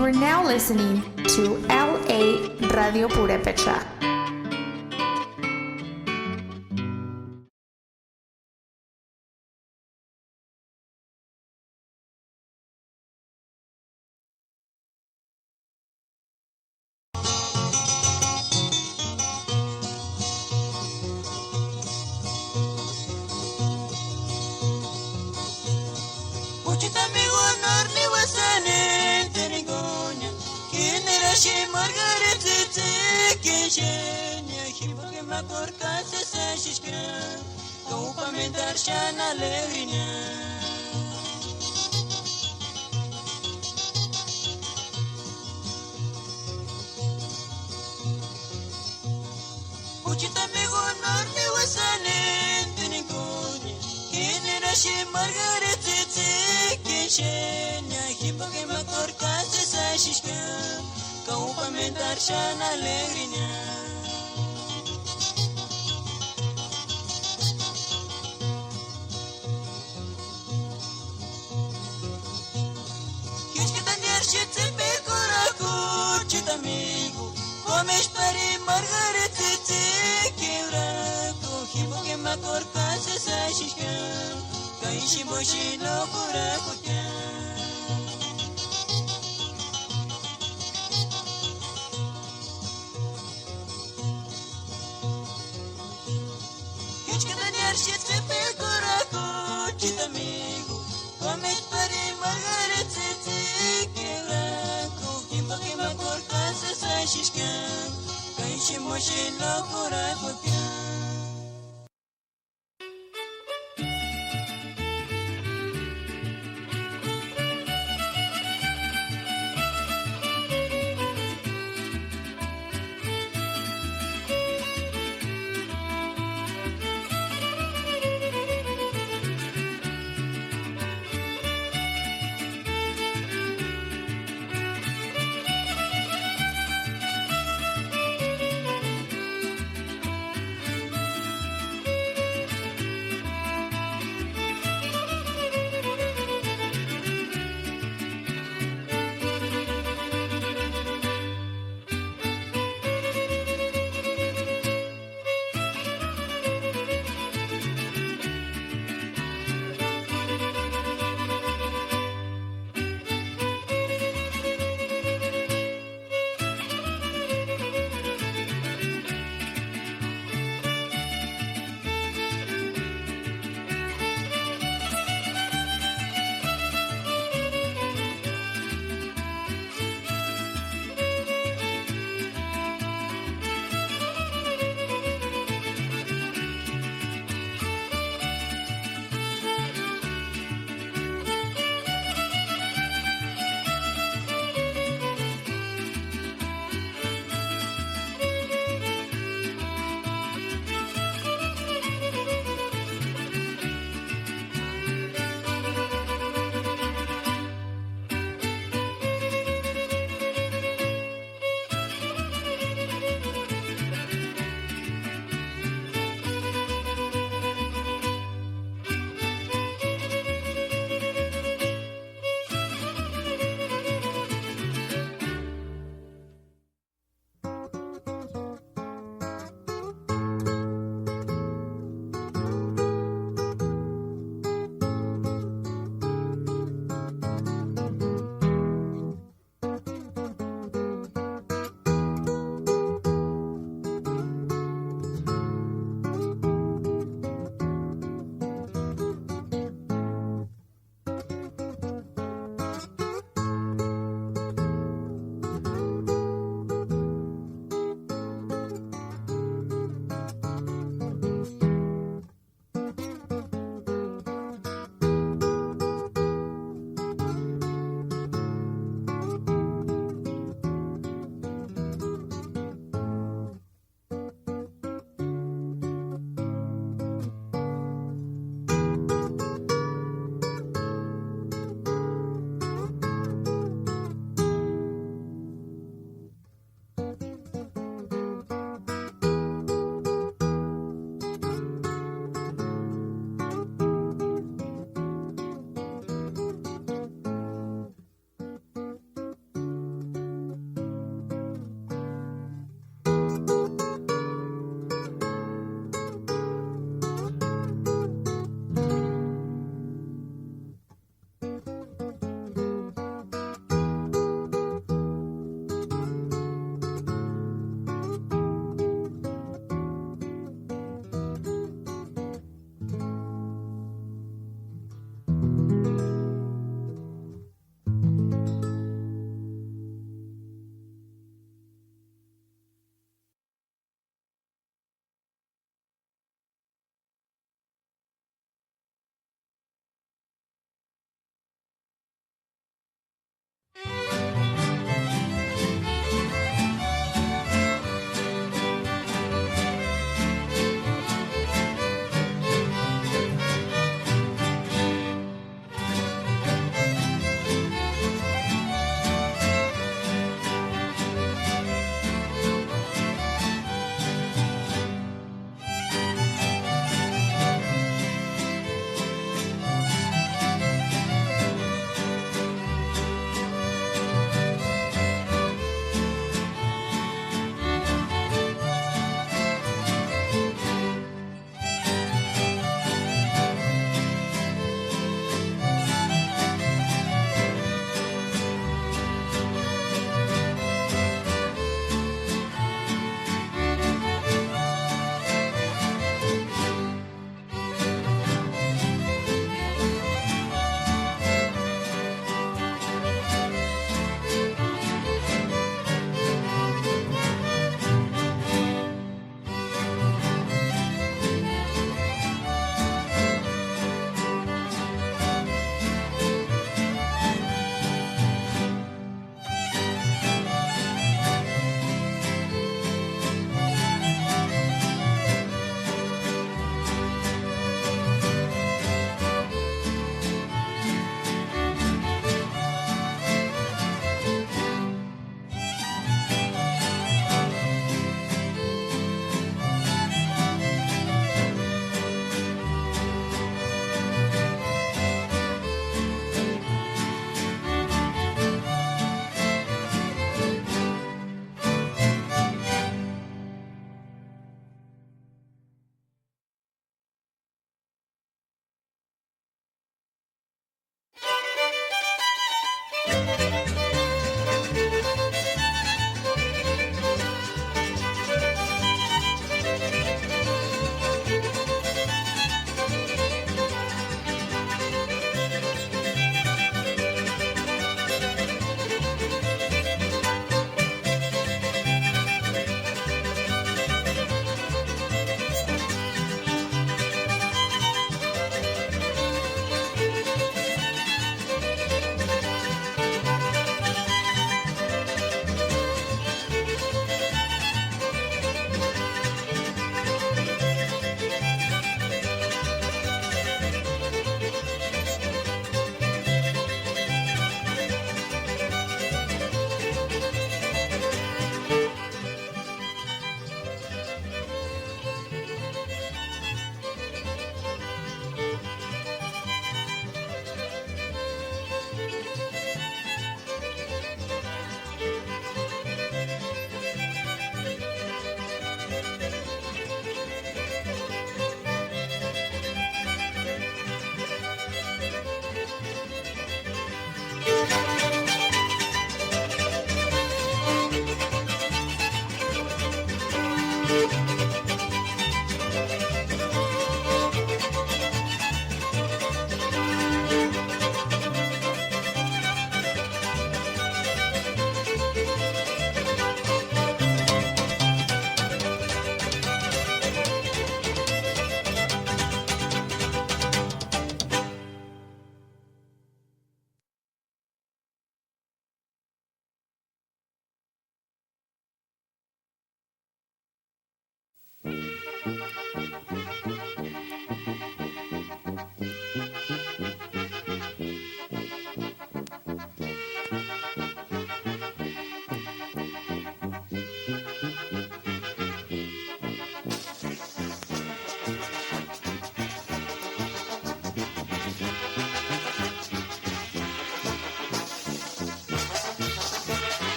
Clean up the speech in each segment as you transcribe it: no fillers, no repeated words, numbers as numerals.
You're now listening to LA Radio Purepecha.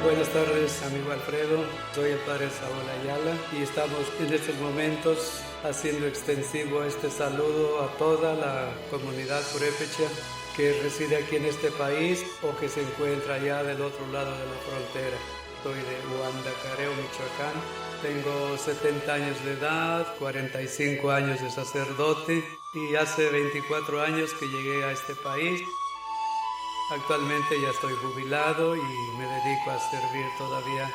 Buenas tardes, amigo Alfredo. Soy el padre Saúl Ayala y estamos en estos momentos haciendo extensivo este saludo a toda la comunidad purépecha que reside aquí en este país o que se encuentra allá del otro lado de la frontera. Soy de Huandacareo, Michoacán. Tengo 70 años de edad, 45 años de sacerdote y hace 24 años que llegué a este país. Actualmente ya estoy jubilado y me dedico a servir todavía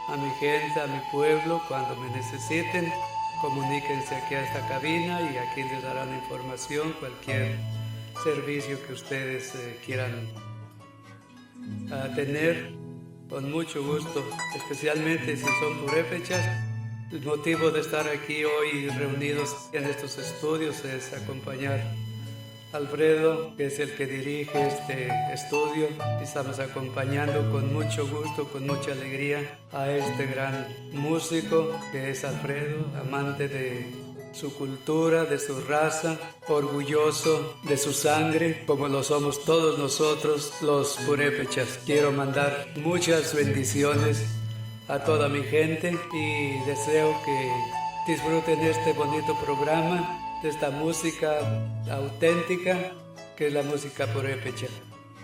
a mi gente, a mi pueblo. Cuando me necesiten, comuníquense aquí a esta cabina y aquí les darán información, cualquier servicio que ustedes quieran tener, con mucho gusto, especialmente si son purépechas. El motivo de estar aquí hoy reunidos en estos estudios es acompañar a Alfredo, que es el que dirige este estudio. Estamos acompañando con mucho gusto, con mucha alegría a este gran músico que es Alfredo, amante de su cultura, de su raza, orgulloso de su sangre, como lo somos todos nosotros los purépechas. Quiero mandar muchas bendiciones a toda mi gente y deseo que disfruten este bonito programa, de esta música auténtica que es la música purépecha,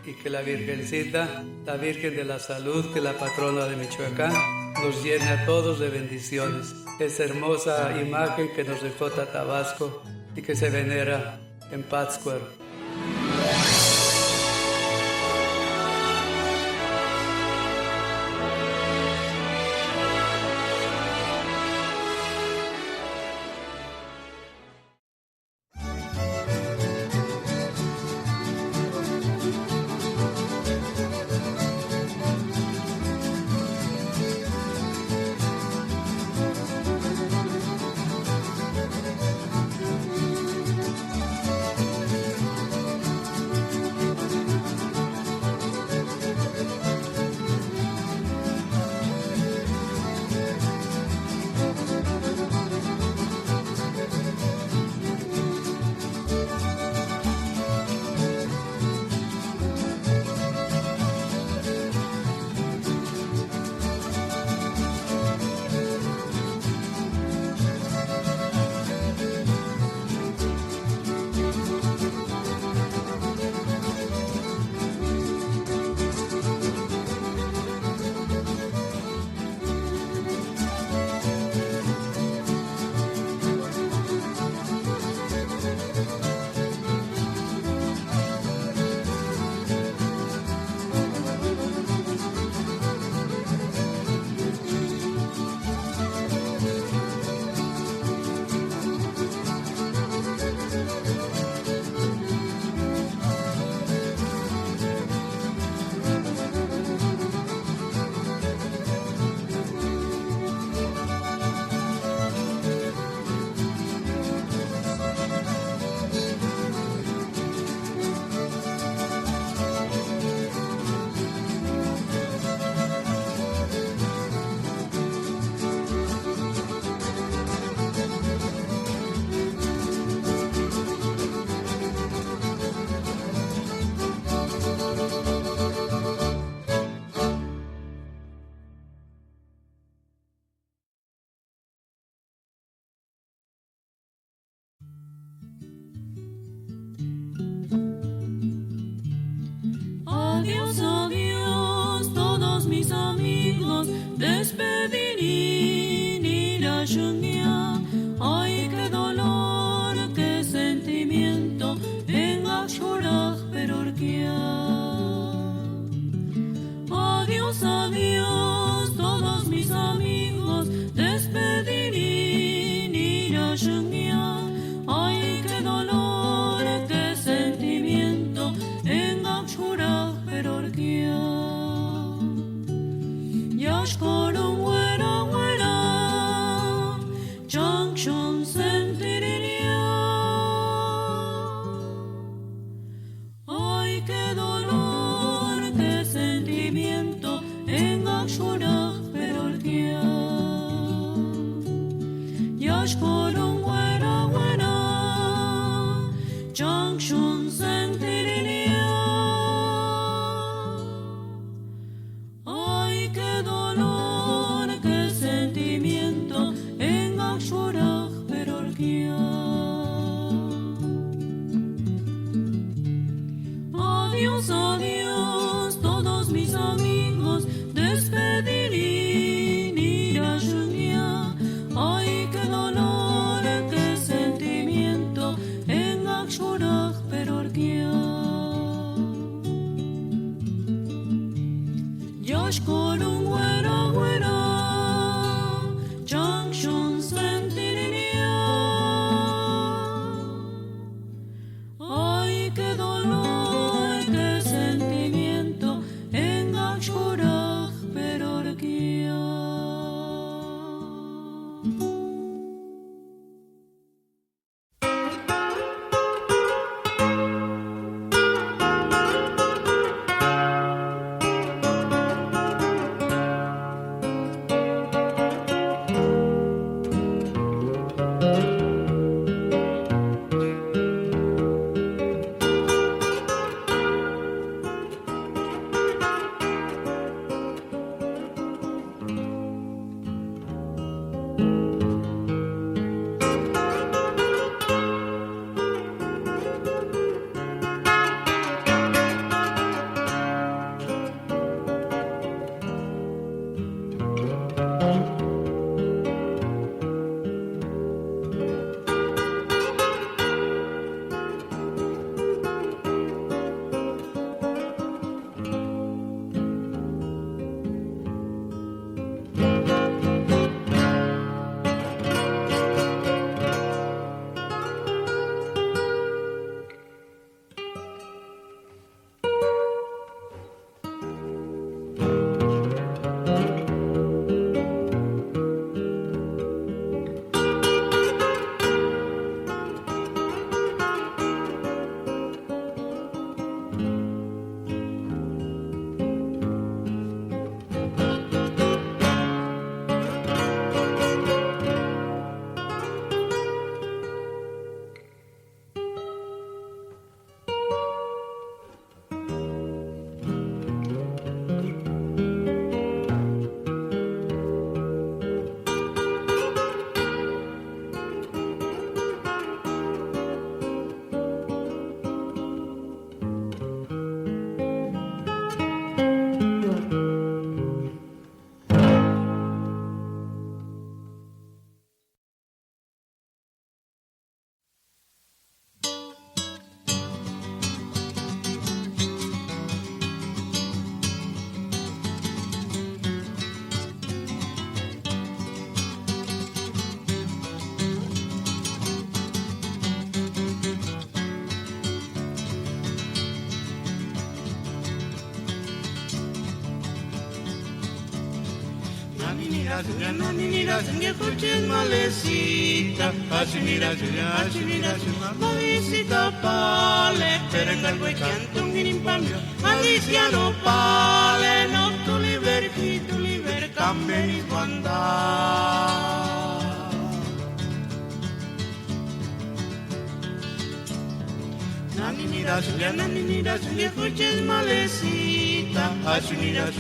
y que la Virgencita, la Virgen de la Salud, que es la patrona de Michoacán, nos llene a todos de bendiciones. Esa hermosa imagen que nos dejó Tatabasco y que se venera en Pátzcuaro. Adiós, adiós, todos mis amigos, despedí ni la lluvia. Ay, qué dolor, qué sentimiento, en Axoraj, Perorquia. Adiós, adiós, todos mis amigos, despedí ni la lluvia. Ay, qué dolor, qué sentimiento, en Axoraj, Perorquia. Yashkorum wera wera, junction sentirinia. Ay, qué dolor, qué sentimiento, en Axoraj, Perorquia. Yashkorum wera wera, junction sentirinia. Ay, qué dolor, qué sentimiento, en Axoraj, Perorquia. Adiós, adiós, todos mis amigos, despedí ni la lluvia. Ay, qué dolor, qué sentimiento, en Axoraj, Perorquia. Yashkorum wera wera, junction sentirinia. naniniras, que escuches malecita, achiniras, malecita pale, perengal huecantum girimpamio, maliciano pale, no tu liber camberis guanda. Naniniras, que escuches malecita, achiniras,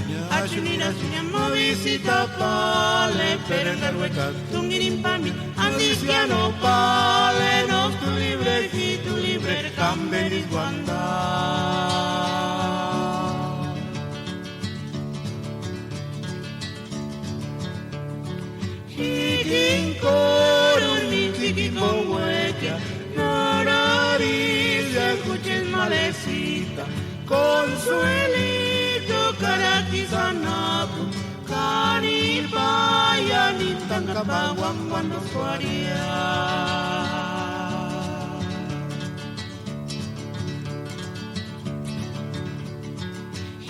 malecita pale, perengal huecantum girimpamio, maliciano pale, no tu liber camberis guanda. Hikinkorun mitiki con hueca, nararilla, escuches malecita, consuelito, caratizanapu, canipaya, nitancapaguan cuando suaria.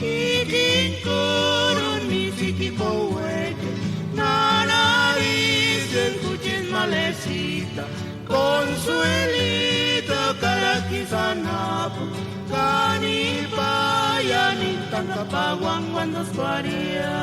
Hikinkorun mitiki con hueca, nariz, escuches malecita, consuelito, caratizanapu, canipaya, nitancapaguan cuando suaria.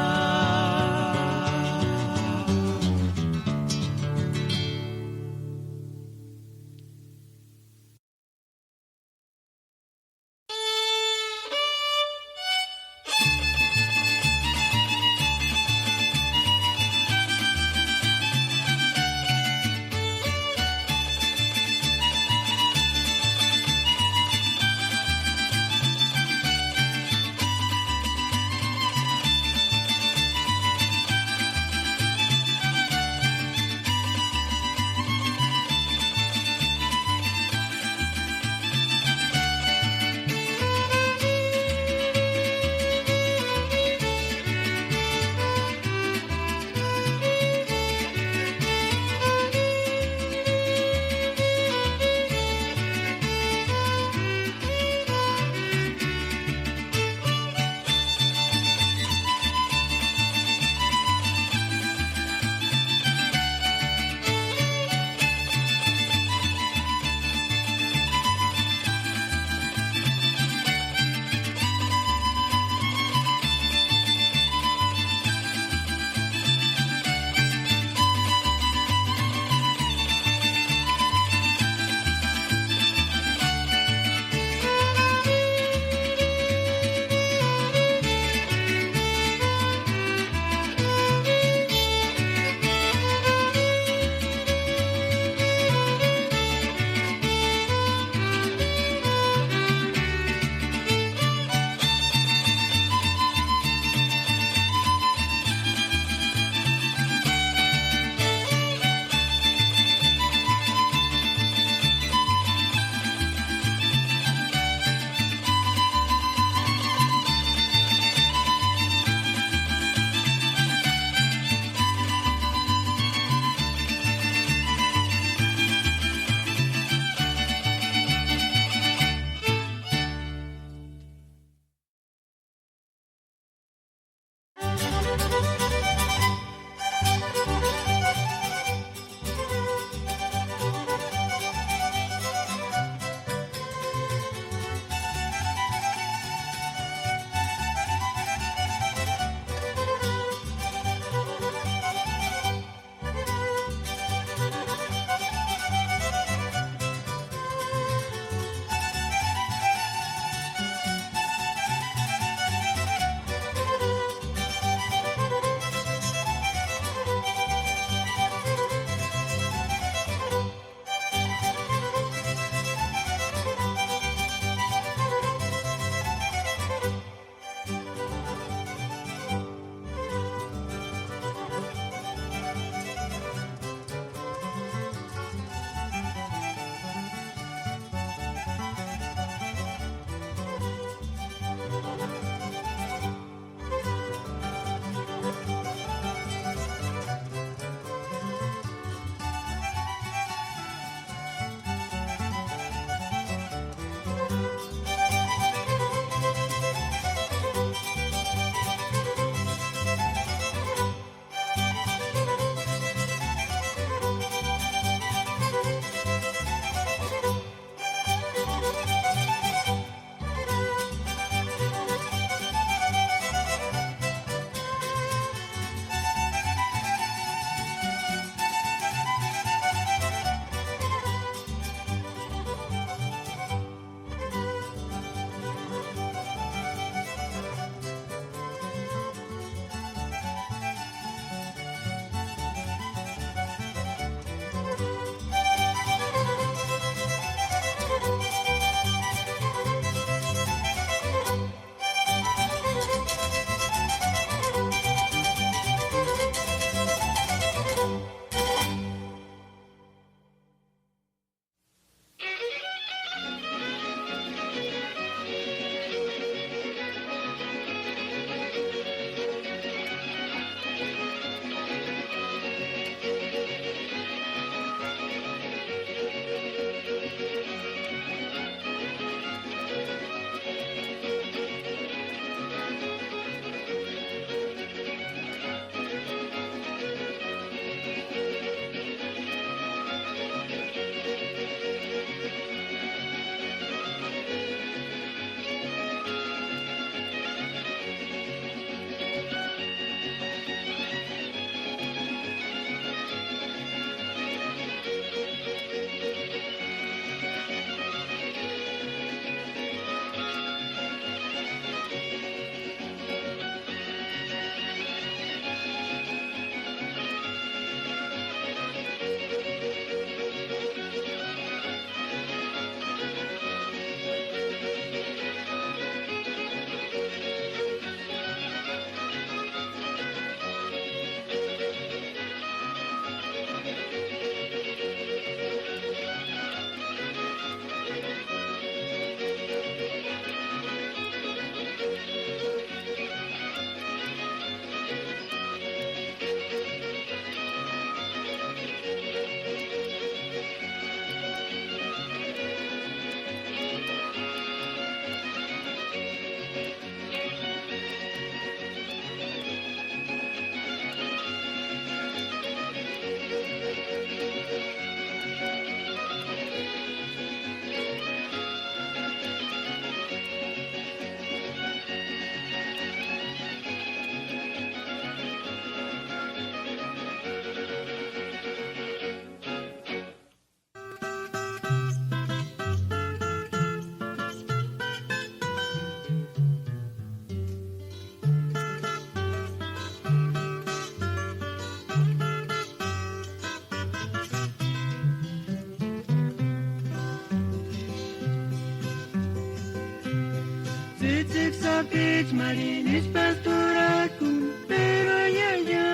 Tzitzit sapich marinis pastorakum, pero ay ay ay.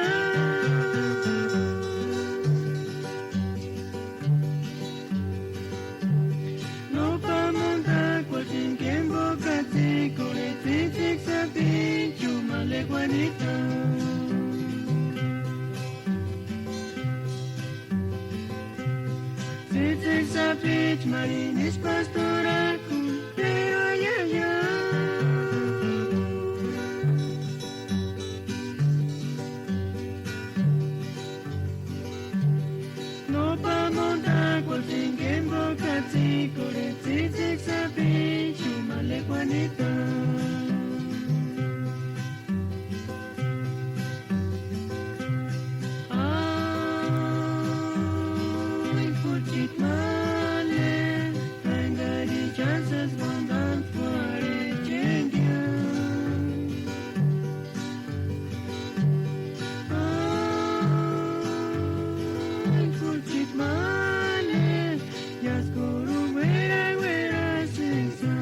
No pa montar cualquier tiempo casi con el tzitzit sapich, chumale Juanita. Tzitzit sapich marinis pastorakum, pero ay ay ay. No pa montar cualquier tiempo casi con el tzitzit sapich, chumale Juanita. Ay, puchit male, tangari chances bondan fuare chengian. Ay, puchit male, yaskuru wera wera sensan.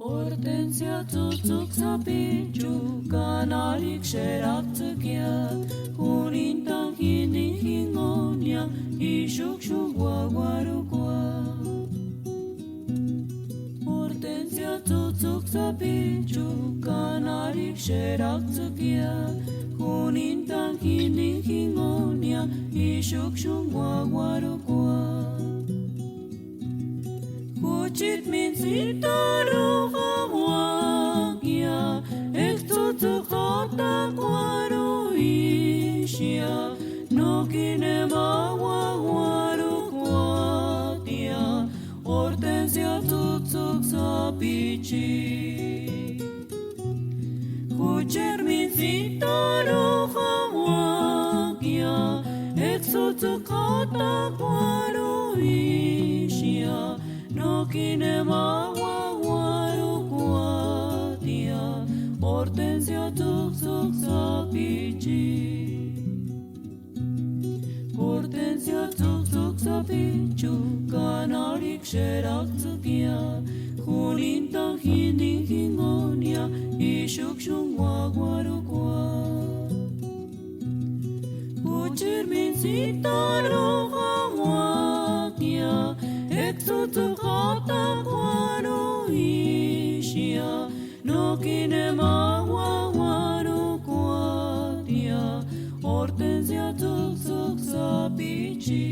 Hortensia tzutzuk zapitxu, kanarik xeraktzekia, hurintan hindin hingonia, isuk xugua guarukua. Hortensia tzutzuk zapitxu, kanarik xeraktzekia, hurintan hindin hingonia, isuk xugua guarukua. Kuchit min zitaru hawakia, ektutu khata kwaru ishia, nokine bawa waru kwatia, hortensia tutzuk sapichi. Kucher min zitaru hawakia, ektutu khata kwaru ishia no kinema wawarukuatia hortensia tuk sapichi hortensia tuk sapichu kanarik sherak tsukia Junintan hindin hingonia ishukshun waguarukua Kuchirmin sitaro hawakia Eksutu khata kwaro ishia No kinema waguarukuatia Hortensia tuk sapichi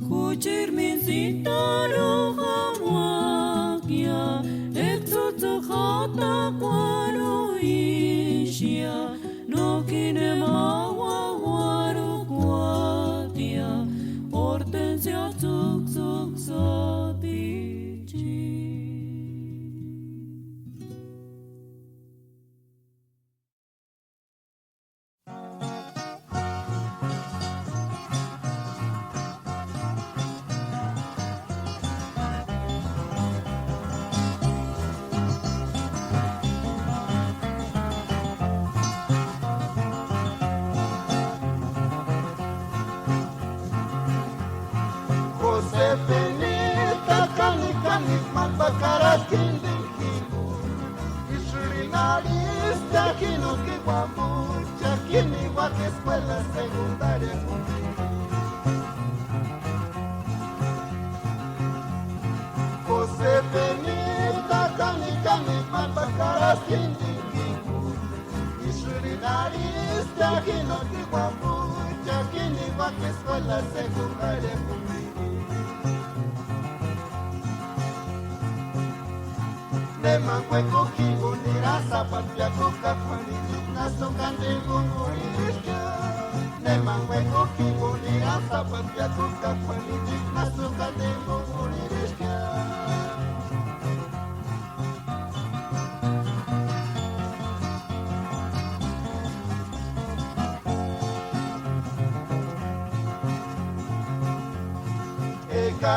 Kuchirmin sitaro hawakia Eksutu khata kwaro ishia No kinema wawarukuatia Hortensia tuk sapichi Josephinita kani mapakaras kindikibu Isrinalista kino kiwamu Chakini wake escuela secundaria Josephinita kani mapakaras kindikibu Isrinalista kino kiwamu Chakini wake escuela secundaria Nema kweko kibu ni rasa papia kuka kwani Naso kande gungurishka Nema kweko kibu ni rasa papia kuka kwani Naso kande gungurishka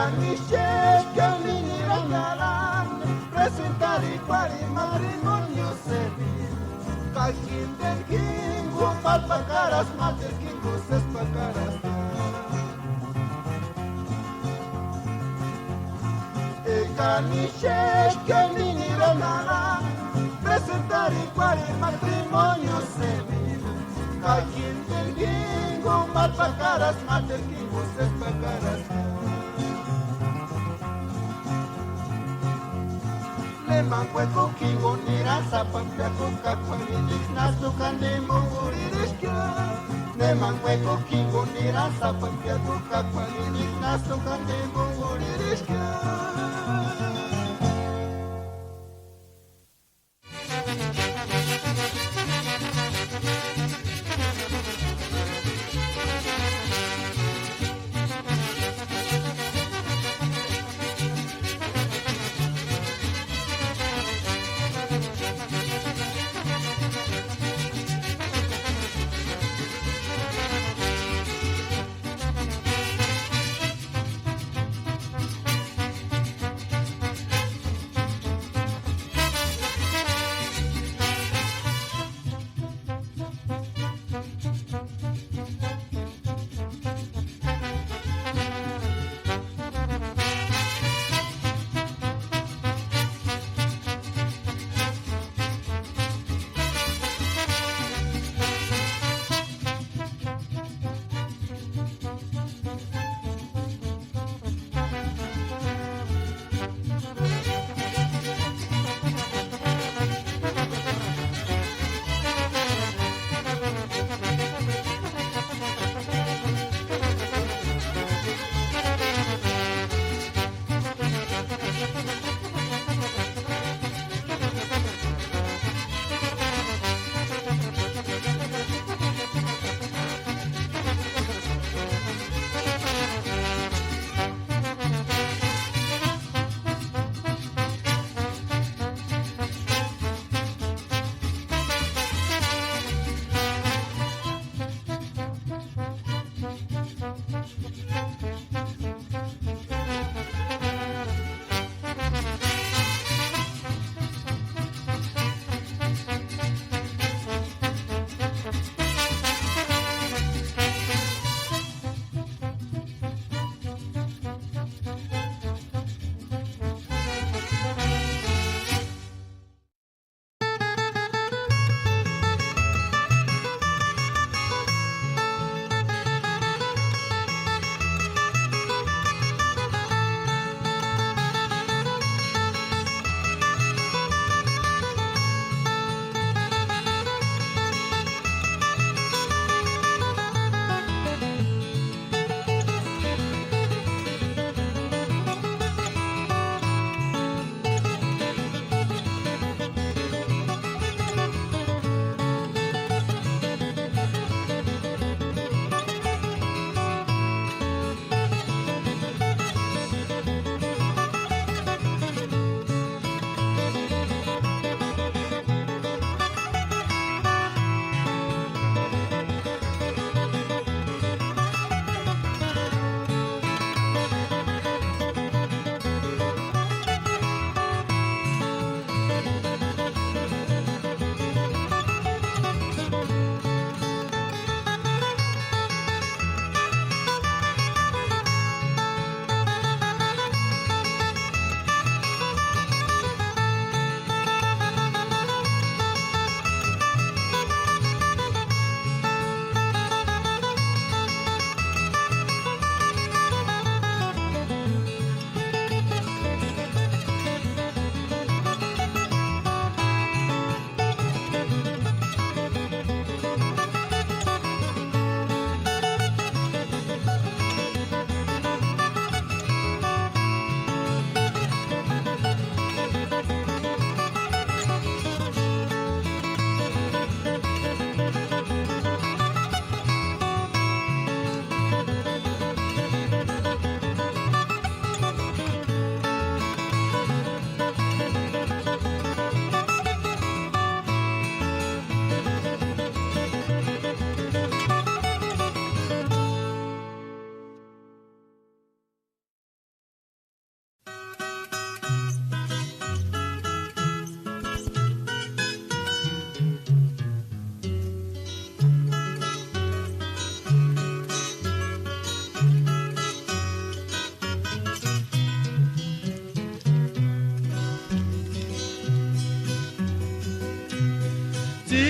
Ekanisheka mini rangaran Presentar igual y matrimonio civil Cajín del Kingo, palpacaras, mater Kingo, sespacaras Ekanisheka mini rangaran Presentar igual y matrimonio civil Cajín del Kingo, palpacaras, mater Kingo, sespacaras Mangweko kingo nira sapapya kuka kwani nasu kande mungurishka Ne mangweko kingo nira sapapya kuka kwani nasu kande mungurishka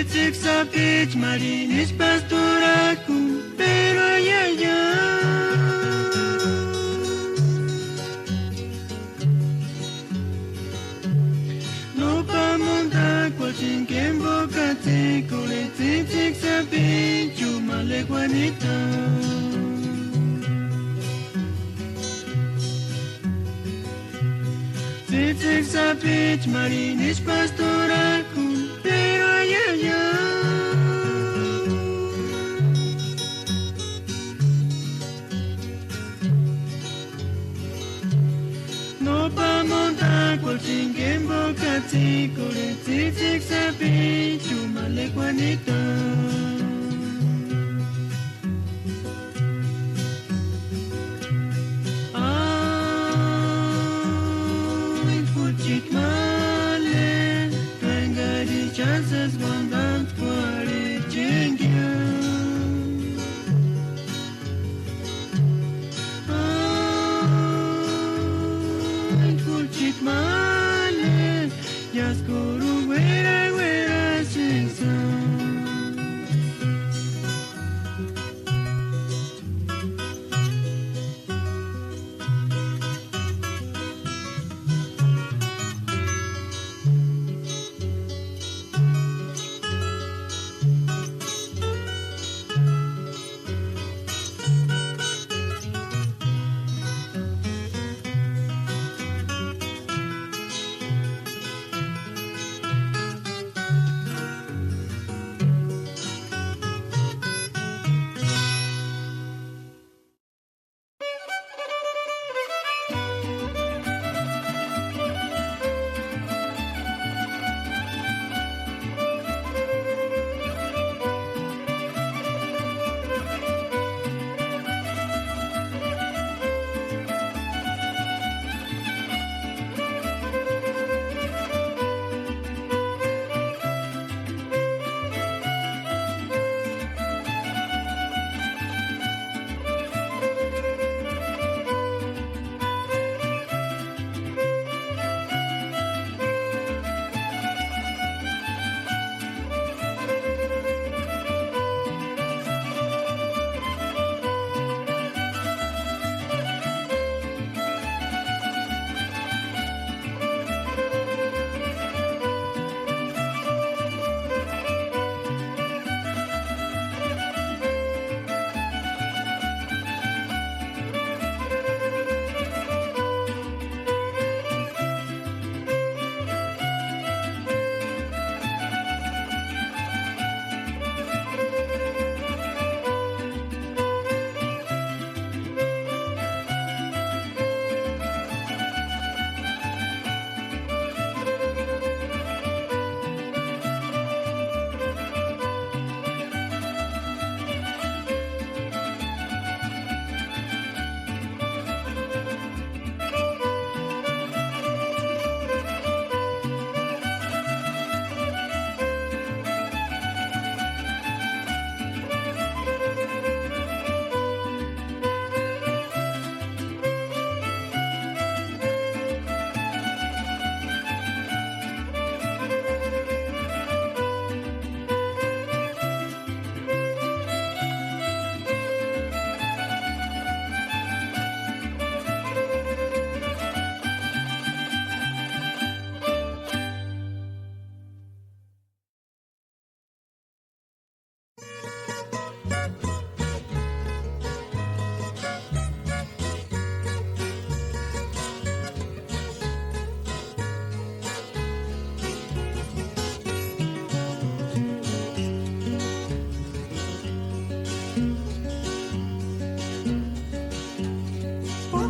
Titik sapit marinis pastoraku, pero ay ay ay. No pamonta cual chinquembo catico, le titik sapit chumale guanita. Titik sapit marinis pastoraku, pero ay ay ay. No pamonta cual chinquembo catico, le titik sapit chumale guanita. Chances mandan fuare chengia. Ay, kulchit male, yaskuru wera wera sensa.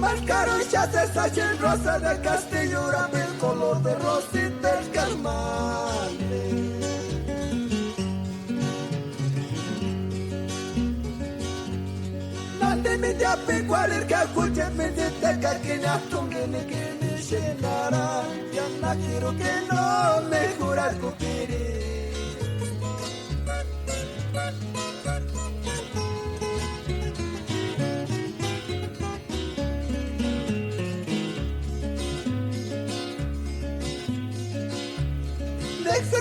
Mascarillas de sachet rosa del castillo, dame el color de rosita del calmante. Nande mi diapi cualir que escuche mi dite que que me llenará. Ya no quiero que no me jura el cupiri.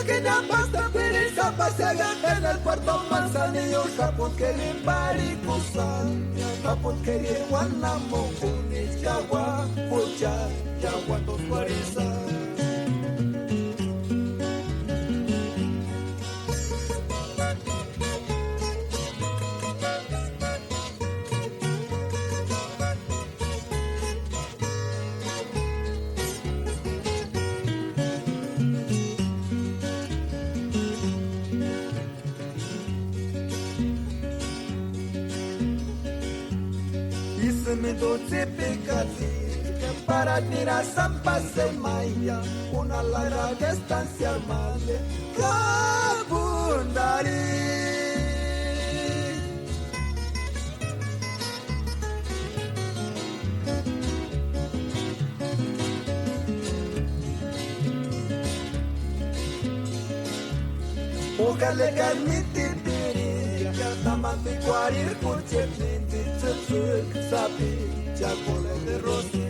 Que na pasta pereza Pasiaga en el puerto Manzanillo, Zapoquerí, Paricusán, Zapoquerí, Guanamo, Punis, Yagua, Pucha, Yagua, Toscuariza. Me doce pecati para tirar zampas de maya, una larga distancia male, cabundari. Ogale garmiti piri, katamati kwarir kuchepinti tsutsuk sapi, chapole de rosi.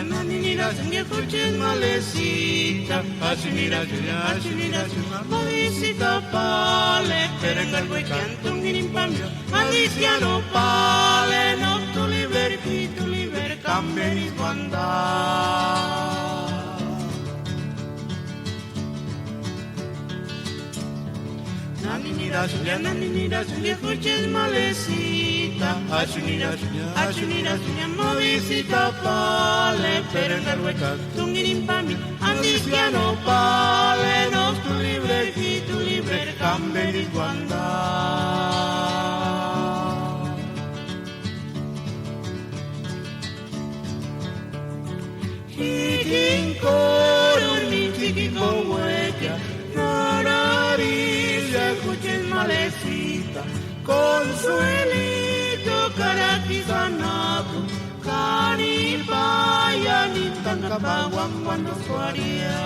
Nanira, Julia, Coche, Malecita, Asunira, Julia, Malicita, Pale, Perengalgo y Canto, Minimpambio, Aliciano, Pale, no tu liber, Camberis, Banda. Naninira, Julia, Coche, Malecita, Asunira, Malicita, Pale, Perengalgo y Canto, Minimpambio, Aliciano, Pale, no tu liber, Camberis, Banda. Con huella, nararilla, escuchen malecita, consuelito, caratizanapo, caripaya, ni tancapaguan cuando suaría.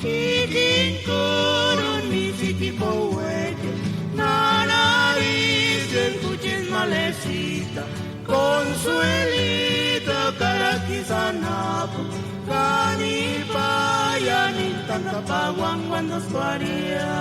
Hikinkoro, ni tipo huella, nararilla, escuchen malecita, consuelito, caratizanapo, caripaya, ni tancapaguan cuando suaría.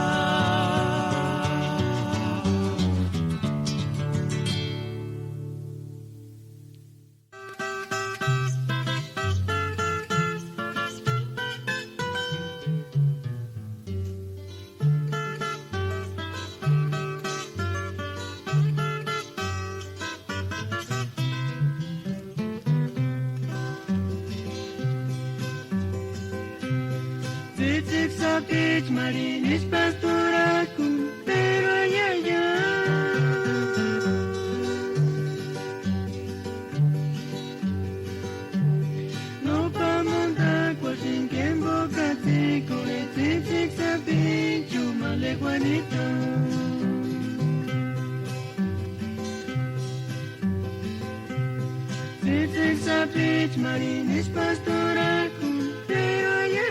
Marinis pastoraku, pero allá. No pa montar cuasin que en boca te corre, sabi, chumale Juanito. Sabi, marinis pastoraku, pero allá.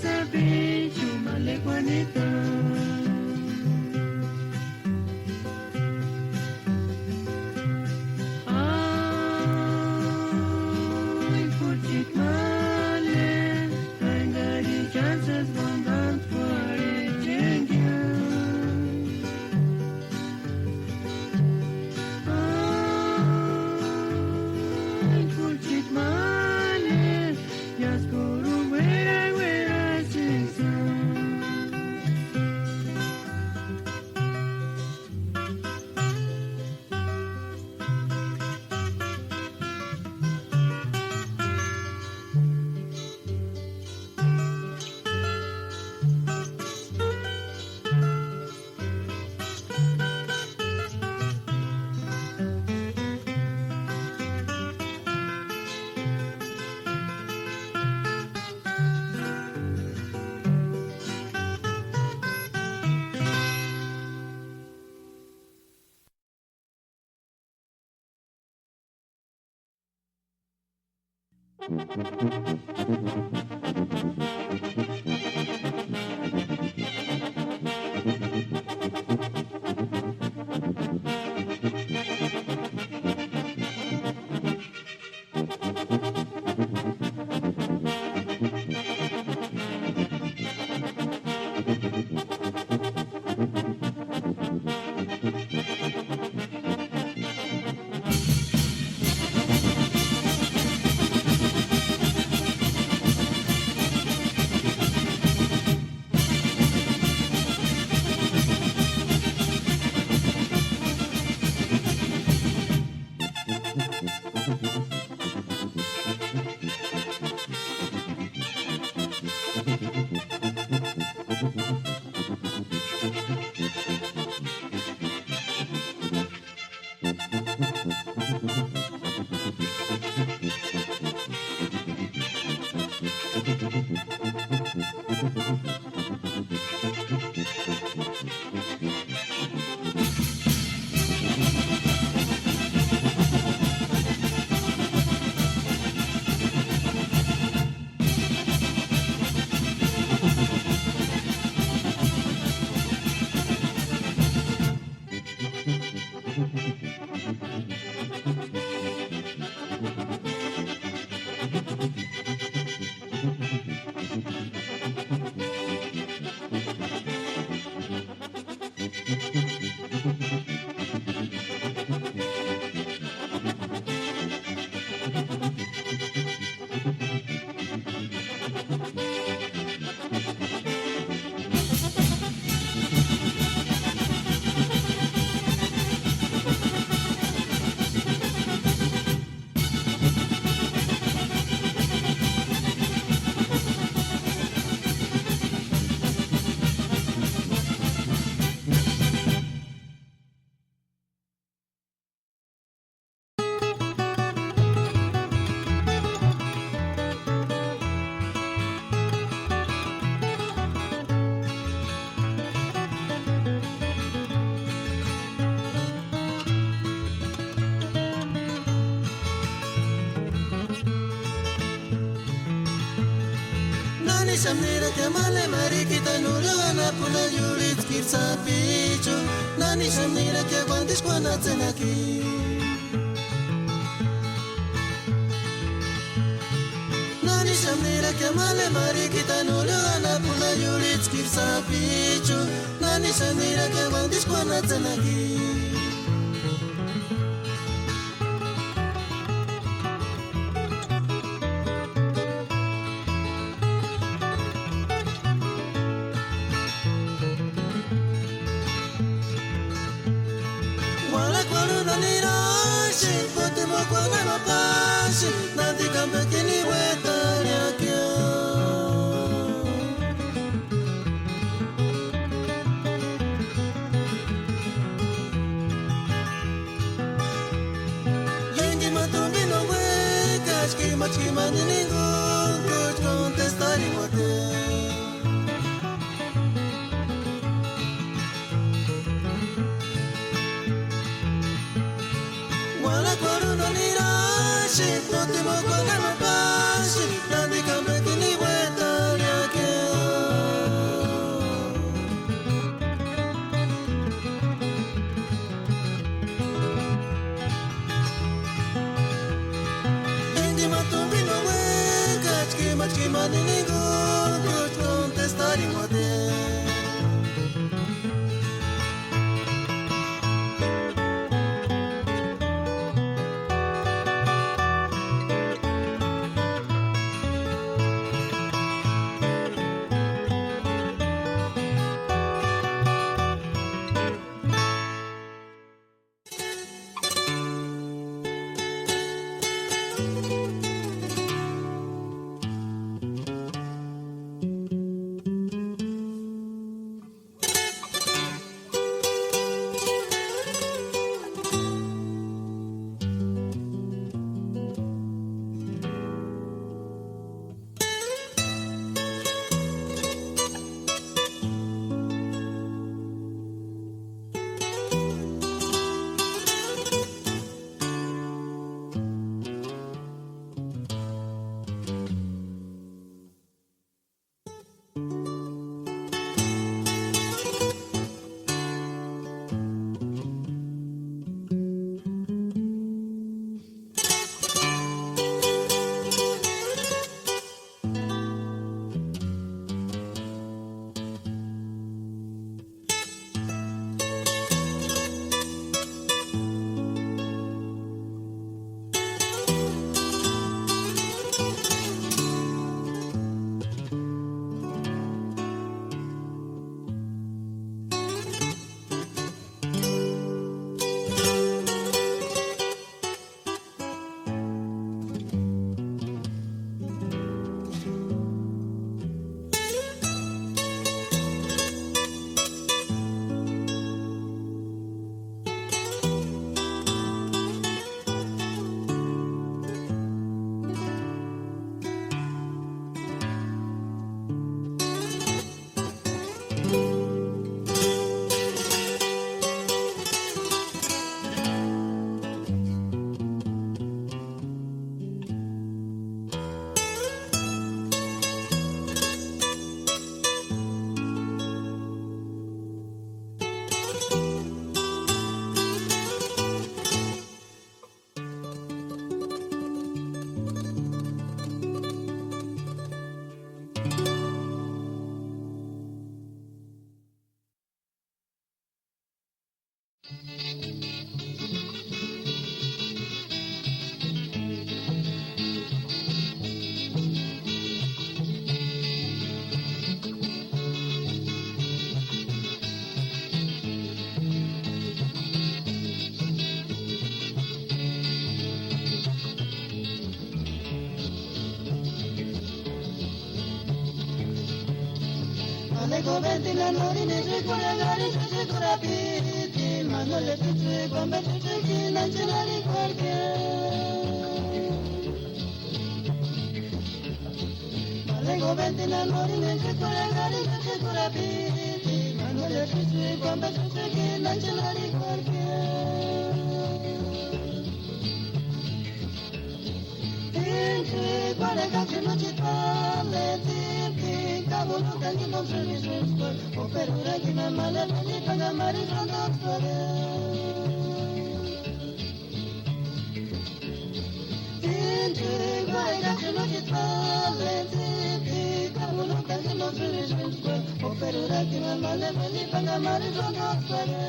Sabi, chumale Juanito. Ay, puchit male, tangari chances bondan fuare chengia. Ay, puchit male, yaskuru vera. Samira kamale marikita nurana puna yurit kirsa pichu nani samira ke bandis kwana tsenaki nani samira kamale marikita nurana puna yurit kirsa pichu nani samira ke bandis kwana tsenaki Alego ventila nori ne jekura gari jekura piti manole tutu kwamba tutu kina chenali kwarke Alego ventila nori ne jekura gari jekura piti manole tutu kwamba tutu kina chenali kwarke Tinti kwale kakino chitale tinti Kabulu kangi mokshuri shishkor Operura kina mala nani paga mari shondoktore Tinti kwale kakino chitale tinti Kabulu kangi mokshuri shishkor Operura kina mala nani paga mari shondoktore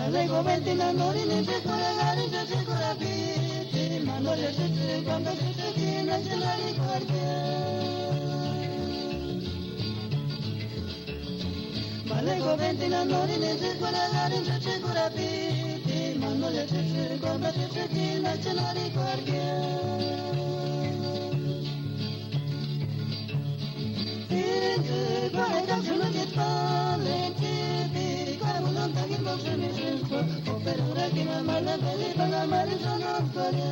Alego ventina nori ne jekura gari jekura piti manole tutu kwamba tutu kina chenali kwarke Alego ventina nori ne jekura gari jekura piti manole tutu kwamba tutu kina chenali kwarke Tinti kwale kakshunu jitpale tipi Kabulon tagi mokshuni shishko Operura kina mala beli baga mari shonoktore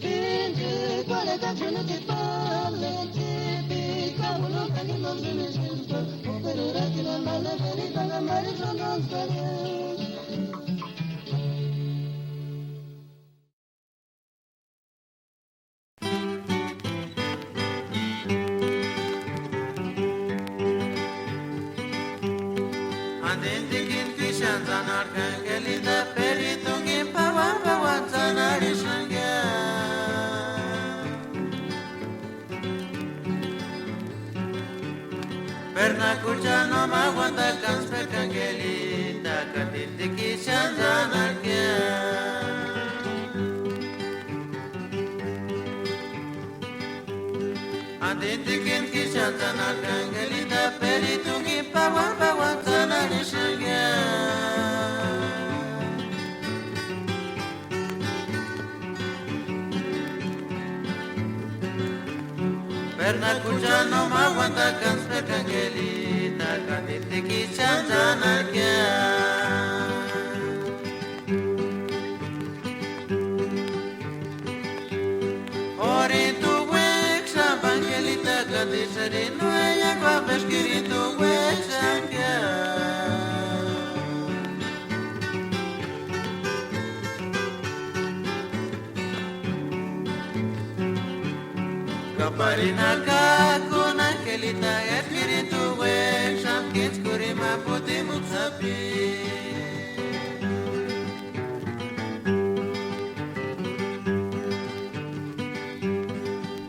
Tinti kwale kakshunu jitpale tipi Kabulon tagi mokshuni shishko Operura kina mala beli baga mari shonoktore Andindikin kishan zanar kangelida peritungin pawan zanar ishanga Perna kuchano magwanda kansper kangelida Kandindikishan zanar kya Andindikin kishan zanar kangelida peritungin pawan zanar ishanga Perna kuchano magwanda kansper kangelida Kandindikishan zanar kya Oritu wek sambangelita kadisari nuaya kwa beskiritu wek sangya Kaparina kakuna kelita espiritu wek samkins kurima puti mutsapi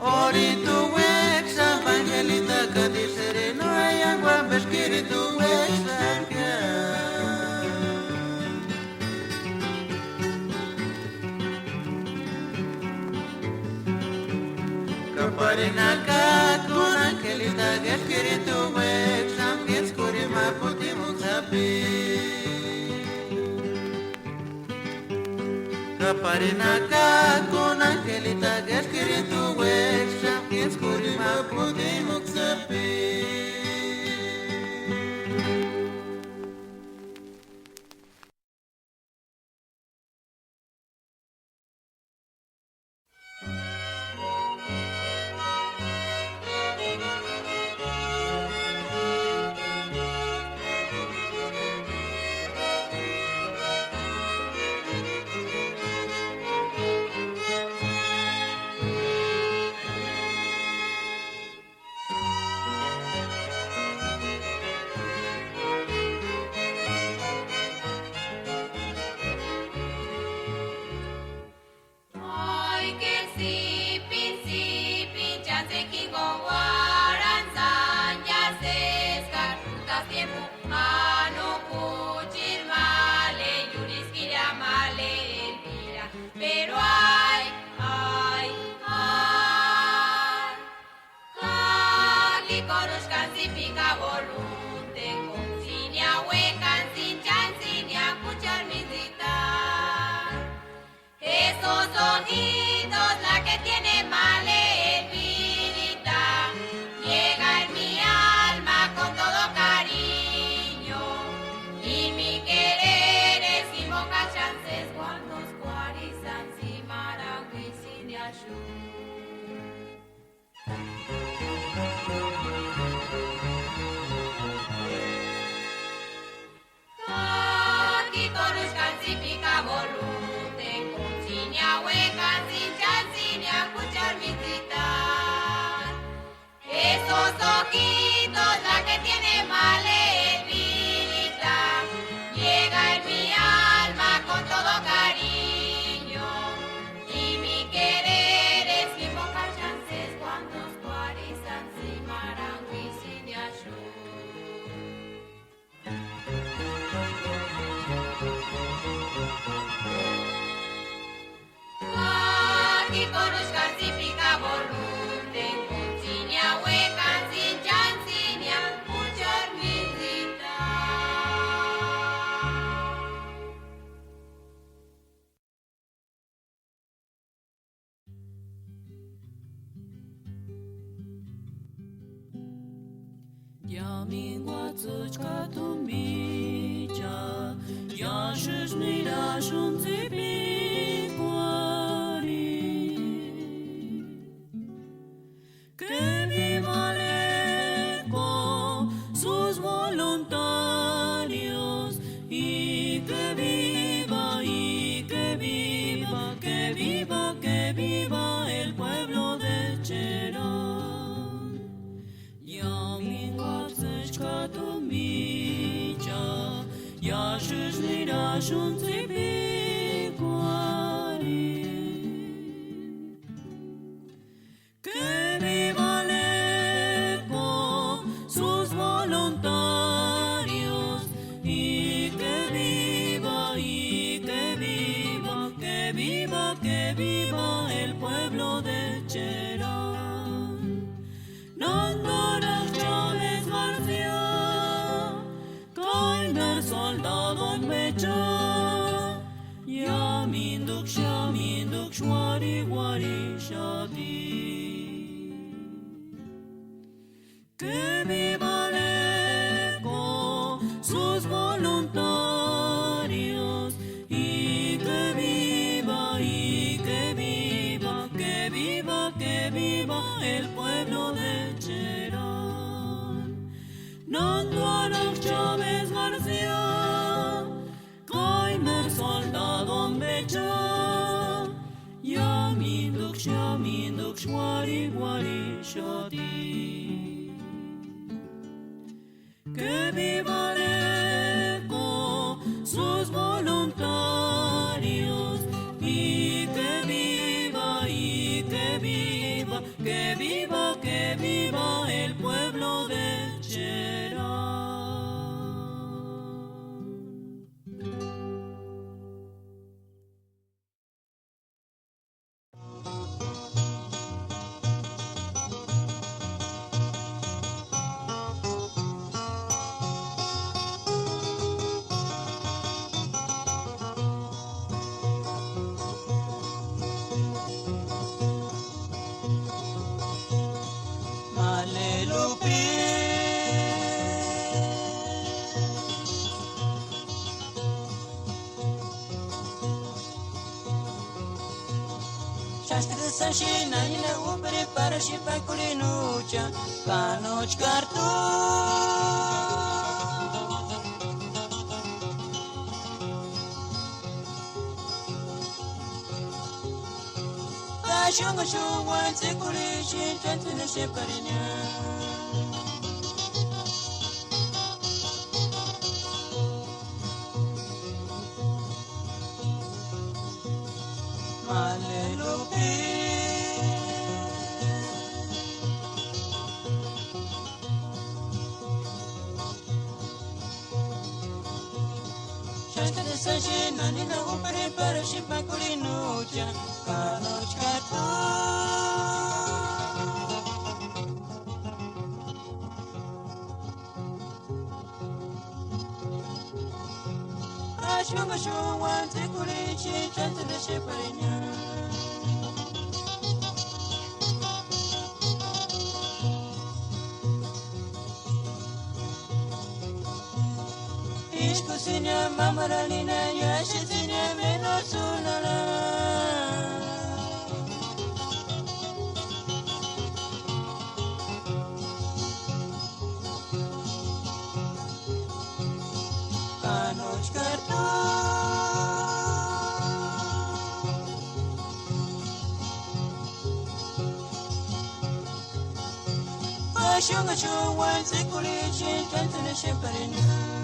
Oritu wek sambangelita kadisari nuaya kwa beskiritu wek sangya Kaparina kakuna kelita espiritu wek samkins kurima puti mutsapi Kaparina kakuna kelita espiritu wek samkins kurima puti mutsapi ojitos, la que tiene malevita, llega en mi alma con todo cariño, y mi querer es que invocar chances cuando cuarizan si marangui si yashu. Aquí conozcan si pica volunte, cuncinia huecan sin chancinia, muchas visitas. Yamingwa tsuchka tumbicha, yashishmira shunzipi kwari. Que viva l'ECO, sus voluntarios, y que viva, el pueblo de Cherán. Yamingwa tsuchka tumbicha, yashishmira shunzipi kwari. Que viva l'ECO, sus voluntarios, y que viva el pueblo de Cherán. Nandarak Chávez García, Kaimer soldado en Mecha, Yaminduk Shwari Wari Shadi. Que viva l'ECO, sus voluntarios, y que viva el pueblo de Cherán. Nandarak Chávez García, Kaimer soldado en Mecha, Yaminduk Shwari Wari Shadi. Que viva l'ECO, sus voluntarios, y que viva el pueblo de Cherán. Sashina ina upre para shipa kulinucha kanoch kartu Shunga shungwa tsikurishi twentina sheparinya Malelupi Sashina nina upre para shipa kulinucha kanoch kartu Shunga shungwa tsikurishi twentina sheparinya Ishkusinya mamaralina yashisinya menosunala Kanoch kartu shunga chuwan sikuli chin tantana sheparina.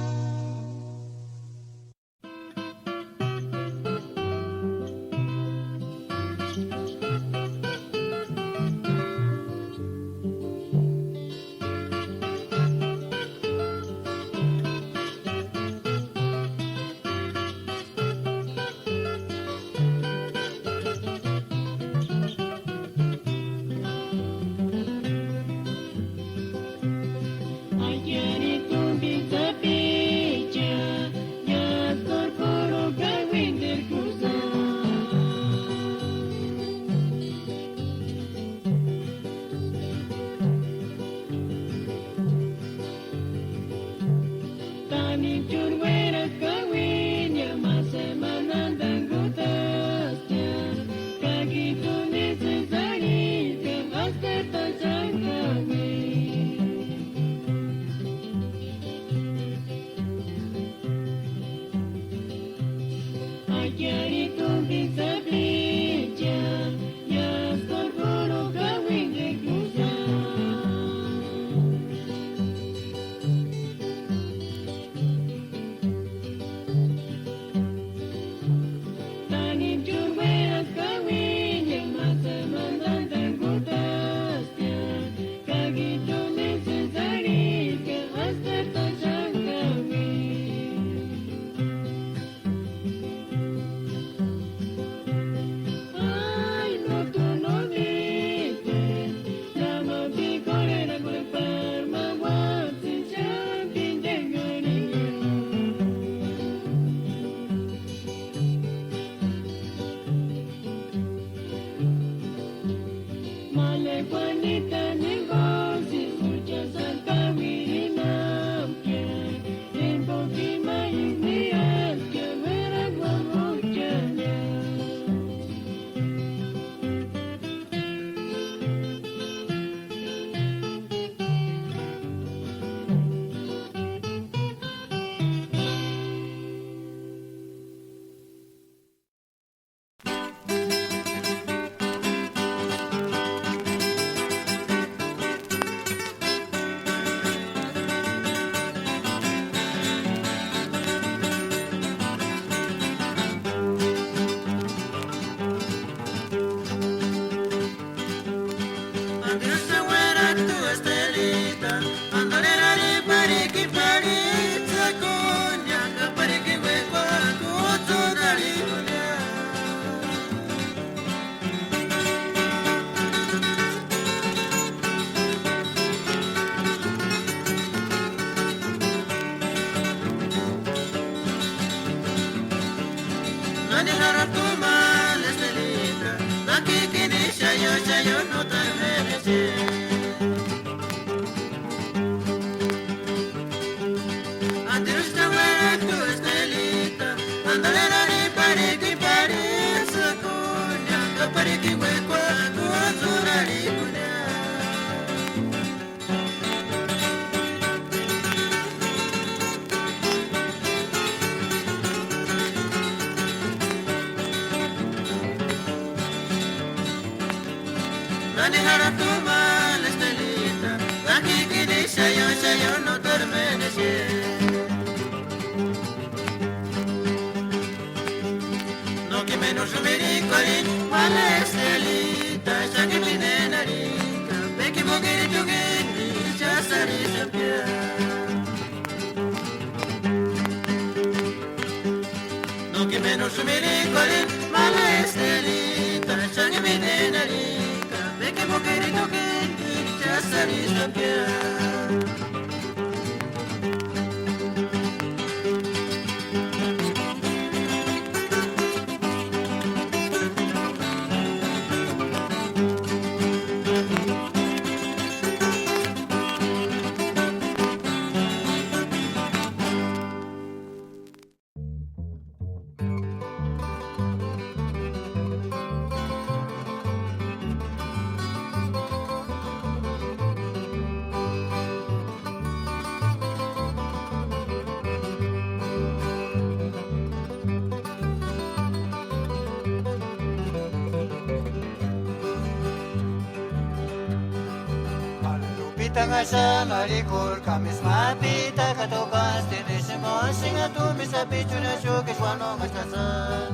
Malupita nga siya nalikol kamis mapita katokas tinisimo singa tumi sa pichu na shukis wano ngaskasan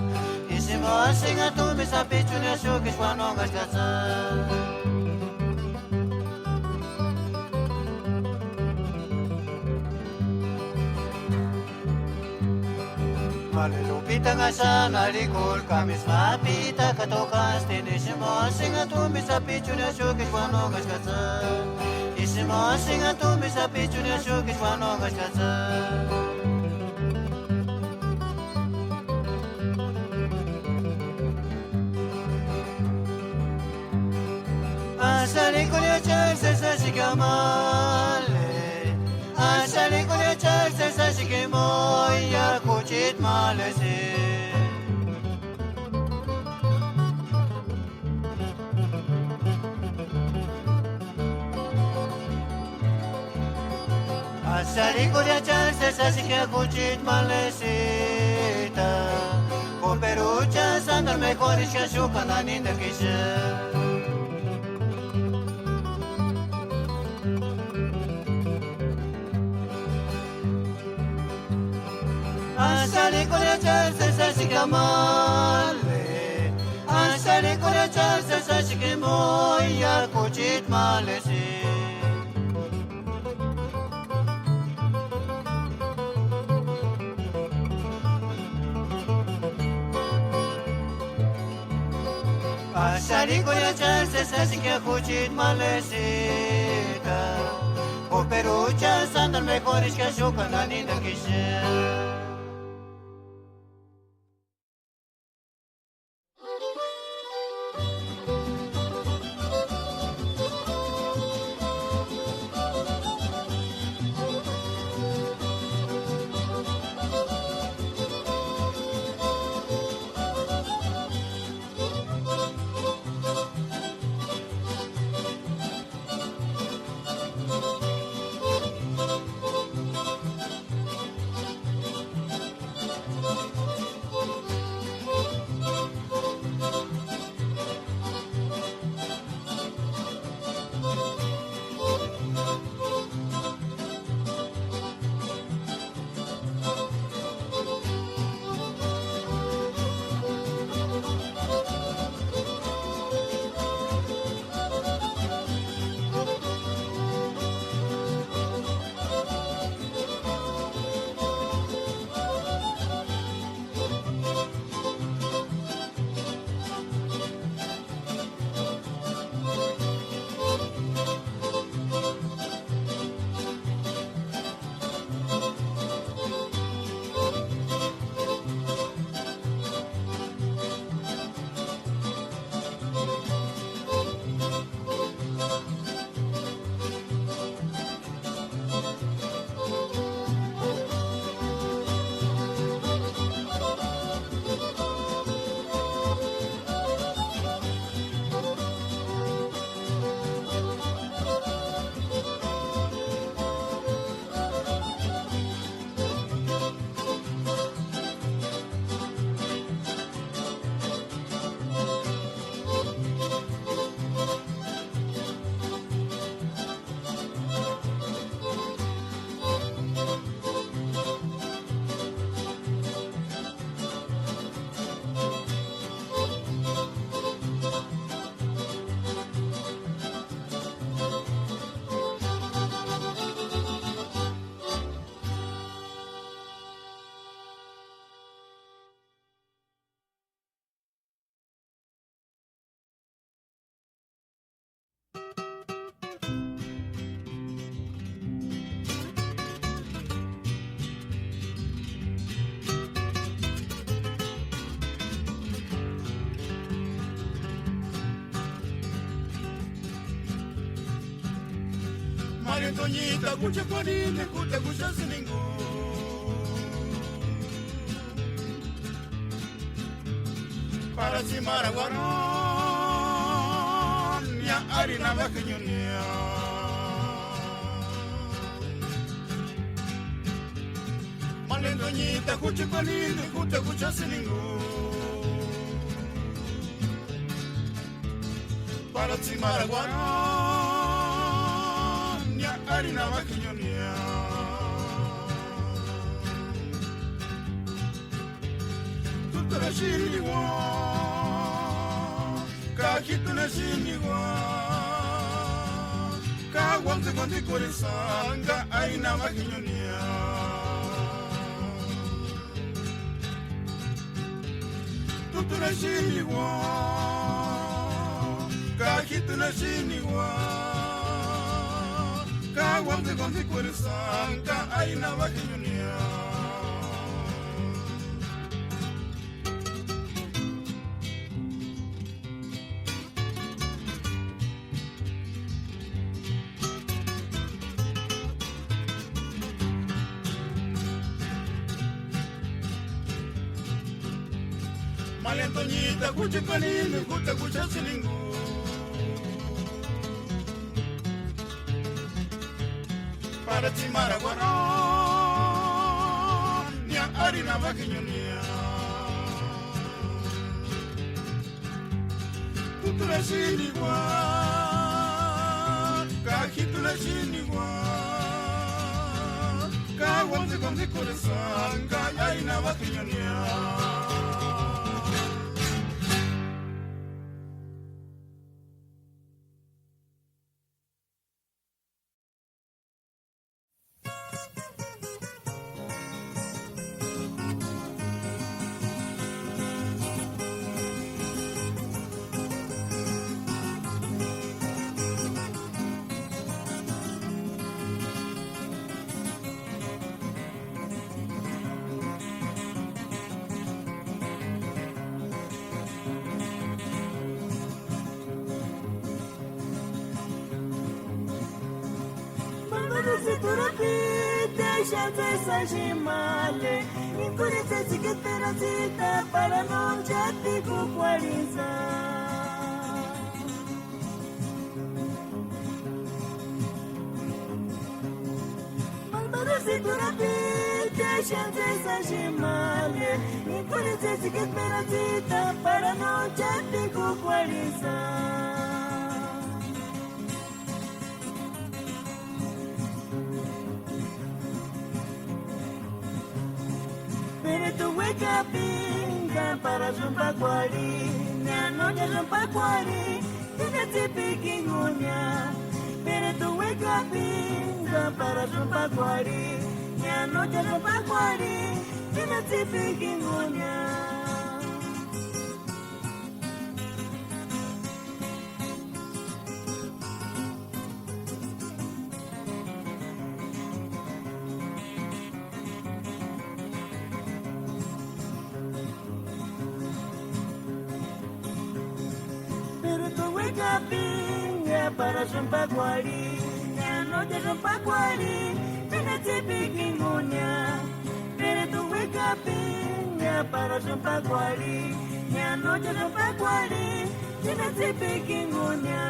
isimo singa tumi sa pichu na shukis wano ngaskasan Malupita nga siya nalikol kamis mapita katokas tinisimo singa tumi sa pichu na shukis wano ngaskasan isimo singa tumi sa pichu na shukis wano ngaskasan Asali kulia charse sa shikamale Asali kulia charse sa shikimoy ya kuchit malese Asali kulia charse sa shikia kuchit malesita Con perucha sandal mejor isha shukana ninda kisha Asali kulia charse sa shikamale Asali kulia charse sa shikimoy ya kuchit malese Asali kulia charse sa shikia kuchit malesita Con perucha sandal mejor isha shukana ninda kisha Toñita, kucha kwanini kuta kusha siningu para simara guaron ya harina vaqueñonia Male Toñita, kucha kwanini kuta kusha siningu para simara guaron arina makinyonia tutarashiniwa kakitunashiniwa kawanze kondikoresanga arina makinyonia tutarashiniwa kakitunashiniwa kawanze kondikoresanga arina makinyonia Malentonyita kuchikanini kuta kuchasilingu para timara guaro nia arina vakinyonia tutulashiniwa kakitulashiniwa kawanze konzikoresanga arina vakinyonia Sajimale, incurite chiqueteracita para no chati cucuariza. Malvadosita pite, chante sajimale, incurite chiqueteracita para no chati cucuariza. Pinga para Jumpaguari, minha noite Jumpaguari, tinha te piquinha. Pere tu wega pinga para Jumpaguari, minha noite Jumpaguari, tinha te piquinha. Pinga para Jumpaguari, minha noite Jumpaguari, tinha te piquinha. Pere tu wega pinga para Jumpaguari, minha noite Jumpaguari, tinha te piquinha.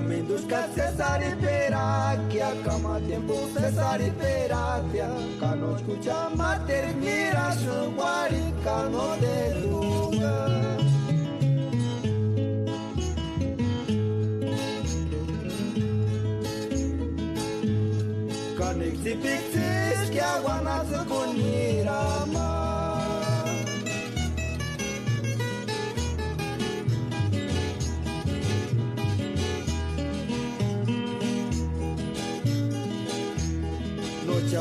Mindusca Cesar y Peraquia, cama tiempo Cesar y Peraquia, cano escucha mater mira su guaricano de lugar. Canexi pixis que aguanas con mirama.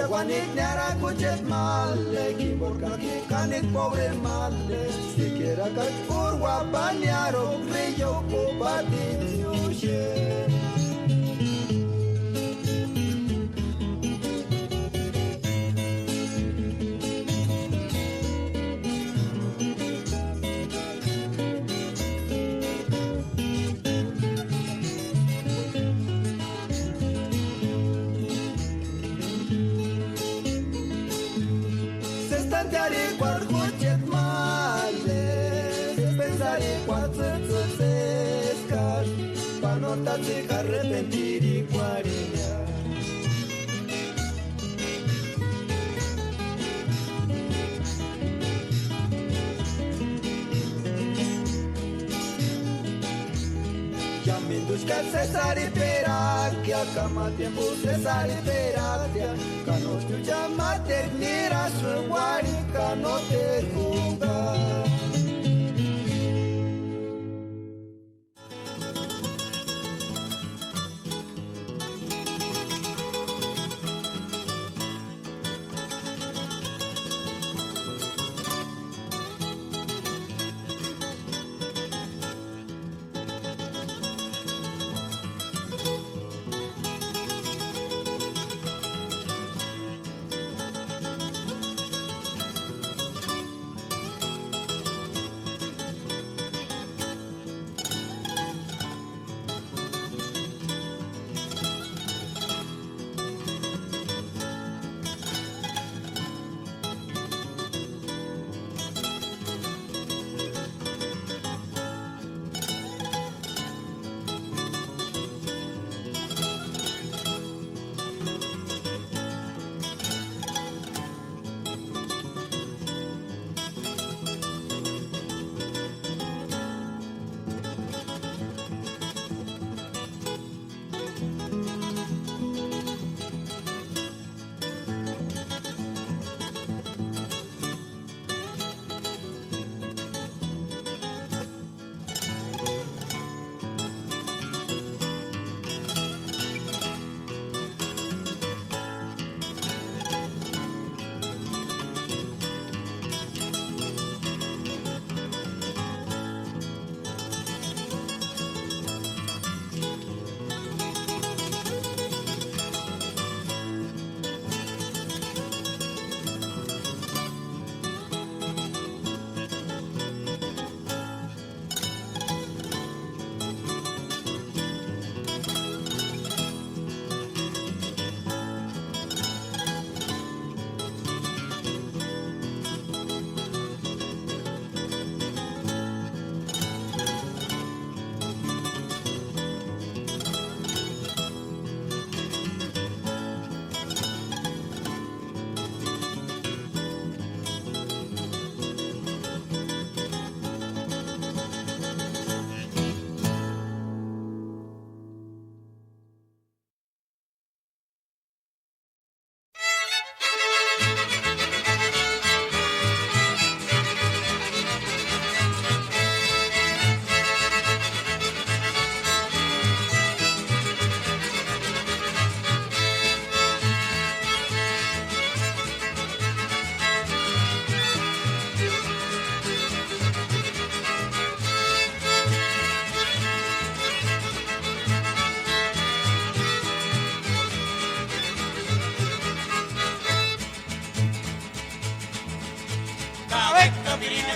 guanik nera kuchet male, kiborga kanik pobre male, siquiera kachur guapaniaro, brillo cobati miushe. Te arrepentir y guarilla. Ya me induzca César y Peraquia, cama tiempo César y Peraquia, canos tu llama ternera su guarica no te juzga.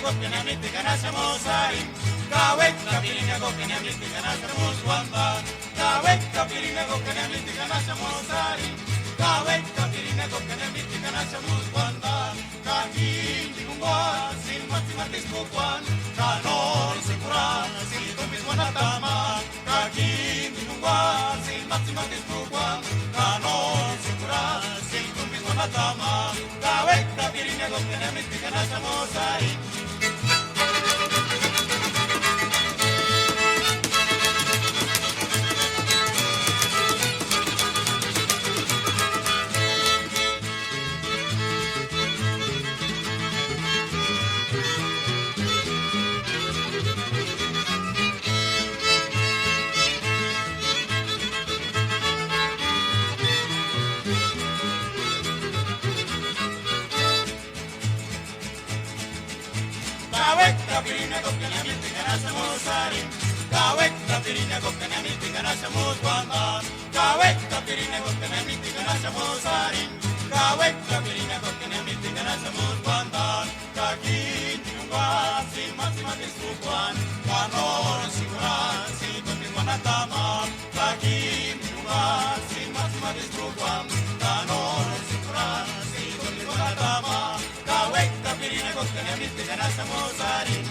Kopinamiti kanasamos ari, kawek kapirina kopinamiti kanasamos wamba, kawek kapirina kopinamiti kanasamos ari, kawek kapirina kopinamiti kanasamos wamba, kakin dikungwa sin matimatis bukwan, kanol sikuran sin tumis wanatama, kakin dikungwa sin matimatis bukwan, kanol sikuran sin tumis wanatama, kawek kapirina kopinamiti kanasamos ari. samosarin. Kawek tapirina kokana mitigana samoswandan. Kawek tapirina kokana mitigana samosarin. Kawek tapirina kokana mitigana samoswandan. Kakin yunga sima disukwan. Kanor siguran si tondiwana tama. Kakin yunga sima disukwan. Kanor siguran si tondiwana tama. Kawek tapirina kokana mitigana samosarin.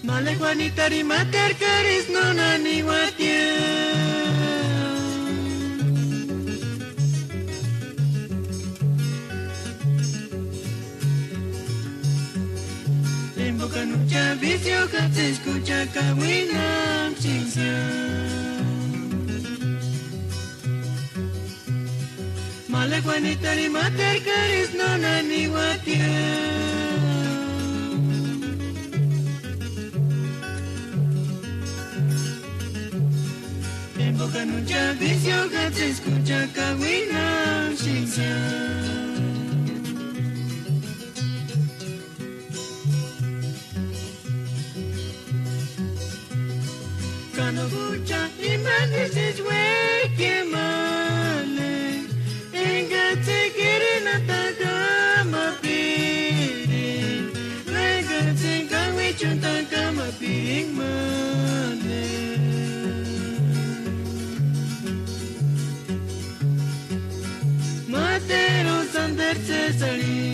Malek wanita di mater keris nona ni watia. Bukan ucap visio katis kucak kawinan cingsa. Malek wanita di mater keris nona ni watia. Bukan ucap visio katis kucak kawinan cingsa. Kano bucha iman is way kemale. Enga tegiri nataga mapiring. Rega tengkang wichunta kama piring male. Matero sander cesari.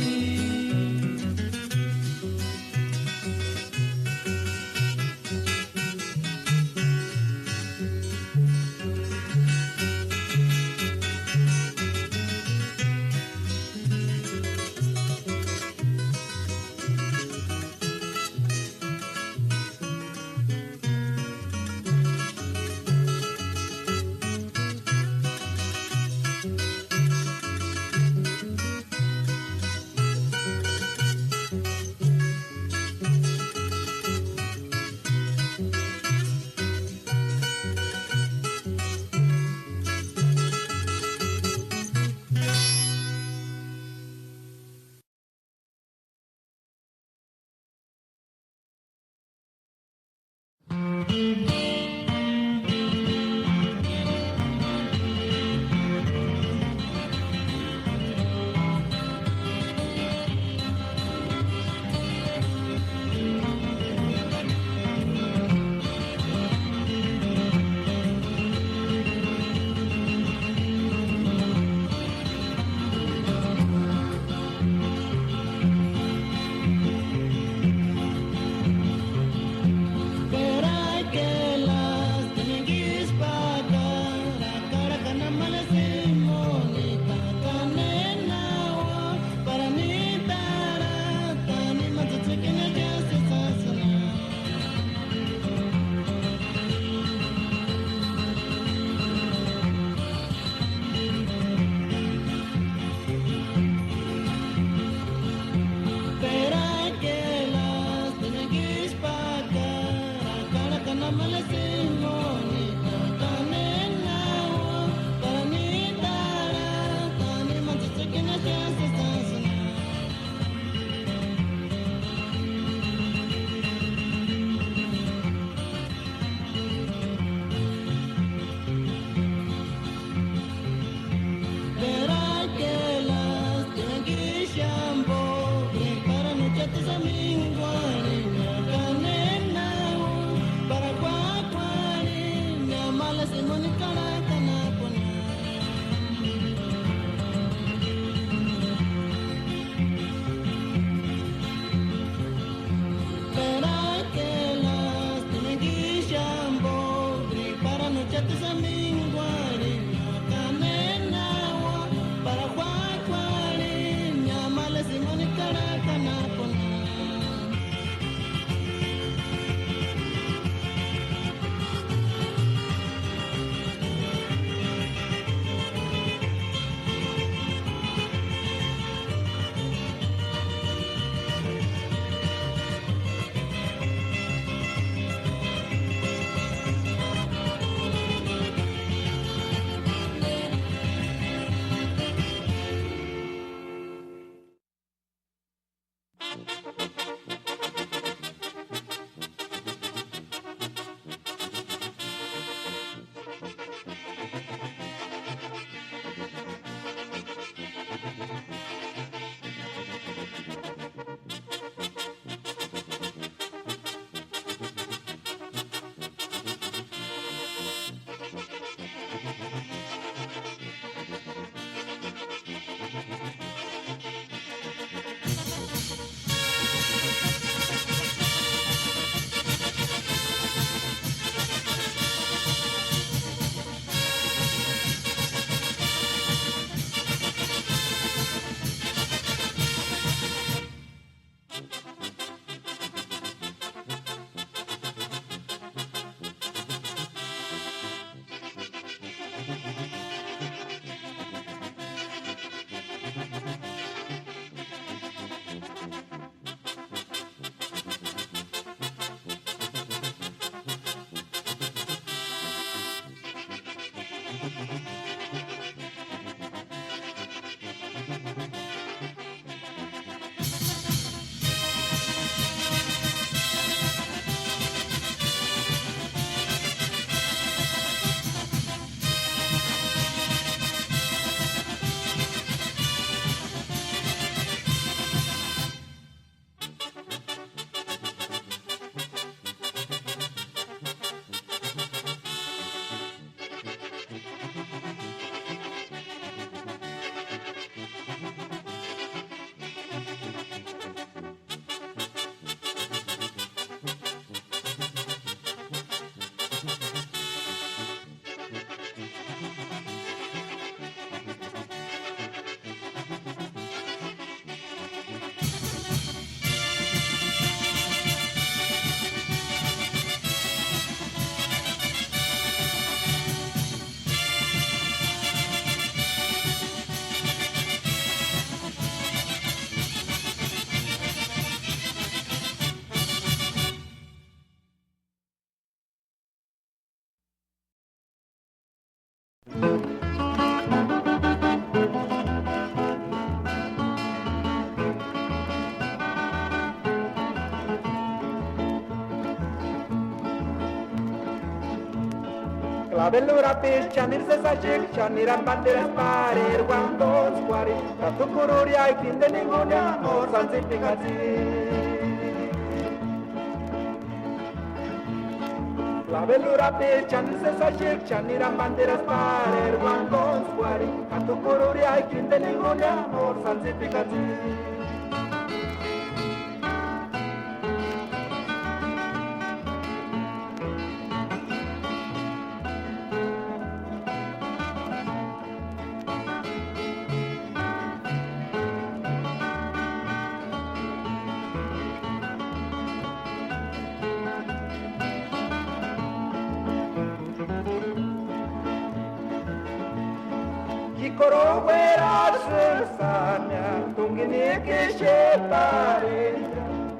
Clavelura chanir se sajik chaniran banderas parir guandos guari Tatu kururia ikin de ningunya o sansifikasi Clavelura chanir se sajik chaniran banderas parir guandos guari Tatu kururia ikin de ningunya o sansifikasi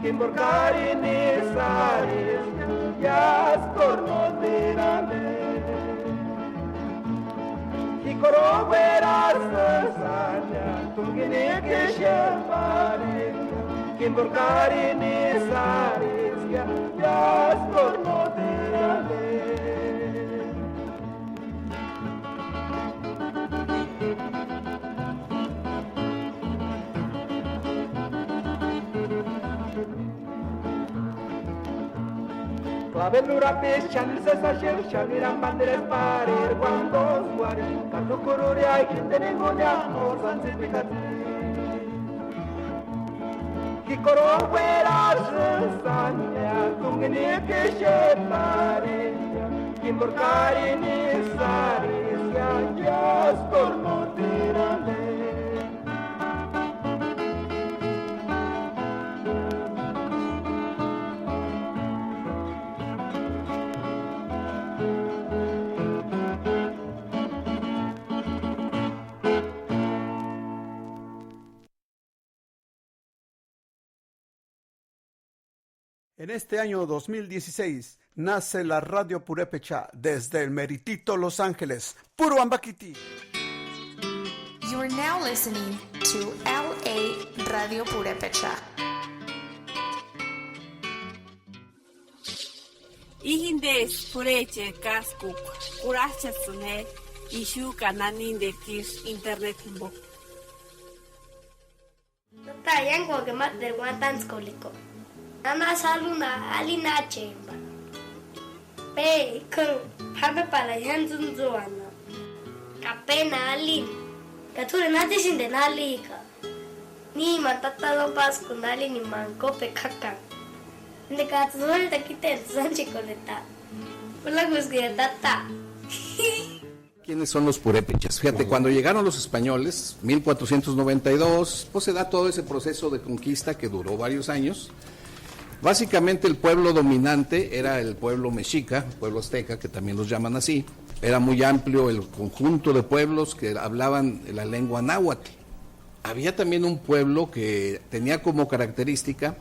Kimborkari nisaris, yas kornodirame. Kikoro veras sanya, tungini kishepari. Kimborkari nisaris, yas kornodirame. Clavelura chanil se sajir chaniran banderas parir guandos guari Tatu kururia ikin de ningunya o sansifikati Kikoro veras sanya tungini kishepari Kimborkari nisaris yas kornodirame En este año 2016 nace la Radio Purépecha desde el Meritito Los Ángeles, Puro Ambaquiti. You're now listening to LA Radio Purépecha. Ihindes pureche kaskuk kurachasune ishu kananin de kish internet bo. Tayan ko gemat der guantan skoliko. Ana saluna alina chemba. Pe kung habe para yanzun zoana. Kapena alin. Kature nati sinde nalika. Ni matatalo pas kunali ni manko pe kaka. Inde katsuol takite sanchi koleta. Hola gusguetata. ¿Quiénes son los purépechas? Fíjate, cuando llegaron los españoles, 1492, pues se da todo ese proceso de conquista que duró varios años. Básicamente el pueblo dominante era el pueblo mexica, pueblo azteca, que también los llaman así. Era muy amplio el conjunto de pueblos que hablaban la lengua náhuatl. Había también un pueblo que tenía como característica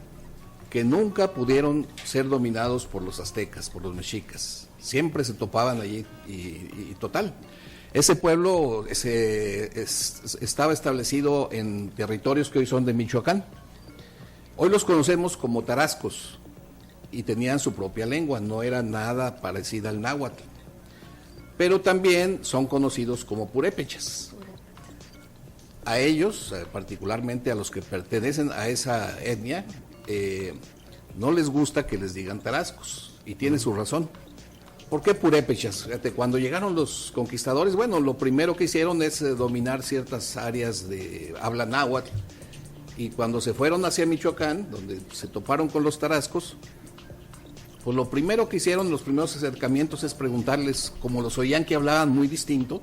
que nunca pudieron ser dominados por los aztecas, por los mexicas. Siempre se topaban allí y total. Ese pueblo estaba establecido en territorios que hoy son de Michoacán. Hoy los conocemos como tarascos y tenían su propia lengua, no era nada parecida al náhuatl. Pero también son conocidos como purépechas. A ellos, particularmente a los que pertenecen a esa etnia, no les gusta que les digan tarascos, y tiene su razón. ¿Por qué purépechas? Fíjate, cuando llegaron los conquistadores, bueno, lo primero que hicieron es dominar ciertas áreas de habla náhuatl, y cuando se fueron hacia Michoacán, donde se toparon con los tarascos, pues lo primero que hicieron, los primeros acercamientos, es preguntarles, como los oían que hablaban muy distinto,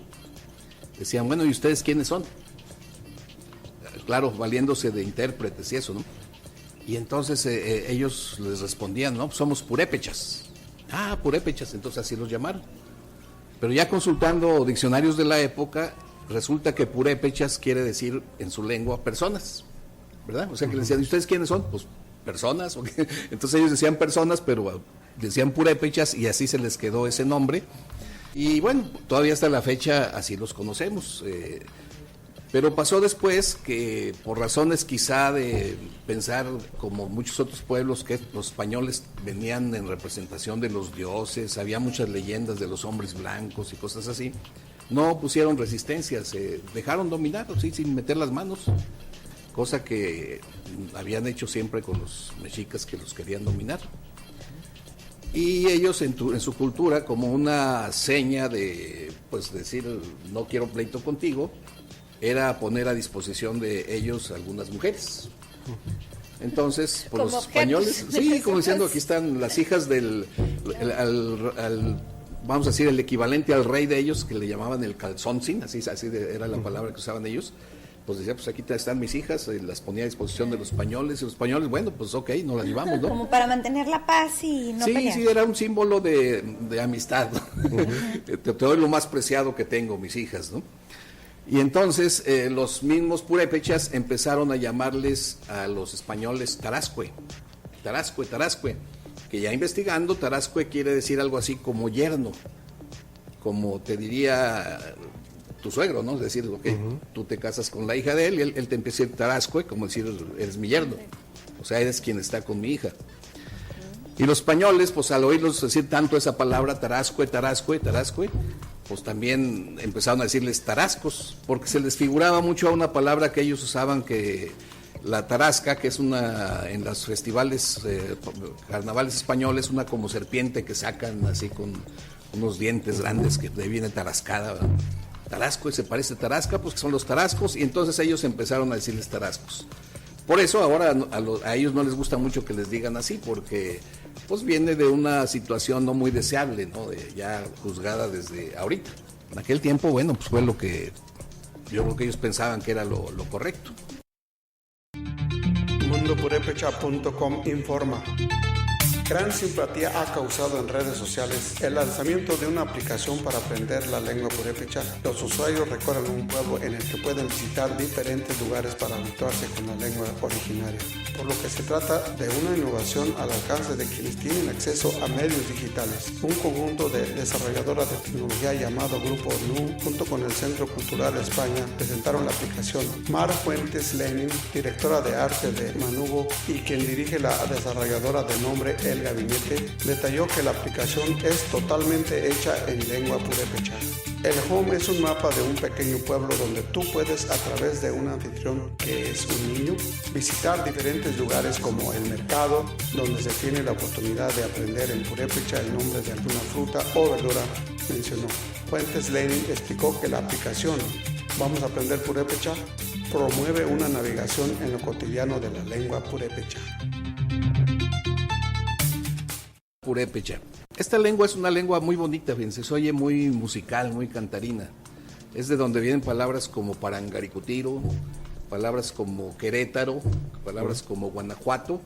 decían, bueno, ¿y ustedes quiénes son? Claro, valiéndose de intérpretes y eso, ¿no? Y entonces ellos les respondían, no, somos purépechas. Ah, purépechas, entonces así los llamaron. Pero ya consultando diccionarios de la época, resulta que purépechas quiere decir en su lengua personas, ¿verdad? O sea que les decían, ¿y ustedes quiénes son? Pues personas. ¿Okay? Entonces ellos decían personas, pero decían purépechas y así se les quedó ese nombre. Y bueno, todavía hasta la fecha así los conocemos. Pero pasó después que por razones quizá de pensar como muchos otros pueblos que los españoles venían en representación de los dioses, había muchas leyendas de los hombres blancos y cosas así, no pusieron resistencia, se dejaron dominar, ¿sí? Sin meter las manos, cosa que habían hecho siempre con los mexicas que los querían dominar. Y ellos en su cultura, como una seña de pues decir no quiero pleito contigo, era poner a disposición de ellos algunas mujeres. Entonces, por los españoles, sí, como diciendo, aquí están las hijas del, vamos a decir, el equivalente al rey de ellos, que le llamaban el calzoncín, así era la palabra que usaban ellos. Pues decía, pues aquí están mis hijas, y las ponía a disposición de los españoles, y los españoles, bueno, pues ok, nos las llevamos, ¿no? Como para mantener la paz y no pelear. Sí, era un símbolo de amistad, ¿no? Te doy lo más preciado que tengo, mis hijas, ¿no? Y entonces los mismos purépechas empezaron a llamarles a los españoles tarascue, que ya investigando, tarascue quiere decir algo así como yerno, como te diría tu suegro, ¿no? Es decir, okay, tú te casas con la hija de él y él te empieza a decir tarascue, como decir, eres mi yerno, o sea, eres quien está con mi hija. Y los españoles, pues al oírlos decir tanto esa palabra tarascue, pues también empezaron a decirles tarascos, porque se les figuraba mucho a una palabra que ellos usaban, que la tarasca, que es una, en los festivales, carnavales españoles, una como serpiente que sacan así con unos dientes grandes, que de ahí viene tarascada, ¿verdad? Tarasco, se parece a tarasca, pues que son los tarascos, y entonces ellos empezaron a decirles tarascos. Por eso ahora a ellos no les gusta mucho que les digan así, porque pues viene de una situación no muy deseable, ¿no? Ya juzgada desde ahorita. En aquel tiempo, bueno, pues fue lo que yo creo que ellos pensaban que era lo correcto. Mundopurepecha.com informa. Gran simpatía ha causado en redes sociales el lanzamiento de una aplicación para aprender la lengua purépecha. Los usuarios recorren un pueblo en el que pueden visitar diferentes lugares para habituarse con la lengua originaria, por lo que se trata de una innovación al alcance de quienes tienen acceso a medios digitales. Un conjunto de desarrolladoras de tecnología llamado Grupo NU, junto con el Centro Cultural de España, presentaron la aplicación. Mar Fuentes Lenin, directora de arte de Manugo y quien dirige la desarrolladora de nombre El Gabinete, detalló que la aplicación es totalmente hecha en lengua purépecha. El Home es un mapa de un pequeño pueblo donde tú puedes, a través de un anfitrión que es un niño, visitar diferentes lugares como el mercado, donde se tiene la oportunidad de aprender en purépecha el nombre de alguna fruta o verdura, mencionó. Fuentes Lenin explicó que la aplicación Vamos a aprender purépecha promueve una navegación en lo cotidiano de la lengua purépecha. Purépecha. Esta lengua es una lengua muy bonita, fíjense, se oye muy musical, muy cantarina. Es de donde vienen palabras como Parangaricutiro, palabras como Querétaro, palabras como Guanajuato,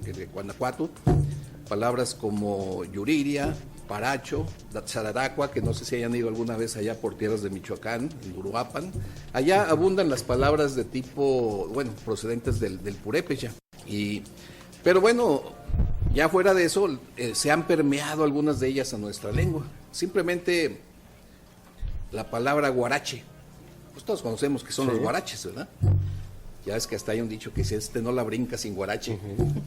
palabras como Yuriria, Paracho, Tzararacua, que no sé si hayan ido alguna vez allá por tierras de Michoacán, en Uruapan. Allá abundan las palabras de tipo, bueno, procedentes del purépecha. Pero bueno, ya fuera de eso, se han permeado algunas de ellas a nuestra lengua. Simplemente la palabra guarache. Pues todos conocemos que son los guaraches, ¿verdad? Ya es que hasta hay un dicho que dice, no la brinca sin guarache,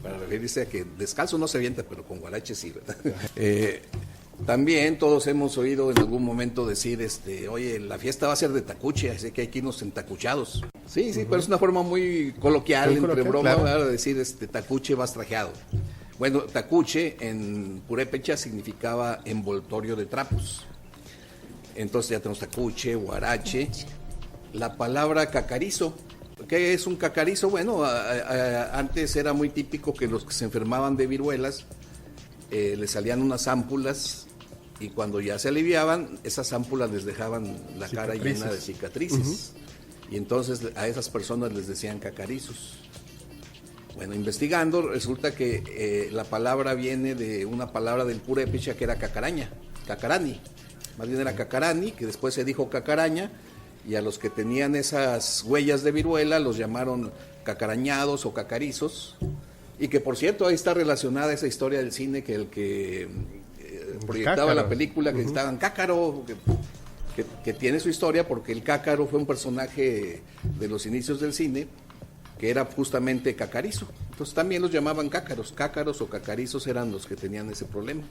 para referirse a que descalzo no se avienta, pero con guarache sí, ¿verdad? También todos hemos oído en algún momento decir, oye, la fiesta va a ser de tacuche, así que hay que irnos entacuchados. Sí, pero es una forma muy coloquial, entre broma, claro, de decir, tacuche vas trajeado. Bueno, tacuche en purépecha significaba envoltorio de trapos. Entonces ya tenemos tacuche, guarache. La palabra cacarizo. ¿Qué es un cacarizo? Bueno, antes era muy típico que los que se enfermaban de viruelas les salían unas ámpulas y cuando ya se aliviaban, esas ámpulas les dejaban la cara llena de cicatrices. Y entonces a esas personas les decían cacarizos. Bueno, investigando, resulta que la palabra viene de una palabra del purépecha que era cacaraña, cacarani. Más bien era cacarani, que después se dijo cacaraña, y a los que tenían esas huellas de viruela los llamaron cacarañados o cacarizos, y que por cierto ahí está relacionada esa historia del cine, que el que proyectaba la película, que estaban cácaro, que tiene su historia, porque el cácaro fue un personaje de los inicios del cine, que era justamente cacarizo. Entonces también los llamaban cácaros o cacarizos eran los que tenían ese problema.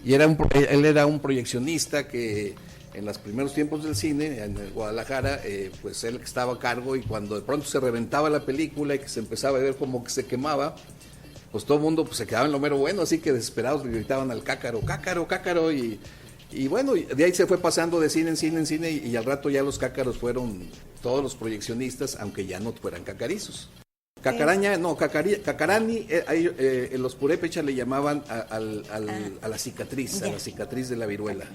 Y él era un proyeccionista que en los primeros tiempos del cine, en Guadalajara, pues él estaba a cargo, y cuando de pronto se reventaba la película y que se empezaba a ver como que se quemaba, pues todo el mundo pues, se quedaba en lo mero bueno, así que desesperados le gritaban al cácaro, y bueno, de ahí se fue pasando de cine en cine, y al rato ya los cácaros fueron todos los proyeccionistas, aunque ya no fueran cacarizos. Cacaraña, no, cacarani, los purépechas le llamaban a la cicatriz, de la viruela.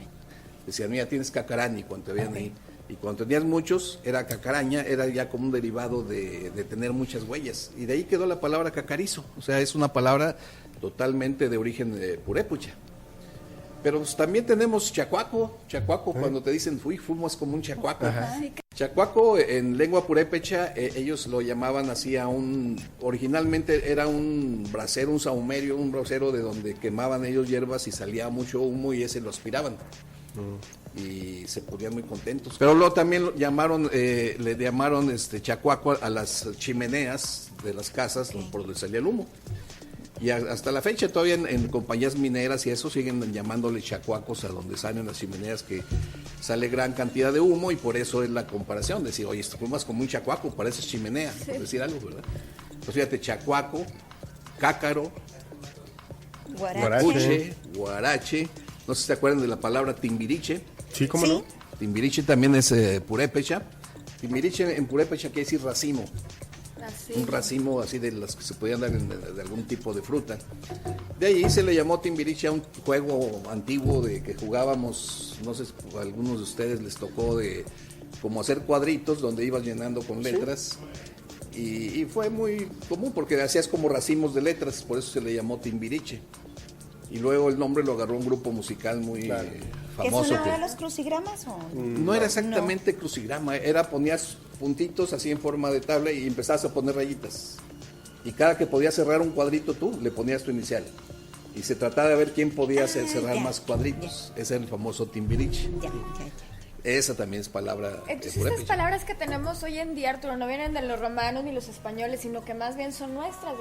Decían, mira, tienes cacarani cuando te veían ahí. Y cuando tenías muchos, era cacaraña, era ya como un derivado de tener muchas huellas. Y de ahí quedó la palabra cacarizo. O sea, es una palabra totalmente de origen purépecha. Pero pues, también tenemos chacuaco, cuando te dicen, fumas como un chacuaco. Chacuaco en lengua purépecha, ellos lo llamaban así originalmente era un brasero, un sahumerio, un brasero de donde quemaban ellos hierbas y salía mucho humo y ese lo aspiraban. Y se ponían muy contentos. Pero luego también le llamaron chacuaco a las chimeneas de las casas por donde salía el humo. Y hasta la fecha todavía en compañías mineras y eso siguen llamándole chacuacos a donde salen las chimeneas, que sale gran cantidad de humo, y por eso es la comparación, decir, oye, fumas como un chacuaco, pareces chimenea, por decir algo, ¿verdad? Pues fíjate, chacuaco, cácaro, guarache, no sé si te acuerdan de la palabra timbiriche. Sí, ¿cómo no? Timbiriche también es purépecha. Timbiriche en purépecha quiere decir racimo. Un racimo así de las que se podían dar de algún tipo de fruta. De ahí se le llamó timbiriche a un juego antiguo de que jugábamos, no sé, a algunos de ustedes les tocó de como hacer cuadritos donde ibas llenando con letras. Y fue muy común porque hacías como racimos de letras, por eso se le llamó timbiriche. Y luego el nombre lo agarró un grupo musical muy famoso. ¿Eso no era los crucigramas? No era exactamente crucigrama, ponías puntitos así en forma de tabla y empezabas a poner rayitas. Y cada que podías cerrar un cuadrito tú, le ponías tu inicial. Y se trataba de ver quién podía cerrar más cuadritos. Ese es el famoso timbiriche. Esa también es palabra. Entonces estas palabras que tenemos hoy en día, Arturo, no vienen de los romanos ni los españoles, sino que más bien son nuestras,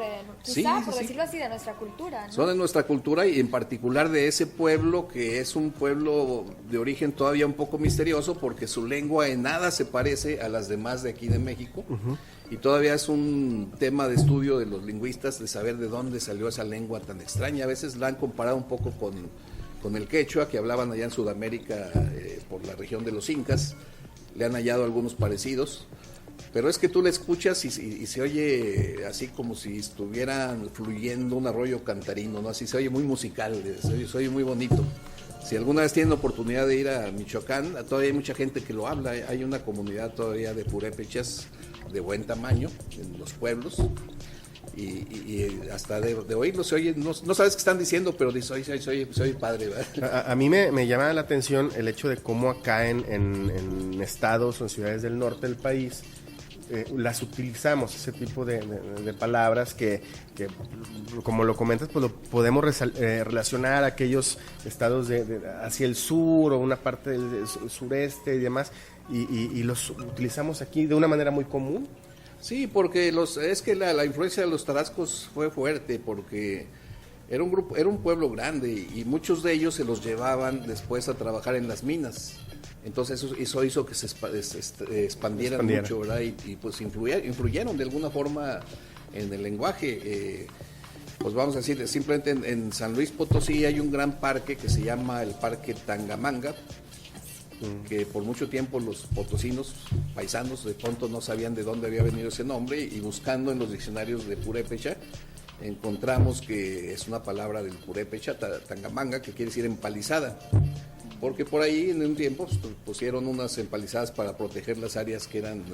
decirlo así, de nuestra cultura, ¿no? Son de nuestra cultura y en particular de ese pueblo, que es un pueblo de origen todavía un poco misterioso, porque su lengua en nada se parece a las demás de aquí de México. Y todavía es un tema de estudio de los lingüistas, de saber de dónde salió esa lengua tan extraña. A veces la han comparado un poco con el quechua, que hablaban allá en Sudamérica, por la región de los incas. Le han hallado algunos parecidos, pero es que tú le escuchas y se oye así como si estuvieran fluyendo un arroyo cantarino, ¿no? Así se oye muy musical, se oye muy bonito. Si alguna vez tienen oportunidad de ir a Michoacán, todavía hay mucha gente que lo habla. Hay una comunidad todavía de purépechas de buen tamaño en los pueblos, y hasta de oírlo se oye, no sabes qué están diciendo, pero dice, soy padre, ¿verdad? A mí me llama la atención el hecho de cómo acá en estados o en ciudades del norte del país las utilizamos, ese tipo de palabras que, como lo comentas, pues lo podemos relacionar a aquellos estados hacia el sur o una parte del sureste y demás, y los utilizamos aquí de una manera muy común. Sí, porque es que la influencia de los tarascos fue fuerte, porque era un pueblo grande y muchos de ellos se los llevaban después a trabajar en las minas. Entonces eso hizo que se expandieran mucho, ¿verdad? Y pues influyeron de alguna forma en el lenguaje. Pues vamos a decir, simplemente en San Luis Potosí hay un gran parque que se llama el Parque Tangamanga, que por mucho tiempo los potosinos, paisanos, de pronto no sabían de dónde había venido ese nombre, y buscando en los diccionarios de purépecha encontramos que es una palabra del purépecha, Tangamanga, que quiere decir empalizada, porque por ahí en un tiempo pusieron unas empalizadas para proteger las áreas que eran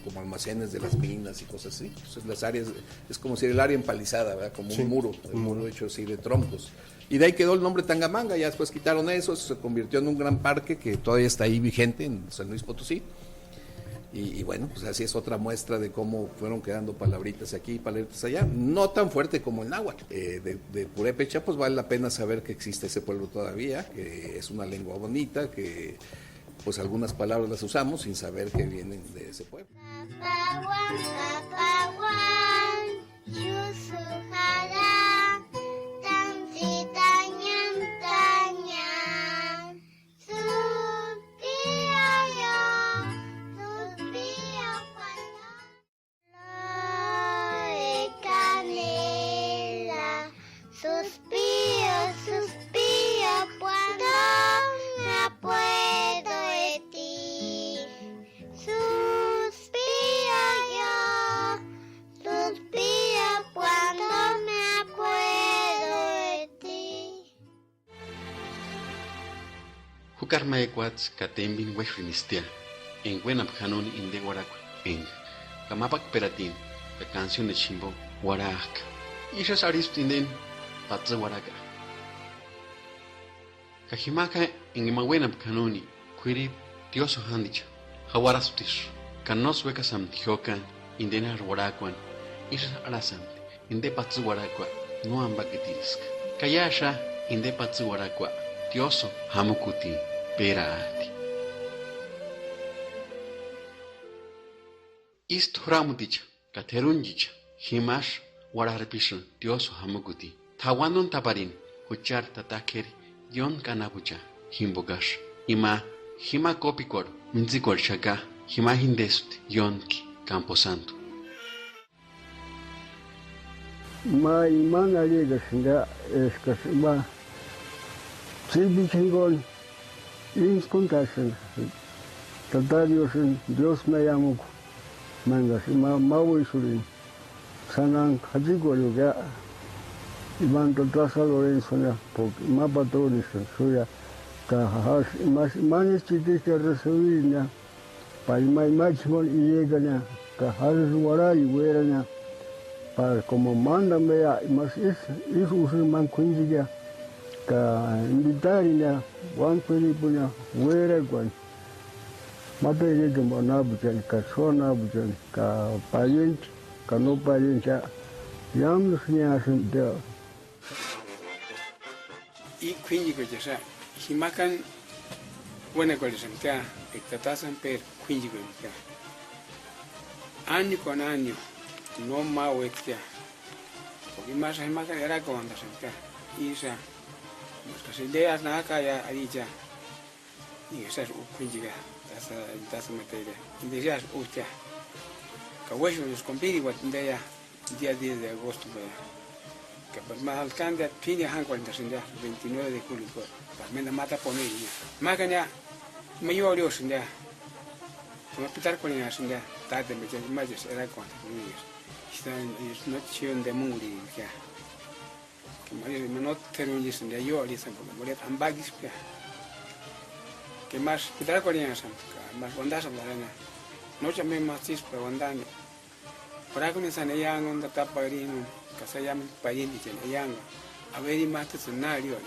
como almacenes de las minas y cosas así. Entonces las áreas, es como si el área empalizada, ¿verdad? Como un muro hecho así de troncos. Y de ahí quedó el nombre Tangamanga. Ya después quitaron eso se convirtió en un gran parque que todavía está ahí vigente en San Luis Potosí. Y bueno, pues así es otra muestra de cómo fueron quedando palabritas aquí y palabritas allá, no tan fuerte como el náhuatl. De purépecha, pues vale la pena saber que existe ese pueblo todavía, que es una lengua bonita, que pues algunas palabras las usamos sin saber que vienen de ese pueblo. Carmaequats Catembin Wejrinistia, en Buenapjanon Indeguaracu, en Camapac Peratín, la canción de Chimbo, Guarac, y ya Aristinden, Patzaguaraca. Cajimaka en Imabuenapjanoni, Quiri, Tioso Handicha, Hawarastis, Canos Wecasam Tiocan, Indenar Waracuan, Isha Arasam, Inde Patzaguaracua, no ambaquetisk. Kayasha, Inde Patzaguaracua, Tioso Hamukuti. Perati. Ist Ramuticha, Caterunjicha, Himash, Wararpishan, Dioso Hamuguti, Tawanun Taparin, Huchar Tatakeri, Yon Kanabucha, Himbogash, Hima Kopikor, Minzikor Shaka, Hima Hindest, Yonki, Camposanto. Ma imana ligashinga eskasma Silbichingol Inskuntasen Tatarioshin Dios me llamo Mangas Maui Sanan Hajigoluga Ivan Totasa Lorenzo porque Mapatoris Suya Cajas Manes Chitis que recibirna para el máximo y llegan Cajas Guaray Huerana para como mándame más es un mancuinja ka invitarina wan Filipunya wera kwan mapere de monabujan ka sona bujan ka parent ka no parent yam sniasin de y quindi cosa himakan buena colección que tatasan per quindi cosa anni con anni no ma wektia porque más himakan era como andas en isa nuestras ideas nada ya adicha y esas uquinjiga esa materia y deseas usted que hueso nos compiri wat día 10 de agosto que por más alcalde tiene han 29 de julio para me mata poner más que ya me yo Dios ya como pitar con ella ya tarde me ya más era con niños es noche de muri ya que no termine sin de yo dicen porque morir ambagis que más pitar con ella más bondas a la no ya me más tis para bondar para que me sane ya no está pagarino que se llama payin y que ya a ver y más escenario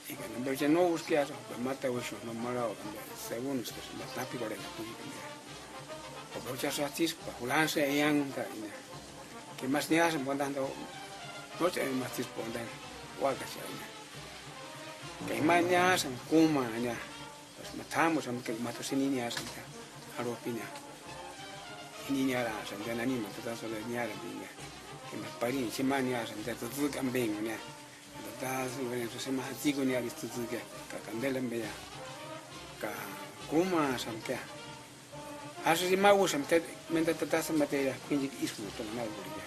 y que no ya no busque eso pues mata eso no malo según es que se está picando muchas artistas, Ulanse, Yang, que más ni hacen contando, no sé, más disponen, Wakacha, que mañana son Kuma, pues matamos a que matos en niñas, a Ropina, y niñas, and anima, todas las niñas, que más parían, chimanias, and that the good and being, that's when se llama Tigonia, is to the Candela Mea, Kuma, some care. As si mau sam te menta tata materia quindi isku to na uria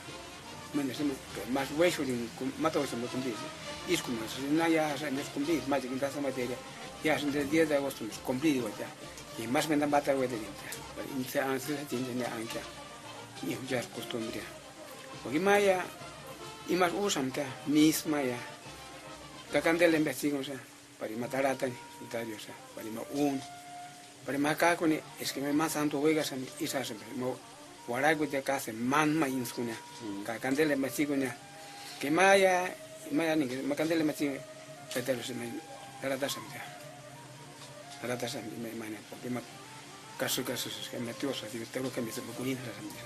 men se mas weisho din mato se mo tundi isku mas na ya sa nes kundi mas din tata materia ya sin de 10 de agosto cumplir ya y más menta bata we de ya in se an se tin ne anka y ya costumbre porque maya y más usam ta misma ya ka candela investigación para matar a tani itario sa para un pero más acá con es que me más santo huegas y se hace mo guarago de casa man ma inscuña ka candela me siguña que maya ni que me candela me sigue pero se me la tasa me mane porque me caso es que me tiosa y tengo que me se me curina la sandía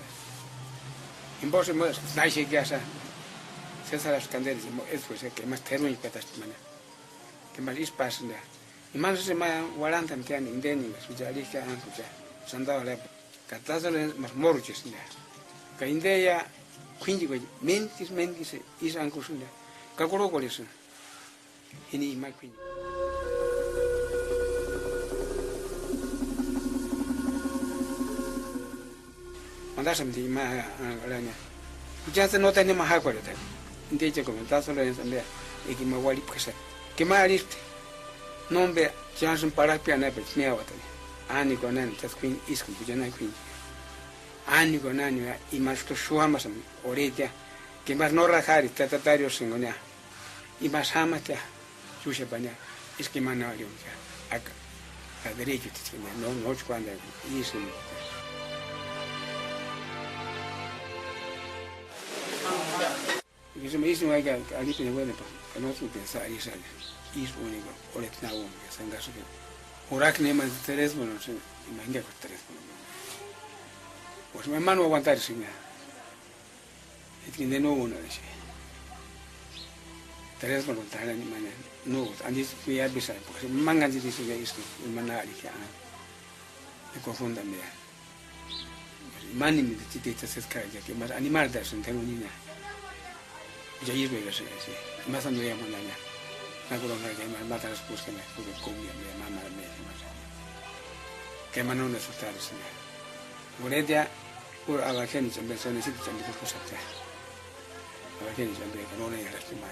en vos me nace que esa se las candelas eso es que más termo y petas mana que más espacio y más se me guardan también en deni sujalista ankuja sandaba le catazale más morches ya que indeya quindi mentis is ankusunda kakuro kolesu ini mai quindi mandasam di ma alanya ya se nota ni más agua de indeya comentazo le ensamble y que me wali pesa que más non be jansen para piana pe mia wata ani gonan tas queen isku bujana queen ani gonan ya imasto shuama sam oretia que más no rajari tatatario singonia y más hamata chusha banya es que mana yo ya aka a derecho tiene no cuando is y se me dice que ali tiene bueno que no se piensa ahí sale is único o le tna un ya sangaso que orak ne más tres bueno se imagina con tres pues mi hermano aguantar sin ya y tiene no uno dice tres bueno traer ni mañana no antes fui a besar porque manga dice que es que manari ya me confundan ya mani me dice se escala que más animal de sentar un niña ya es muy grande sí más ando ya mañana la corona que más mata después que me tuve comida mi mamá me dice que mano no asustar sí boletia por a la gente se empezó a decir que me cosas ya a la gente se empezó no le lastima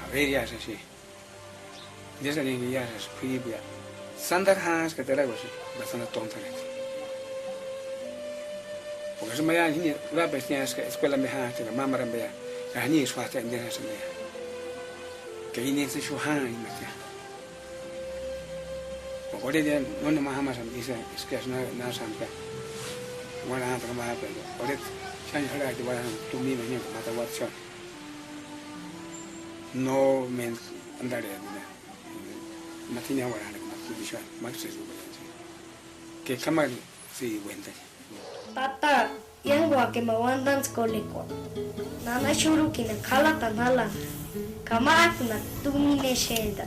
a ver ya sí desde que ya es privia Sandar Hans que te la cosa bastante tonta porque se me da ni la bestia escuela me ha que la mamá me ha ni suerte en esa semana que viene ese shuhan y me porque de no no más dice es que es una santa bueno pero más pero ahora ya no la que va tú mismo ni mata WhatsApp no me andaré no tiene ahora más se que cámara sí cuenta Tata, yang gua que me mandan skoliko. Nana shuru kina kala tanala. Kama akuna tumine sheda.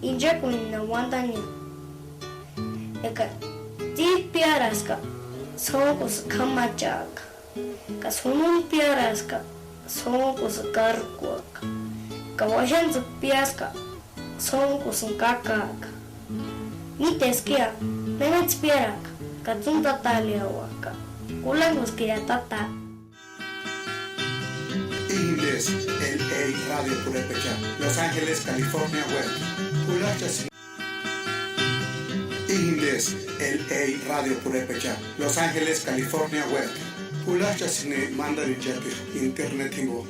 Inja kunina wandanya. Eka ti piaraska. Songos kamachak. Ka sunun piaraska. Songos karkuak. Ka washan su piaska. Songos kakak. Niteskia. Menets piarak. Katun tatalia waka. Kulangos kaya tata. Inglés, LA Radio Purépecha, Los Ángeles, California Web. Kulachas. Inglés, LA Radio Purépecha, Los Ángeles, California Web. Kulachas ne mandari japi internet hingo.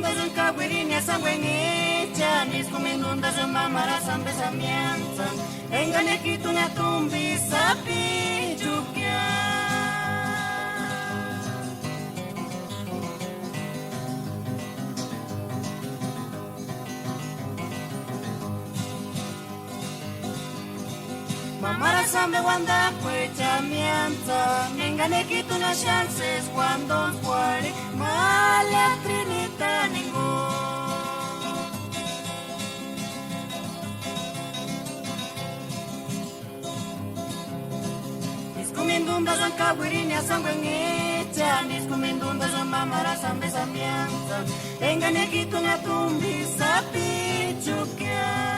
Comendundas en Cahuirinia, Sangüeñecha, mis comendundas en Mamara, San Besamianza, en Ganequito, Ñatumbi, Sapi, Yukia. Mamara sambe wanda kwecha mianza Nengane kitu na chances Wando kwari Mala trinita ningo Iskumindunda zan kawirinya sangwengecha Iskumindunda zan mamara sambe samianza Nengane kitu na tumbi sapi chukia.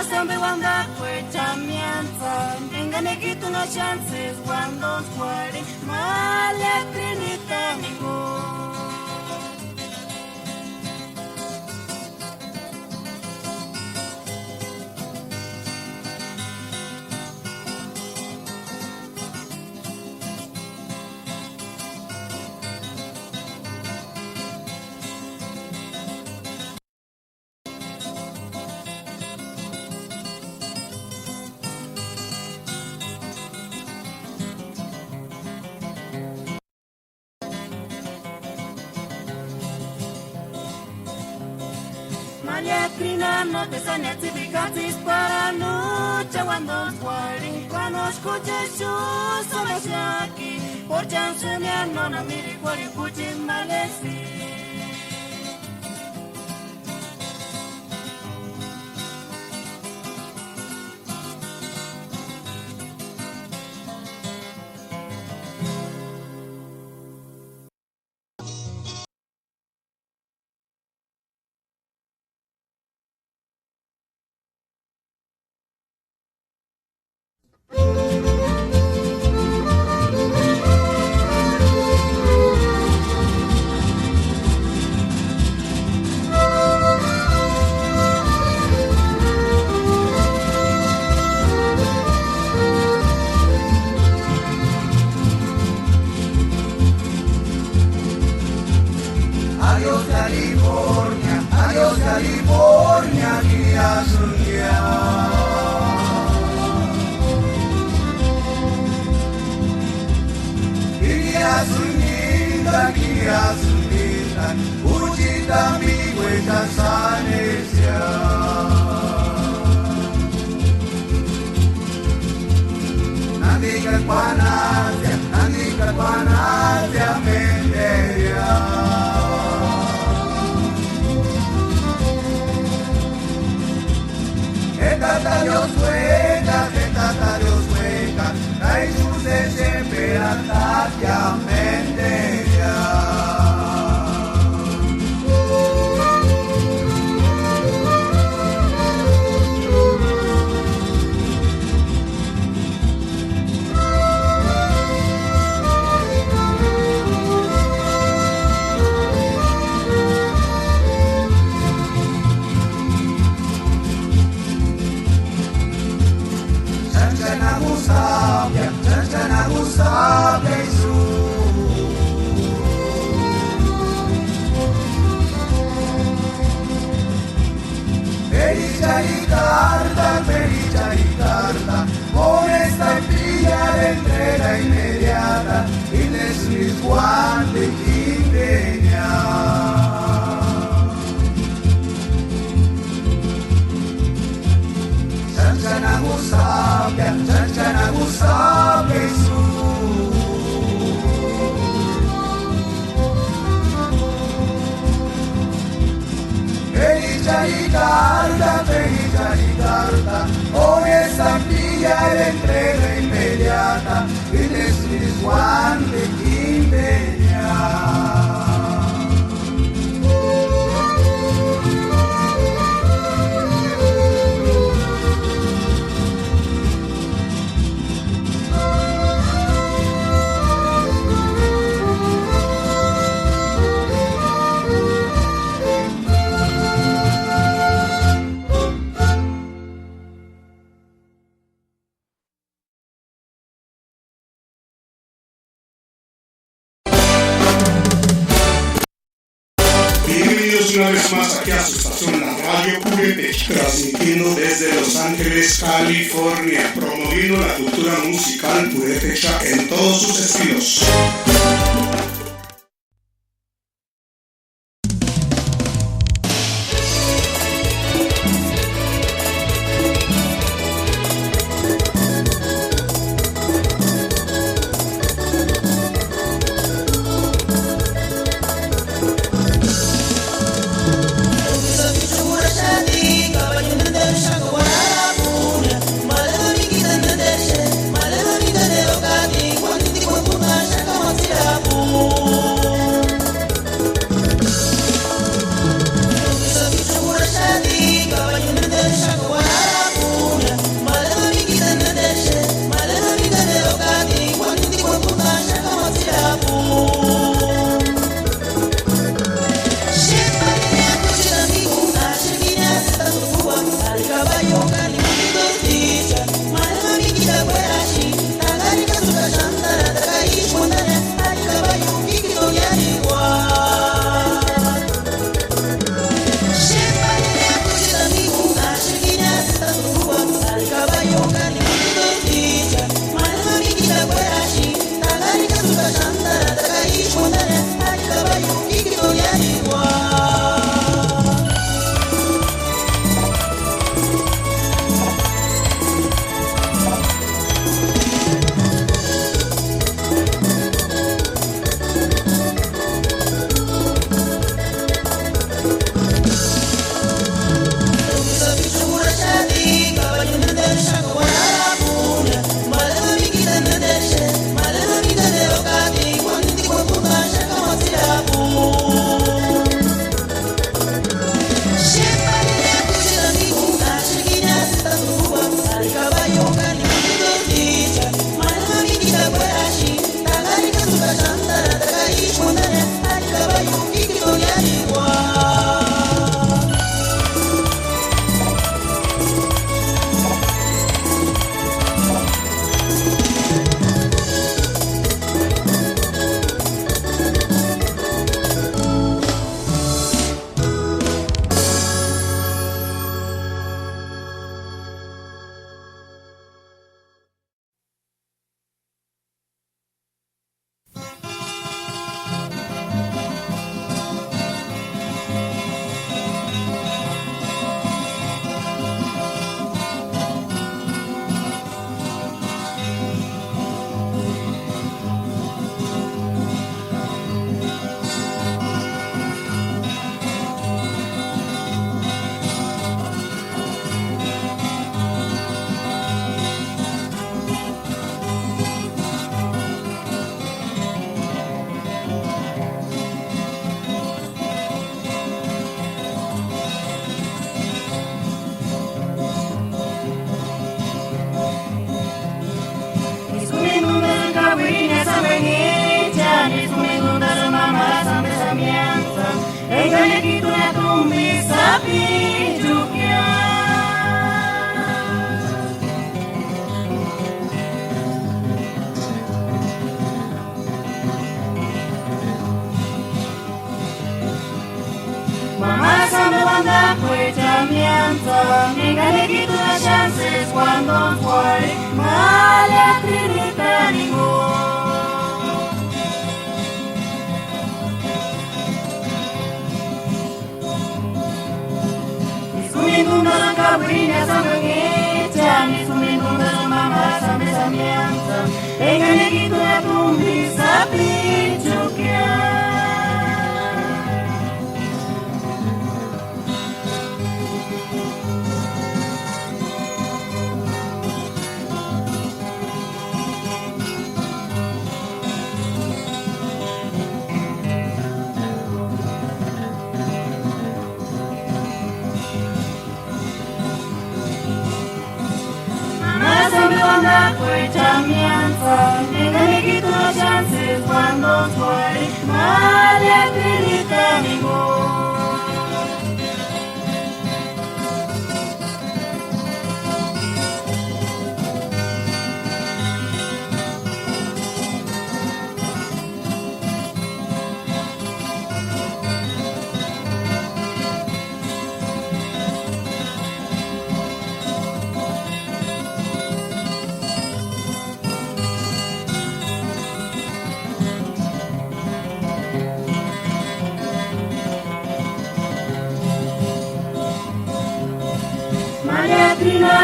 Sambe wanda kwecha mianza Nengane kitu na chances Wando kwari Mala trinita mingo Malyatrina no te saneti bigatis para noche cuando cuari cuando escuches yo solo aquí por chance mi no na miri cuari cuchi malesi. Adiós California, adiós California, guía suya. Guía sunita, ujita mi hueca sanesia. Nandica panasia, menderia. Tata Dios hueca, trae sus desesperanzas ya menderia. Sabia Pericha y carta, con esta pilla de entrega inmediata, y les mis guantes quinteña. Chanchanagu sabia, Pericha y carta, con esta pilla de entrega inmediata, y les mis guantes quinteña. una vez más aquí a su estación, la Radio Purépech, transmitiendo desde Los Ángeles, California, promoviendo la cultura musical purépecha en todos sus estilos. Cuando fuere mala trinita ningún. Isumindunda cabrina sanguecha, isumindunda mama samesamianza, enganequito de tumbi sapichuquia. Anda fue chamianza, enganequito de chances cuando fue mala trinita ningún.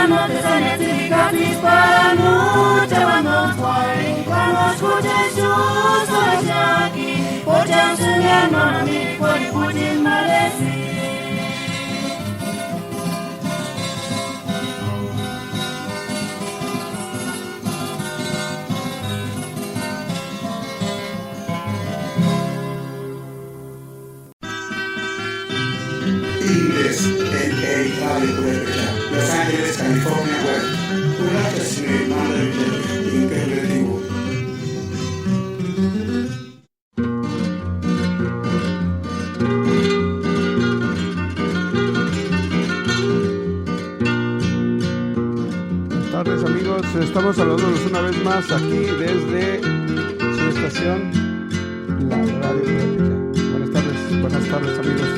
no te sanes y gratis para mucha cuando fuere cuando escuches yo soy aquí por chance de no a mí por putin malesi. Indes, LA Radio Purepecha, Los Ángeles, California, Web, una testimony manager integrativo. Buenas tardes, amigos, estamos saludándolos una vez más aquí desde su estación, la Radio Purepecha. Buenas tardes, amigos.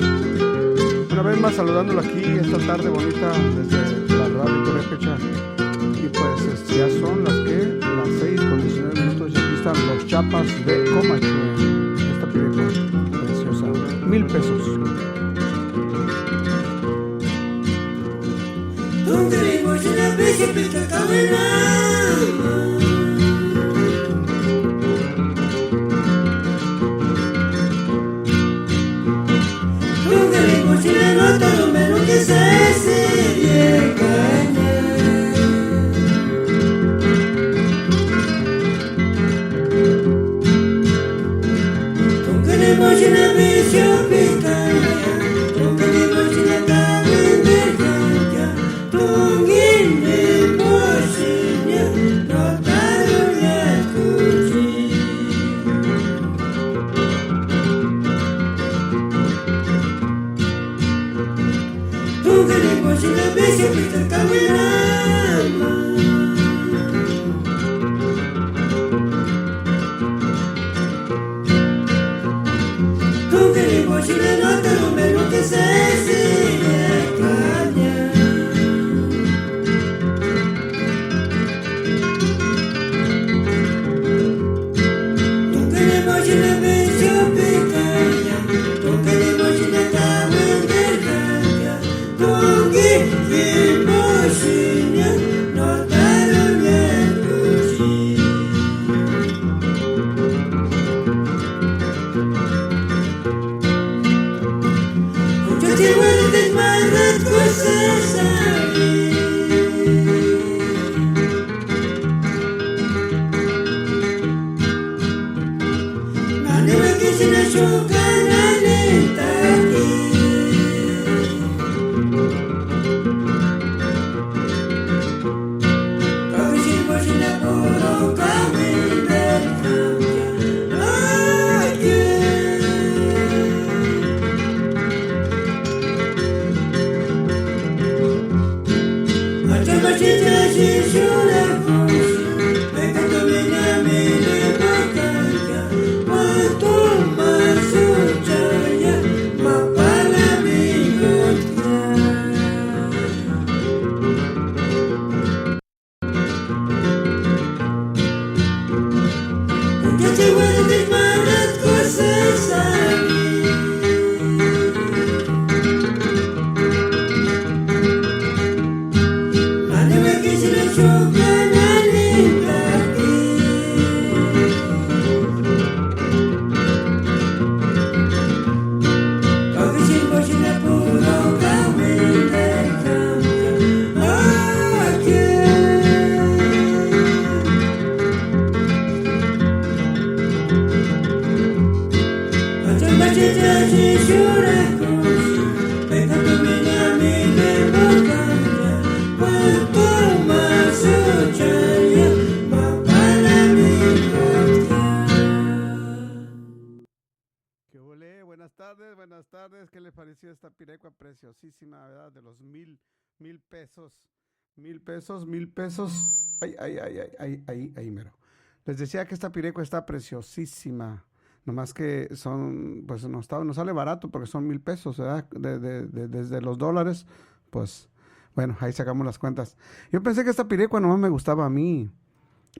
Una vez más saludándolo aquí esta tarde bonita desde la Radio Purepecha. Y pues ya son las 6:19 minutos y aquí están los chapas de Comacho. Esta pireca preciosa, 1,000 pesos. Preciosísima, ¿verdad? De los 1,000 pesos. 1,000 pesos. Ay, mero. Les decía que esta pirecua está preciosísima. Nomás que son, pues no sale barato porque son 1,000 pesos, ¿verdad? Desde los dólares, pues, bueno, ahí sacamos las cuentas. Yo pensé que esta pirecua nomás me gustaba a mí,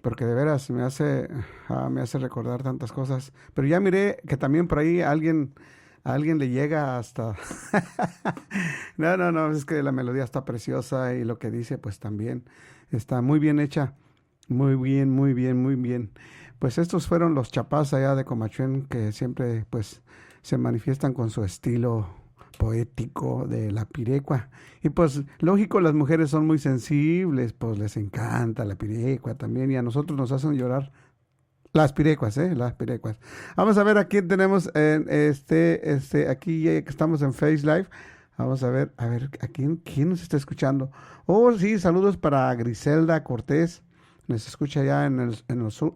porque de veras me hace recordar tantas cosas. Pero ya miré que también por ahí alguien a alguien le llega hasta... No, es que la melodía está preciosa y lo que dice pues también está muy bien hecha. Muy bien. Pues estos fueron los chapás allá de Comachuén, que siempre pues se manifiestan con su estilo poético de la pirecua. Y pues lógico, las mujeres son muy sensibles, pues les encanta la pirecua también, y a nosotros nos hacen llorar las pirecuas, las pirecuas. Vamos a ver a quién tenemos en aquí que estamos en Face Live. Vamos a ver a quién nos está escuchando. Oh, sí, saludos para Griselda Cortés. Nos escucha allá en el sur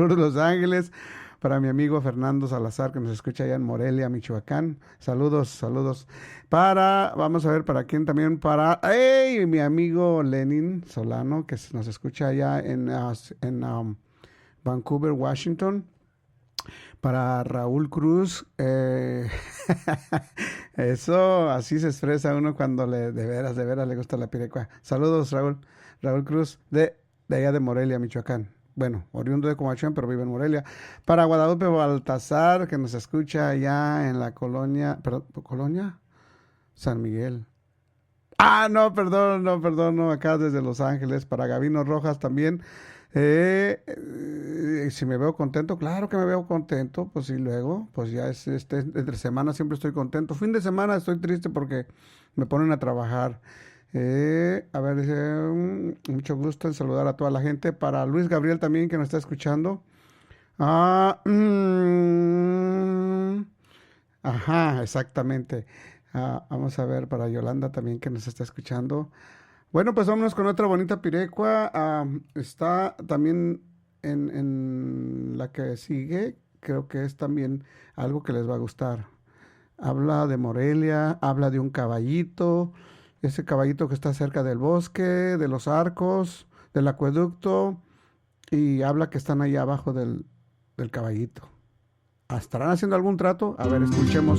de Los Ángeles. Para mi amigo Fernando Salazar, que nos escucha allá en Morelia, Michoacán. Saludos. Vamos a ver para quién también. Mi amigo Lenin Solano, que nos escucha allá en Vancouver, Washington. Para Raúl Cruz. Eso, así se expresa uno cuando de veras le gusta la pirecua. Saludos, Raúl Cruz, de allá de Morelia, Michoacán. Bueno, oriundo de Comachuén, pero vive en Morelia. Para Guadalupe Baltazar, que nos escucha allá en la colonia... ¿Colonia? San Miguel. Perdón, acá desde Los Ángeles. Para Gavino Rojas también. Si me veo contento, claro que me veo contento. Pues y luego, pues ya entre semana siempre estoy contento. Fin de semana estoy triste porque me ponen a trabajar. Mucho gusto en saludar a toda la gente. Para Luis Gabriel también, que nos está escuchando. Exactamente. Vamos a ver para Yolanda también, que nos está escuchando. Bueno, pues vámonos con otra bonita pirecua. Está también en la que sigue. Creo que es también algo que les va a gustar. Habla de Morelia, habla de un caballito. Ese caballito que está cerca del bosque, de los arcos, del acueducto, y habla que están ahí abajo del caballito. ¿Estarán haciendo algún trato? A ver, escuchemos.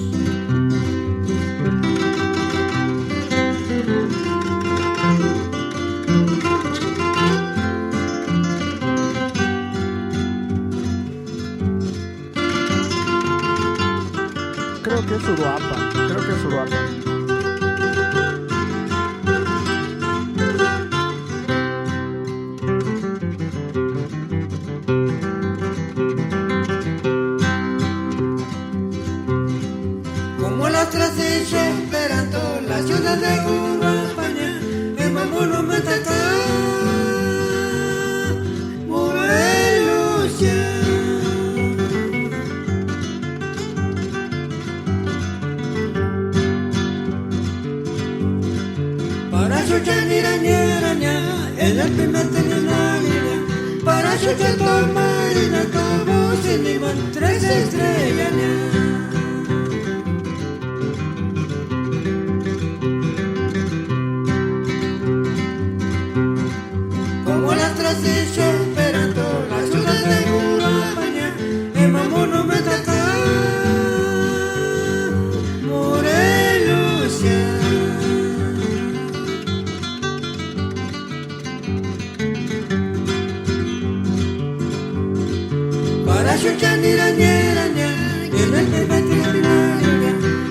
Creo que es Uruapa. Esperando la ciudad de Cuba, España, el mamón me ataca, Morelos ya. Para escuchar ña, en el primer terminal, para escuchar todo marina, como sin iban 3 estrellas ña. Esperando la ciudad de Cuba, España, el mamón no me ataca, Morelos ya. Para escuchar ña, en el primer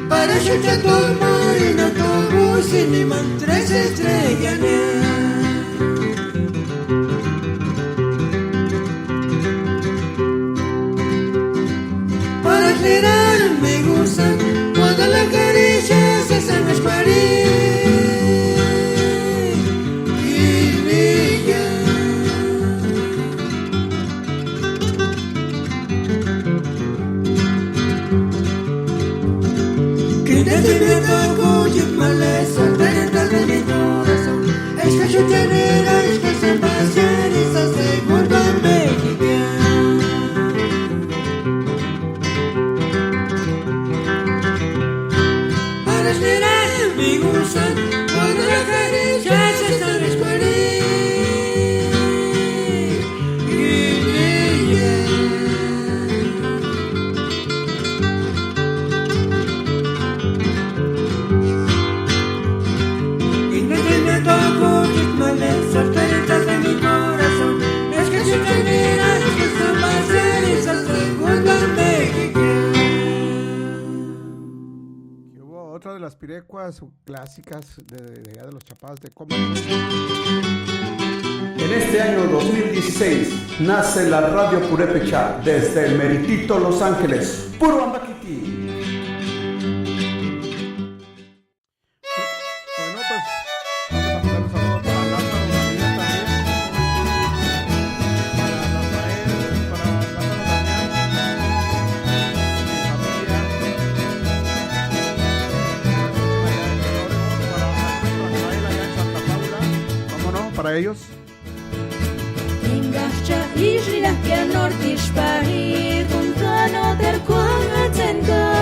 para escuchar todo marina, todo sin iman 3 estrellas ña. Me gustan cuando la caricia se hacen escuarir y brilla. Que desde mi ataco y maleza dentro de mi corazón es que yo genera, es que se pasean esa segunda mexicana. de las pirecuas clásicas de los Chapás de Coma. En este año 2016 nace la Radio Purépecha desde el meritito Los Ángeles. Puro Ambaquiti. Bueno, pues vamos a mandar un saludo para Lázaro Daniel también. Para Rafael, para Lázaro Daniel. Para ellos. Ingahcha Israel que nortish pari kuntano der kuangatengan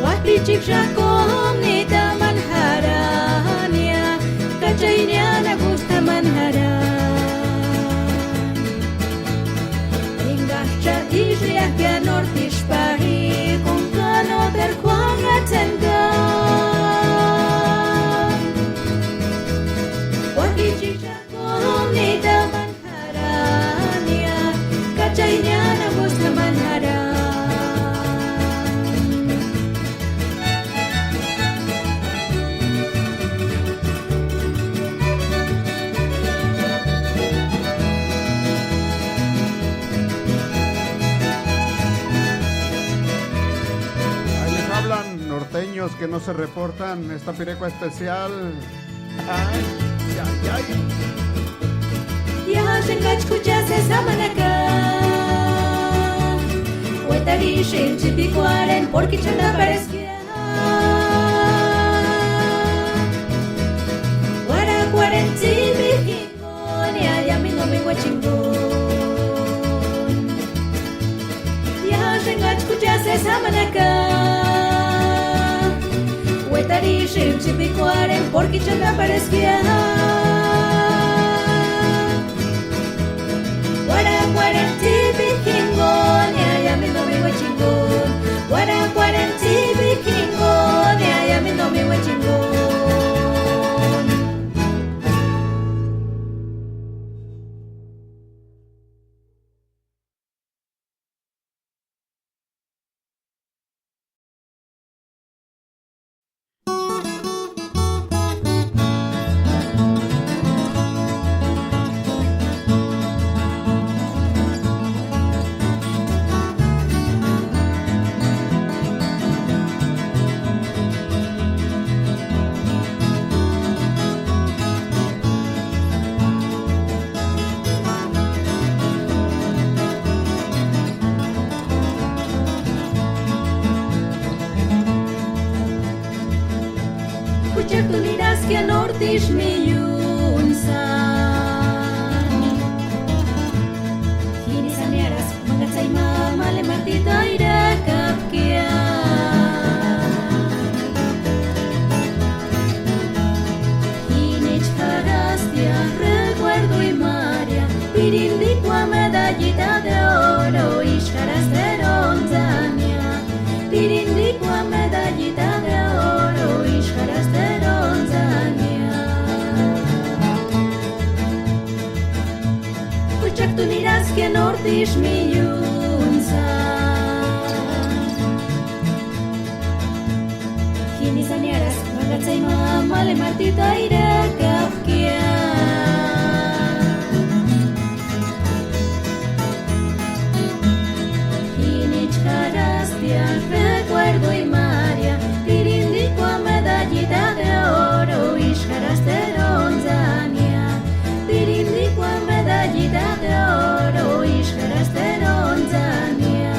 Wakti chikra komnita manharania Kachainya na gusta manharan Ingahcha Israel que nortish pari kuntano der kuangatengan Norteños que no se reportan, esta pirecua especial. Ay, ay, ay. Ya se escuchas esa manaca. Huetari shinchi picuaren porque chanda paresquia. Guara cuarenti mijingon y allá mi no me guachingón. Ya se escuchas esa manaca. Huetari shinchi picuaren porque chanda paresquia. Guarenti bikingon, ya mi no mi wachingon. Guarenti bikingon, ya mi no mi wachingon. Tú dirás que nortish mi yunsan Hini saneras mangatsay mama le martita ira kapkia Hini chkarastia recuerdo y maria Pirindicua medallita de oro y chkarasteronzania Pirindicua medallita de oro y chkarasteronzania Tú dirás que nortish mi yunsan Hini saneras mangatsay mama le martita ira kapkia Hini chkarastia recuerdo y maria Pirindicua medallita de oro y chkarasteronzania Pirindicua medallita de oro y chkarasteronzania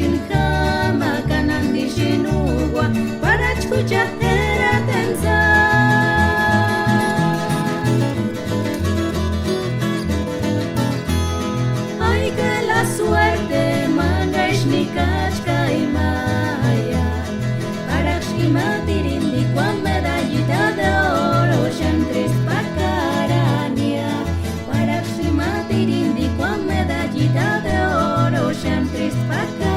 shinjama kanandi shinugua para escuchar era tensa. Ay que la suerte manda ishnikachka y maya para shkimatirindi con medallita de oro shantris pacarania para shkimatirindi con medallita de oro shantris pacarania.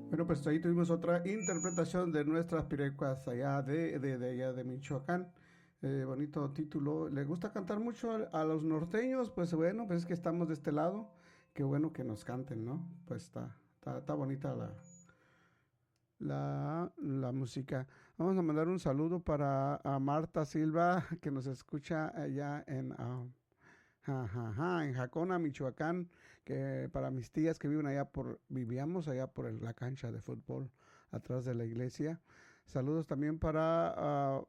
Bueno, pues ahí tuvimos otra interpretación de nuestras pirecuas allá de Michoacán. Bonito título. ¿Le gusta cantar mucho a los norteños? Pues bueno, pues es que estamos de este lado. Qué bueno que nos canten, ¿no? Pues está bonita la música. Vamos a mandar un saludo para a Marta Silva, que nos escucha allá en Jacona, Michoacán, que para mis tías que viven vivíamos allá por la cancha de fútbol atrás de la iglesia. Saludos también para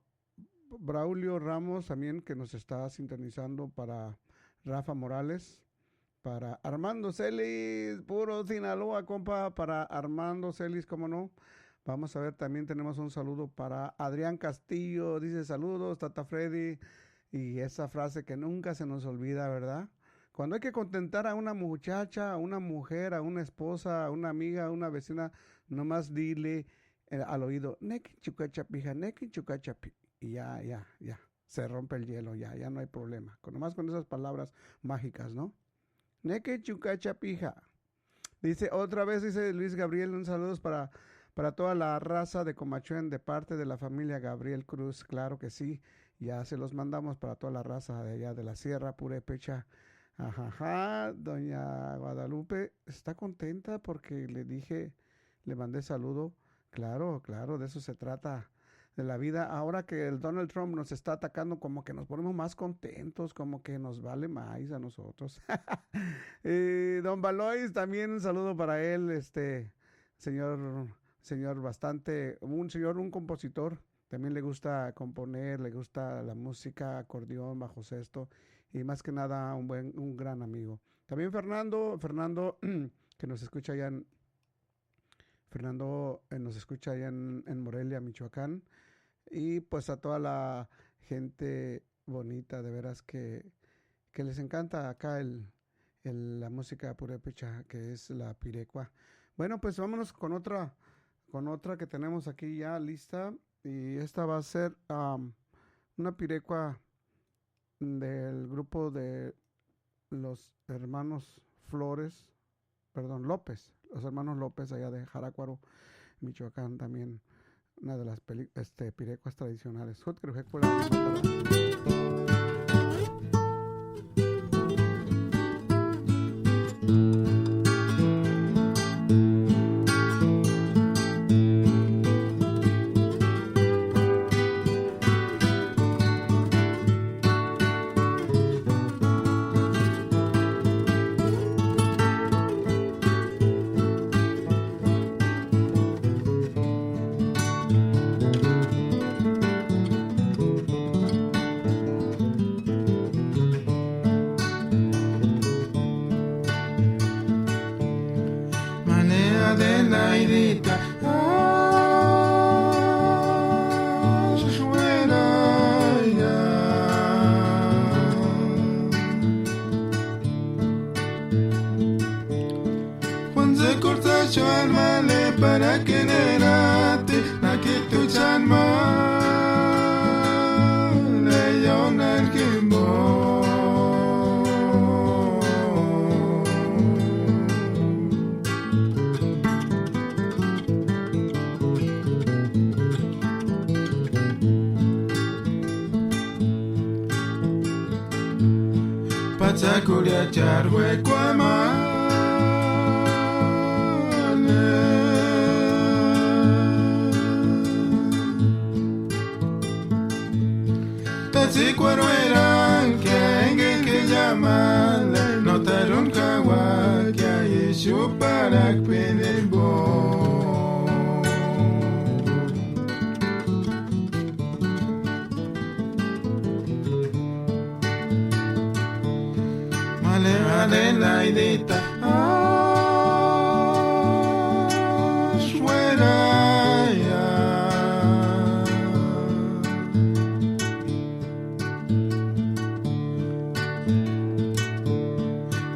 Braulio Ramos, también que nos está sintonizando, para Rafa Morales, para Armando Celis, puro Sinaloa, compa, para Armando Celis, cómo no. Vamos a ver, también tenemos un saludo para Adrián Castillo, dice saludos, Tata Freddy, y esa frase que nunca se nos olvida, ¿verdad? Cuando hay que contentar a una muchacha, a una mujer, a una esposa, a una amiga, a una vecina, nomás dile al oído, neki chucachapija, neki chucachapi, y ya, se rompe el hielo, ya no hay problema. Nomás con esas palabras mágicas, ¿no? Neki chucachapija. Dice, otra vez, dice Luis Gabriel, un saludo para toda la raza de Comachuén de parte de la familia Gabriel Cruz, claro que sí, ya se los mandamos para toda la raza de allá de la Sierra Purépecha. Ajaja, doña Guadalupe está contenta porque le mandé saludo. Claro, de eso se trata, de la vida. Ahora que el Donald Trump nos está atacando, como que nos ponemos más contentos, como que nos vale más a nosotros. Don Valois, también un saludo para él, señor bastante, un compositor, también le gusta componer, le gusta la música, acordeón, bajo sexto, y más que nada un gran amigo. También Fernando que nos escucha allá en Morelia, Michoacán, y pues a toda la gente bonita, de veras que les encanta acá la música purépecha, que es la pirecua. Bueno, pues vámonos con otra que tenemos aquí ya lista, y esta va a ser una pirecua del grupo de los hermanos López, los hermanos López allá de Jaracuaro, Michoacán, también una de las pirecuas tradicionales. Para quererte, na que tu chanma, le yonan kimbo. Patsakuria charwe Tatsikwarueran Kiaenge que llaman Notaron kawa Kia Yeshu parak penebo de la idita Ashweraya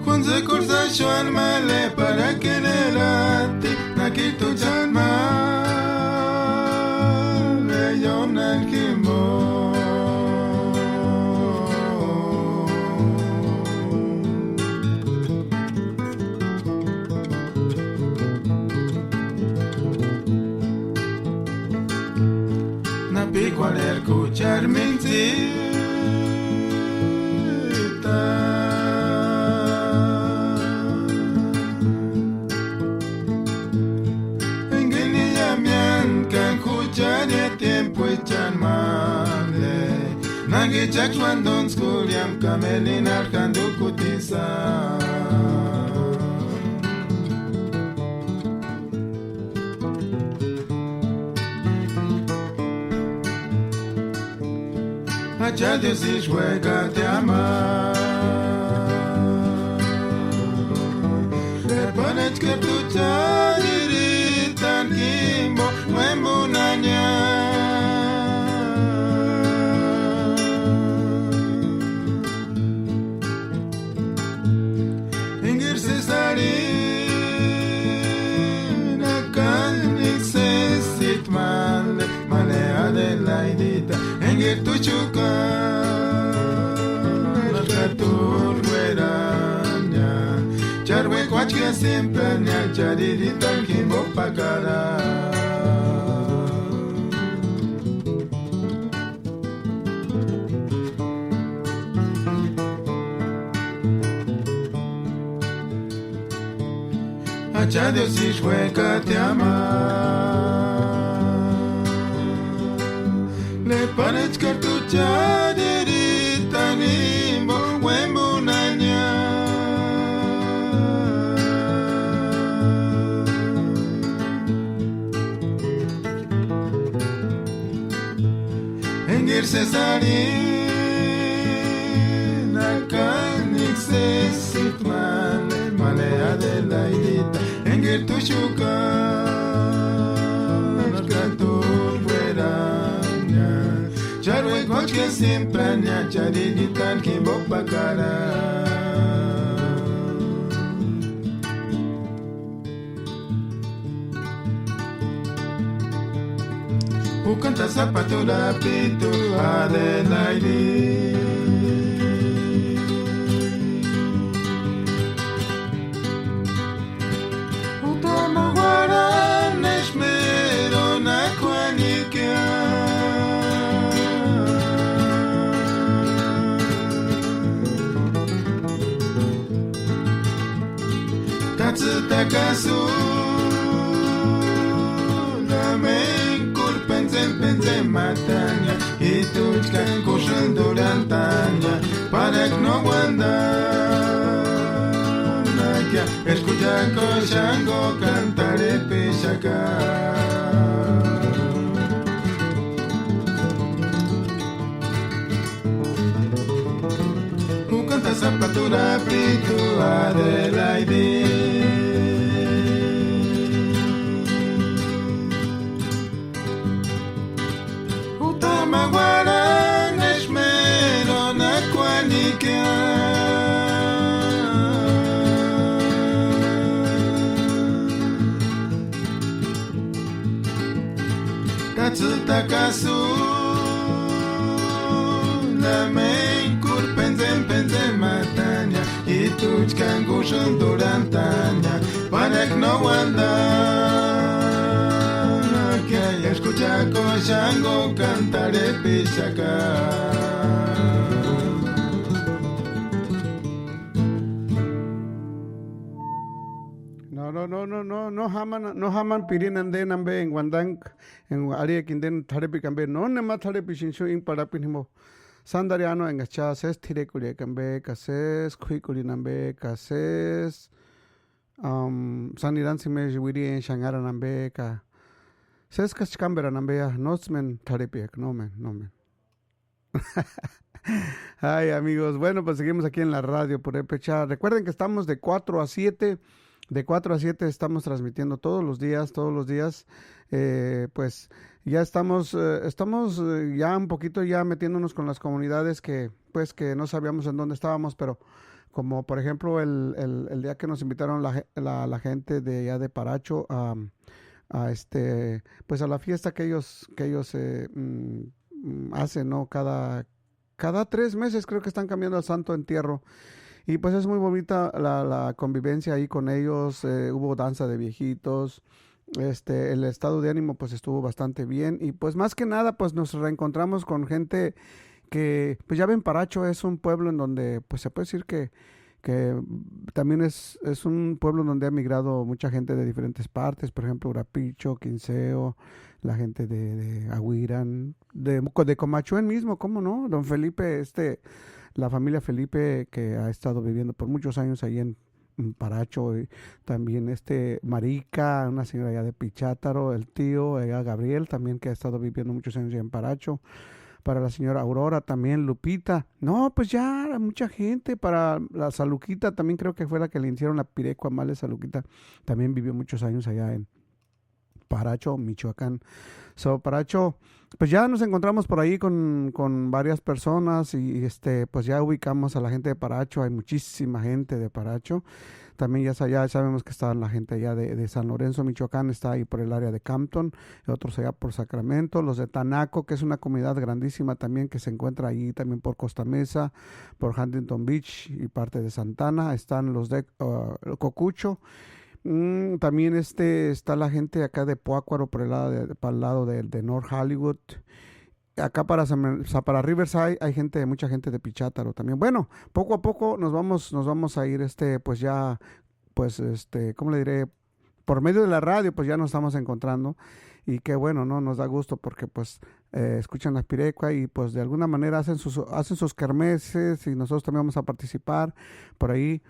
Kunze kurza shwan male para quererati Nakitu chanma Leyonan kimbo Cual escuchar mentita en que ni llaman que escuchar el tiempo echan male nagi chak cuando esculiam camelin arcando cutiza Ya Dios y juega te ama Le pones que tu chariritan kimbo Muembunanya Ingirse sarina Kanik se sit male Malea de la idita Engir tu chuka Charwe kwachia siempre nya charirita kimbo pakara Acha Dios y juega te ama Le pones cartucha dirita nimbo Wembunanya Engir cesarina Kanik se sitmale Malea de la idita Engir tu shuka Narkatur fueranya Charwe kochke siempre nya Charinitan kimbo pakara Canta zapatura pitu Adelaide Utama guaran esmero na kwanikia Tatsutakasu Pense matanya y tuchkan kushan durantanya para que no guandan escucha koshango cantaré pishaka canta zapatura pitu Adelaide Maguaran esmero na kwanikia Tatsutakasu La meikur penzen matanya Y tuchkan kushan durantanya Para que no guandan Que escucha koshango cantaré pishaka No haman pirin ande nambe en Wandang en área kinden tharepi kambe no nema tharepi shinshu in parapin himo sandariano en gacha ses thire kurie kambe kases khui kuri nambe kases saniran sime wiri en shangara nambe ka ses kachkambera nambe ya nosmen tharepi no men. Ay, amigos, bueno, pues seguimos aquí en la radio Purépecha. Recuerden que estamos de 4 a 7. De 4 a 7 estamos transmitiendo todos los días. Pues ya estamos ya un poquito ya metiéndonos con las comunidades que no sabíamos en dónde estábamos, pero como por ejemplo el día que nos invitaron la gente de allá de Paracho a pues a la fiesta que ellos hacen, ¿no? Cada 3 meses creo que están cambiando al Santo Entierro. Y pues es muy bonita la convivencia ahí con ellos. Hubo danza de viejitos. El estado de ánimo pues estuvo bastante bien. Y pues más que nada pues nos reencontramos con gente que pues ya ven, Paracho es un pueblo en donde pues se puede decir que también es un pueblo donde ha migrado mucha gente de diferentes partes. Por ejemplo, Urapicho, Quinceo, la gente de Aguirán, de Comachuén mismo, ¿cómo no? Don Felipe, la familia Felipe que ha estado viviendo por muchos años ahí en Paracho, y también Marica, una señora allá de Pichátaro, el tío allá Gabriel también que ha estado viviendo muchos años allá en Paracho, para la señora Aurora también, Lupita, no, pues ya mucha gente, para la Saluquita también creo que fue la que le hicieron la pirecua Male Saluquita, también vivió muchos años allá en Paracho, Michoacán. Paracho, pues ya nos encontramos por ahí con varias personas y pues ya ubicamos a la gente de Paracho, hay muchísima gente de Paracho. También ya sabemos que está la gente allá de San Lorenzo, Michoacán, está ahí por el área de Campton, y otros allá por Sacramento, los de Tanaco, que es una comunidad grandísima también que se encuentra ahí también por Costa Mesa, por Huntington Beach y parte de Santana, están los de Cocucho. También está la gente acá de Pátzcuaro por el lado de North Hollywood. Acá para Riverside hay mucha gente de Pichátaro también. Bueno, poco a poco nos vamos a ir pues ya pues ¿cómo le diré? Por medio de la radio pues ya nos estamos encontrando y qué bueno, ¿no? Nos da gusto porque pues escuchan la pirecua y pues de alguna manera hacen sus kermeses y nosotros también vamos a participar por ahí.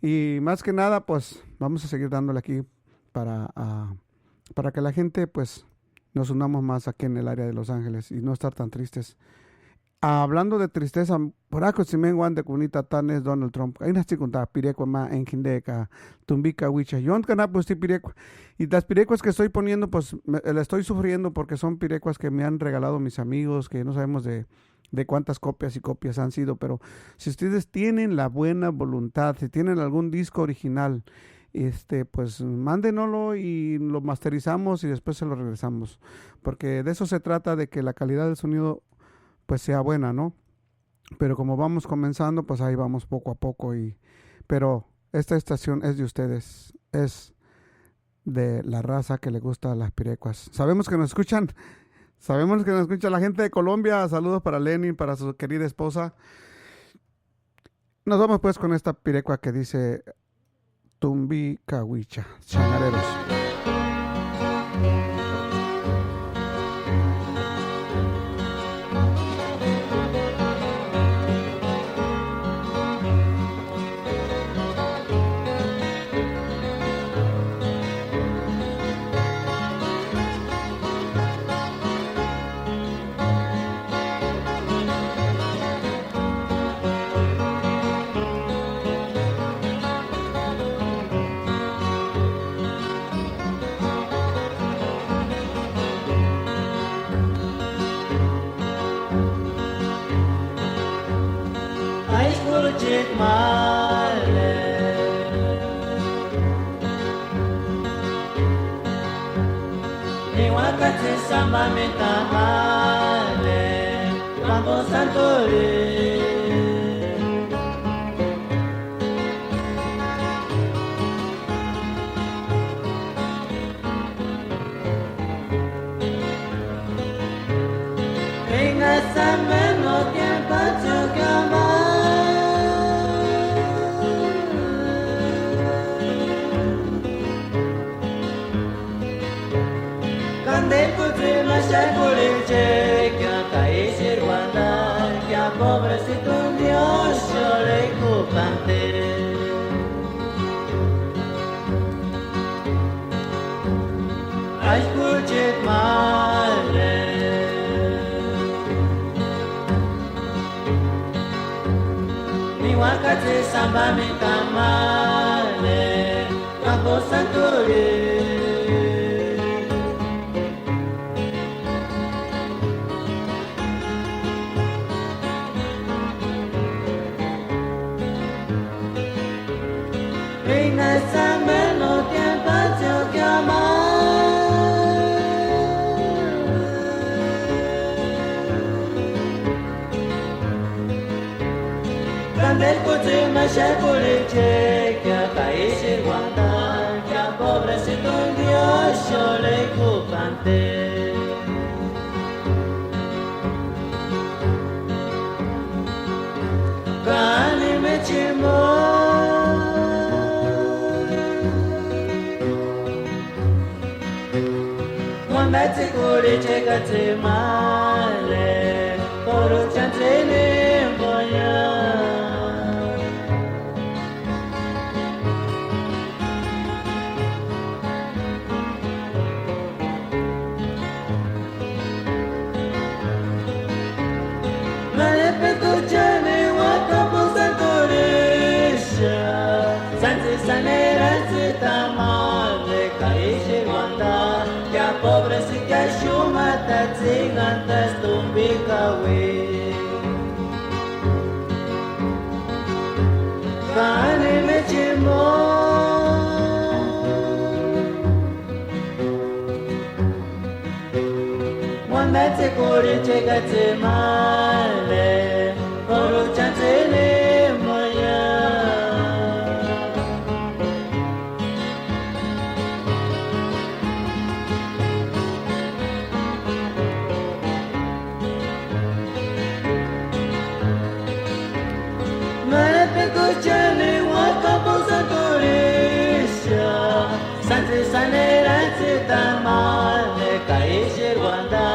Y más que nada, pues vamos a seguir dándole aquí para que la gente, pues, nos unamos más aquí en el área de Los Ángeles y no estar tan tristes. Hablando de tristeza, por acá si me de cunita tan es Donald Trump. Hay una chica pirecua más en Quindeca, Tumbica, Huicha. Yo no pues pirecua. Y las pirecuas que estoy poniendo, pues, la estoy sufriendo porque son pirecuas que me han regalado mis amigos, que no sabemos de cuántas copias y copias han sido, pero si ustedes tienen la buena voluntad, si tienen algún disco original, pues mándenoslo y lo masterizamos y después se lo regresamos, porque de eso se trata, de que la calidad del sonido pues sea buena, ¿no? Pero como vamos comenzando, pues ahí vamos poco a poco, pero esta estación es de ustedes, es de la raza que le gusta las pirecuas. Sabemos que nos escucha la gente de Colombia. Saludos para Lenin, para su querida esposa. Nos vamos pues con esta pirecua que dice Tumbi Cahuicha, changareros. Samba metahale, mambo santore. Venga samba no tiempo chocama. pante Ashkuchit male Mi wakati samba mi kamale Kampo santore Reina samba no tiempo yo llama Del coche me shakule chekia paese guanta ya pobrecito Dios yo le cupante Kani me chimo Mwambete kule cheka temale Koro chantene mboya Petujane wakapo santoresha Santi sanera zitamale Kaishe wanda Ya pobre si kashuma Tatsingantas tumbikawe Kane mechimo Mwambete kore cheka temale Koro chantele moya Marape kuchane wakapo santoresha Santi sanera zitamale Kaishe Rwanda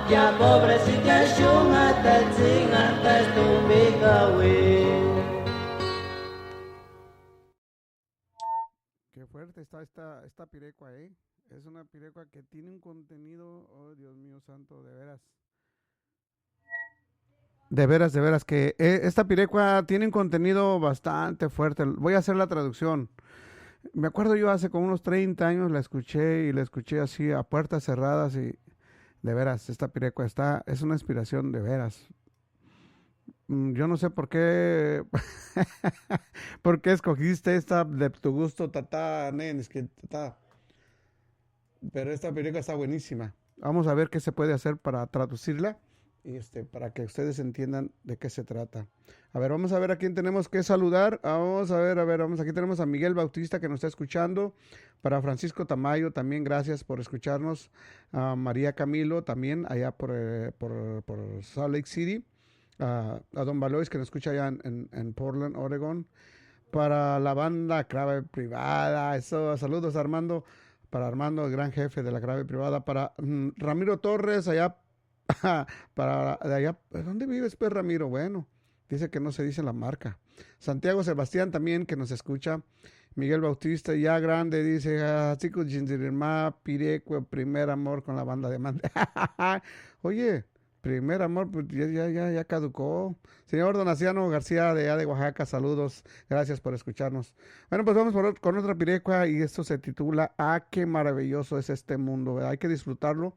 Ya pobrecita shuma tatsingantas tumbikawe Qué fuerte está esta pirecua, ¿eh? Es una pirecua que tiene un contenido, oh Dios mío santo, de veras. De veras que esta pirecua tiene un contenido bastante fuerte. Voy a hacer la traducción. Me acuerdo yo hace como unos 30 años la escuché así a puertas cerradas y de veras, esta pirecua es una inspiración de veras. Yo no sé por qué escogiste esta de tu gusto, tata, nenes, que tata. Pero esta pirecua está buenísima. Vamos a ver qué se puede hacer para traducirla y para que ustedes entiendan de qué se trata. A ver, vamos a ver a quién tenemos que saludar. Vamos a ver, aquí tenemos a Miguel Bautista que nos está escuchando. Para Francisco Tamayo, también gracias por escucharnos. A María Camilo, también allá por Salt Lake City. A Don Valois, que nos escucha allá en Portland, Oregon. Para la banda Clave Privada, eso, saludos Armando. Para Armando, el gran jefe de la Clave Privada. Para Ramiro Torres, allá, de allá, ¿dónde vives, pues, Ramiro? Bueno, dice que no se dice la marca. Santiago Sebastián también, que nos escucha. Miguel Bautista, ya grande, dice, chicos, Jindirima, Pirecue, primer amor con la banda de Mande. Oye, primer amor, pues ya caducó. Señor Donaciano García de Oaxaca, saludos, gracias por escucharnos. Bueno, pues vamos con otra pirecua y esto se titula qué maravilloso es este mundo, ¿verdad? Hay que disfrutarlo,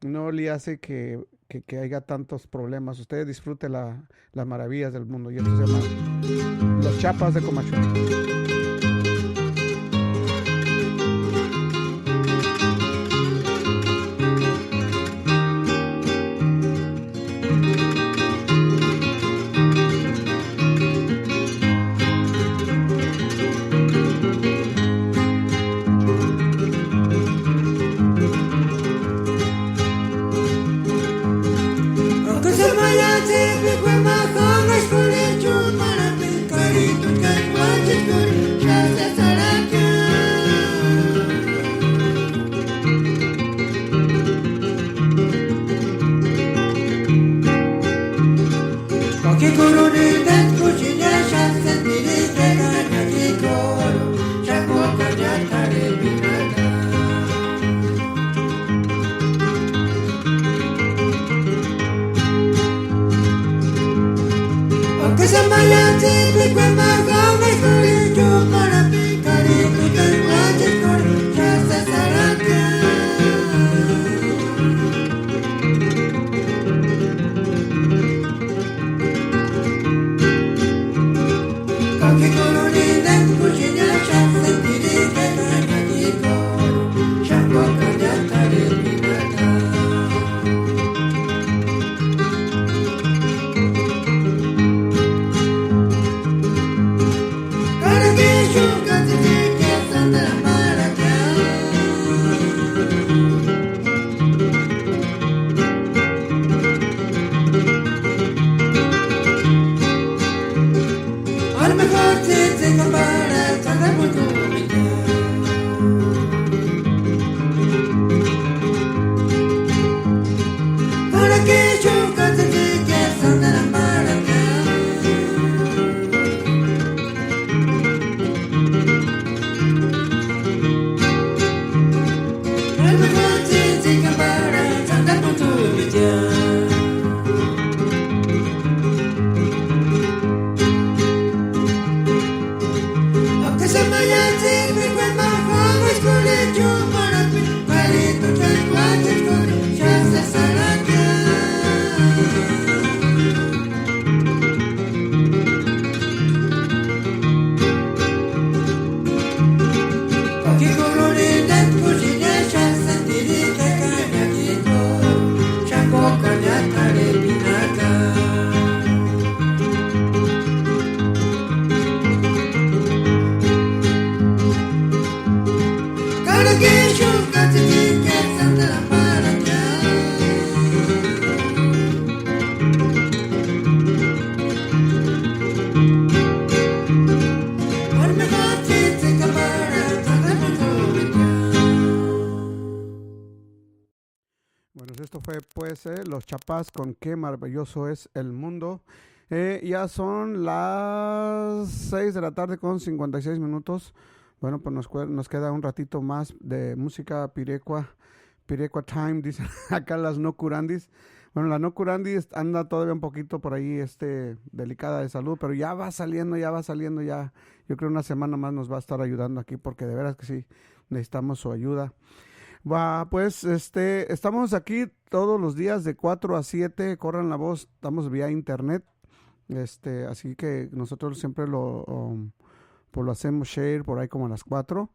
no le hace que haya tantos problemas. Usted disfrute las maravillas del mundo y esto se llama Los Chapas de Comachue. Good. Los Chapás con Qué maravilloso es el mundo. Ya son las 6 de la tarde con 56 minutos. Bueno, pues nos queda un ratito más de música pirecua time, dicen acá las no curandis. Bueno, la no curandi anda todavía un poquito por ahí delicada de salud, pero ya va saliendo, ya. Yo creo una semana más nos va a estar ayudando aquí, porque de veras que sí, necesitamos su ayuda. Pues estamos aquí todos los días de 4 a 7, corran la voz, estamos vía internet, así que nosotros siempre lo hacemos share por ahí como a las 4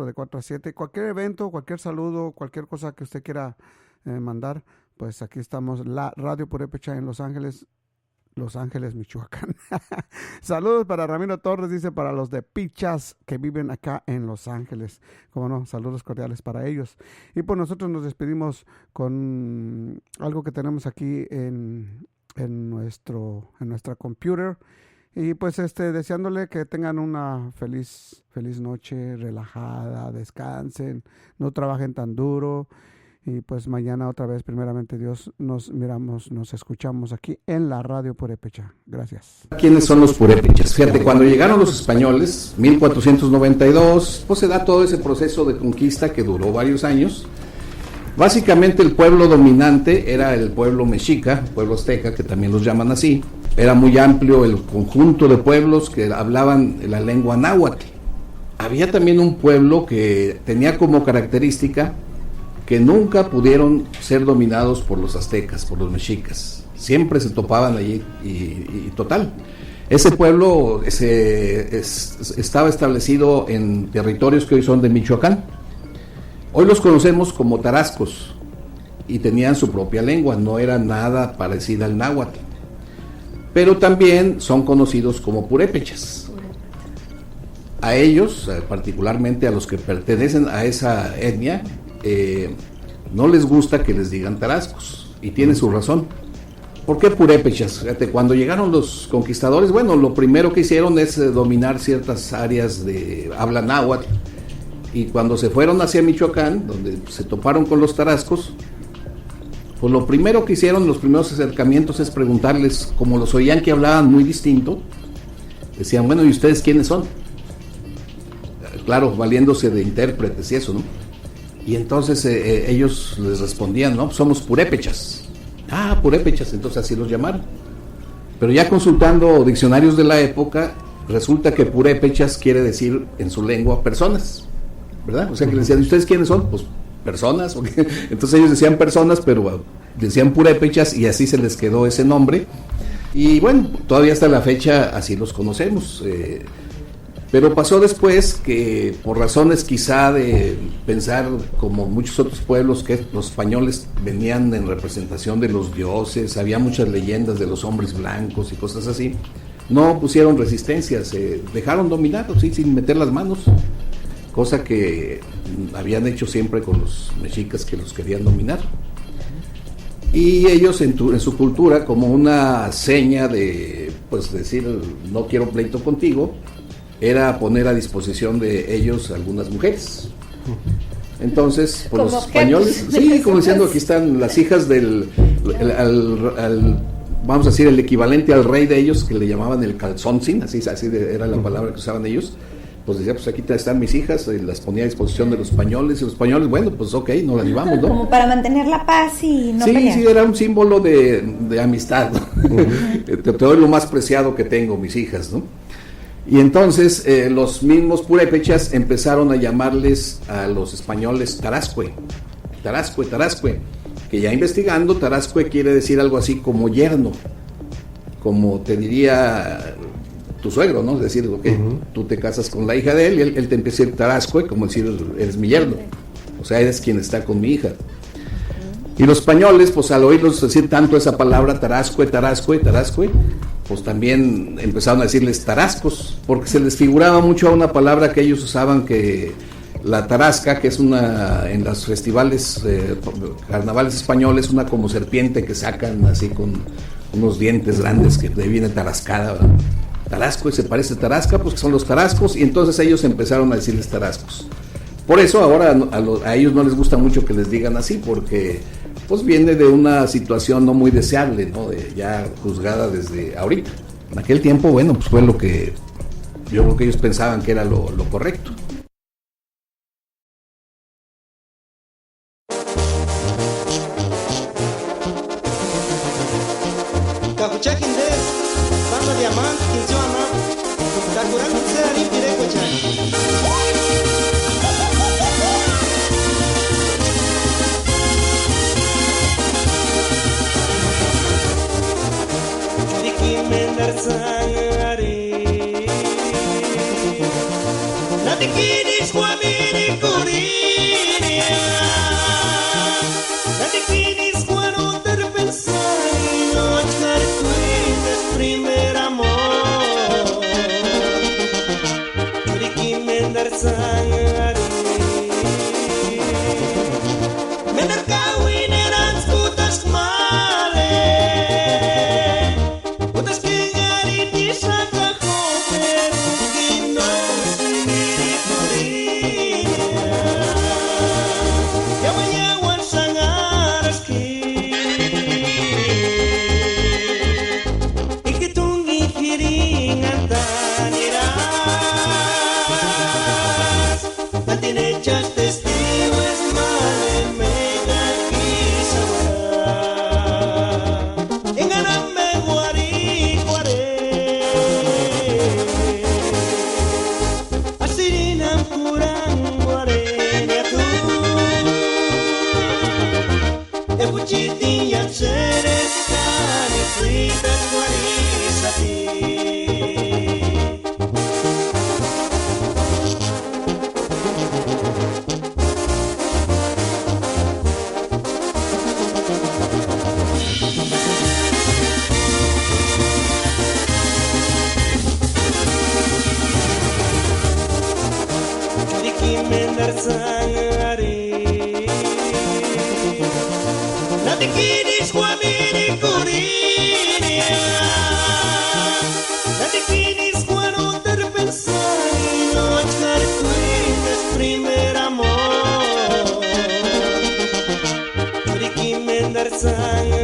de 4 a 7, cualquier evento, cualquier saludo, cualquier cosa que usted quiera mandar, pues aquí estamos, la Radio Purépecha en Los Ángeles, Michoacán. Saludos para Ramiro Torres, dice, para los de Pichas que viven acá en Los Ángeles. Como no, saludos cordiales para ellos. Y pues nosotros nos despedimos con algo que tenemos aquí en nuestra computer. Y pues deseándole que tengan una feliz noche, relajada, descansen, no trabajen tan duro. Y pues mañana otra vez, primeramente Dios, nos escuchamos aquí en la Radio Purépecha. Gracias. ¿Quiénes son los purépechas? Fíjate, cuando llegaron los españoles, 1492, pues se da todo ese proceso de conquista que duró varios años. Básicamente el pueblo dominante era el pueblo mexica, pueblo azteca, que también los llaman así. Era muy amplio el conjunto de pueblos que hablaban la lengua náhuatl. Había también un pueblo que tenía como característica que nunca pudieron ser dominados por los aztecas, por los mexicas. Siempre se topaban allí y total. Ese pueblo estaba establecido en territorios que hoy son de Michoacán. Hoy los conocemos como tarascos y tenían su propia lengua, no era nada parecida al náhuatl. Pero también son conocidos como purépechas. A ellos, particularmente a los que pertenecen a esa etnia, no les gusta que les digan tarascos, y tiene su razón. ¿Por qué purépechas? Fíjate, cuando llegaron los conquistadores, bueno, lo primero que hicieron es dominar ciertas áreas de habla náhuatl, y cuando se fueron hacia Michoacán, donde se toparon con los tarascos, pues lo primero que hicieron, los primeros acercamientos, es preguntarles, como los oían que hablaban muy distinto, decían, bueno, ¿y ustedes quiénes son? Claro, valiéndose de intérpretes y eso, ¿no? Y entonces ellos les respondían, no, somos purépechas. Ah, purépechas, entonces así los llamaron. Pero ya consultando diccionarios de la época, resulta que purépechas quiere decir en su lengua personas, ¿verdad? O sea que les decían, ¿ustedes quiénes son? Pues personas. Entonces ellos decían personas, pero decían purépechas y así se les quedó ese nombre. Y bueno, todavía hasta la fecha así los conocemos. Pero pasó después que, por razones quizá de pensar como muchos otros pueblos, que los españoles venían en representación de los dioses, había muchas leyendas de los hombres blancos y cosas así, no pusieron resistencia, se dejaron dominar, ¿sí? Sin meter las manos, cosa que habían hecho siempre con los mexicas que los querían dominar. Y ellos en su cultura, como una seña de pues decir no quiero pleito contigo, era poner a disposición de ellos algunas mujeres. Entonces, por los españoles, sí, como diciendo, aquí están las hijas del, vamos a decir, el equivalente al rey de ellos, que le llamaban el calzoncín, así era la palabra que usaban ellos. Pues decía, pues aquí están mis hijas, y las ponía a disposición de los españoles, y los españoles, bueno, pues ok, nos las llevamos, ¿no? Como para mantener la paz y no pelear. Sí, era un símbolo de amistad, ¿no? Te doy lo más preciado que tengo, mis hijas, ¿no? Y entonces los mismos purépechas empezaron a llamarles a los españoles Tarascue, que ya investigando, Tarascue quiere decir algo así como yerno, como te diría tu suegro, ¿no? Es decir, okay, tú te casas con la hija de él y él te empieza a decir Tarascue, como decir, eres mi yerno, o sea, eres quien está con mi hija. Y los españoles, pues al oírlos decir tanto esa palabra Tarascue, pues también empezaron a decirles tarascos, porque se les figuraba mucho a una palabra que ellos usaban, que la tarasca, que es una, en los festivales, carnavales españoles, una como serpiente que sacan así con unos dientes grandes, que de ahí viene tarascada, ¿verdad? Tarasco, y se parece a tarasca, pues que son los tarascos, y entonces ellos empezaron a decirles tarascos. Por eso ahora a ellos no les gusta mucho que les digan así, porque pues viene de una situación no muy deseable, ¿no? Ya juzgada desde ahorita. En aquel tiempo, bueno, pues fue lo que yo creo que ellos pensaban que era lo correcto. Sang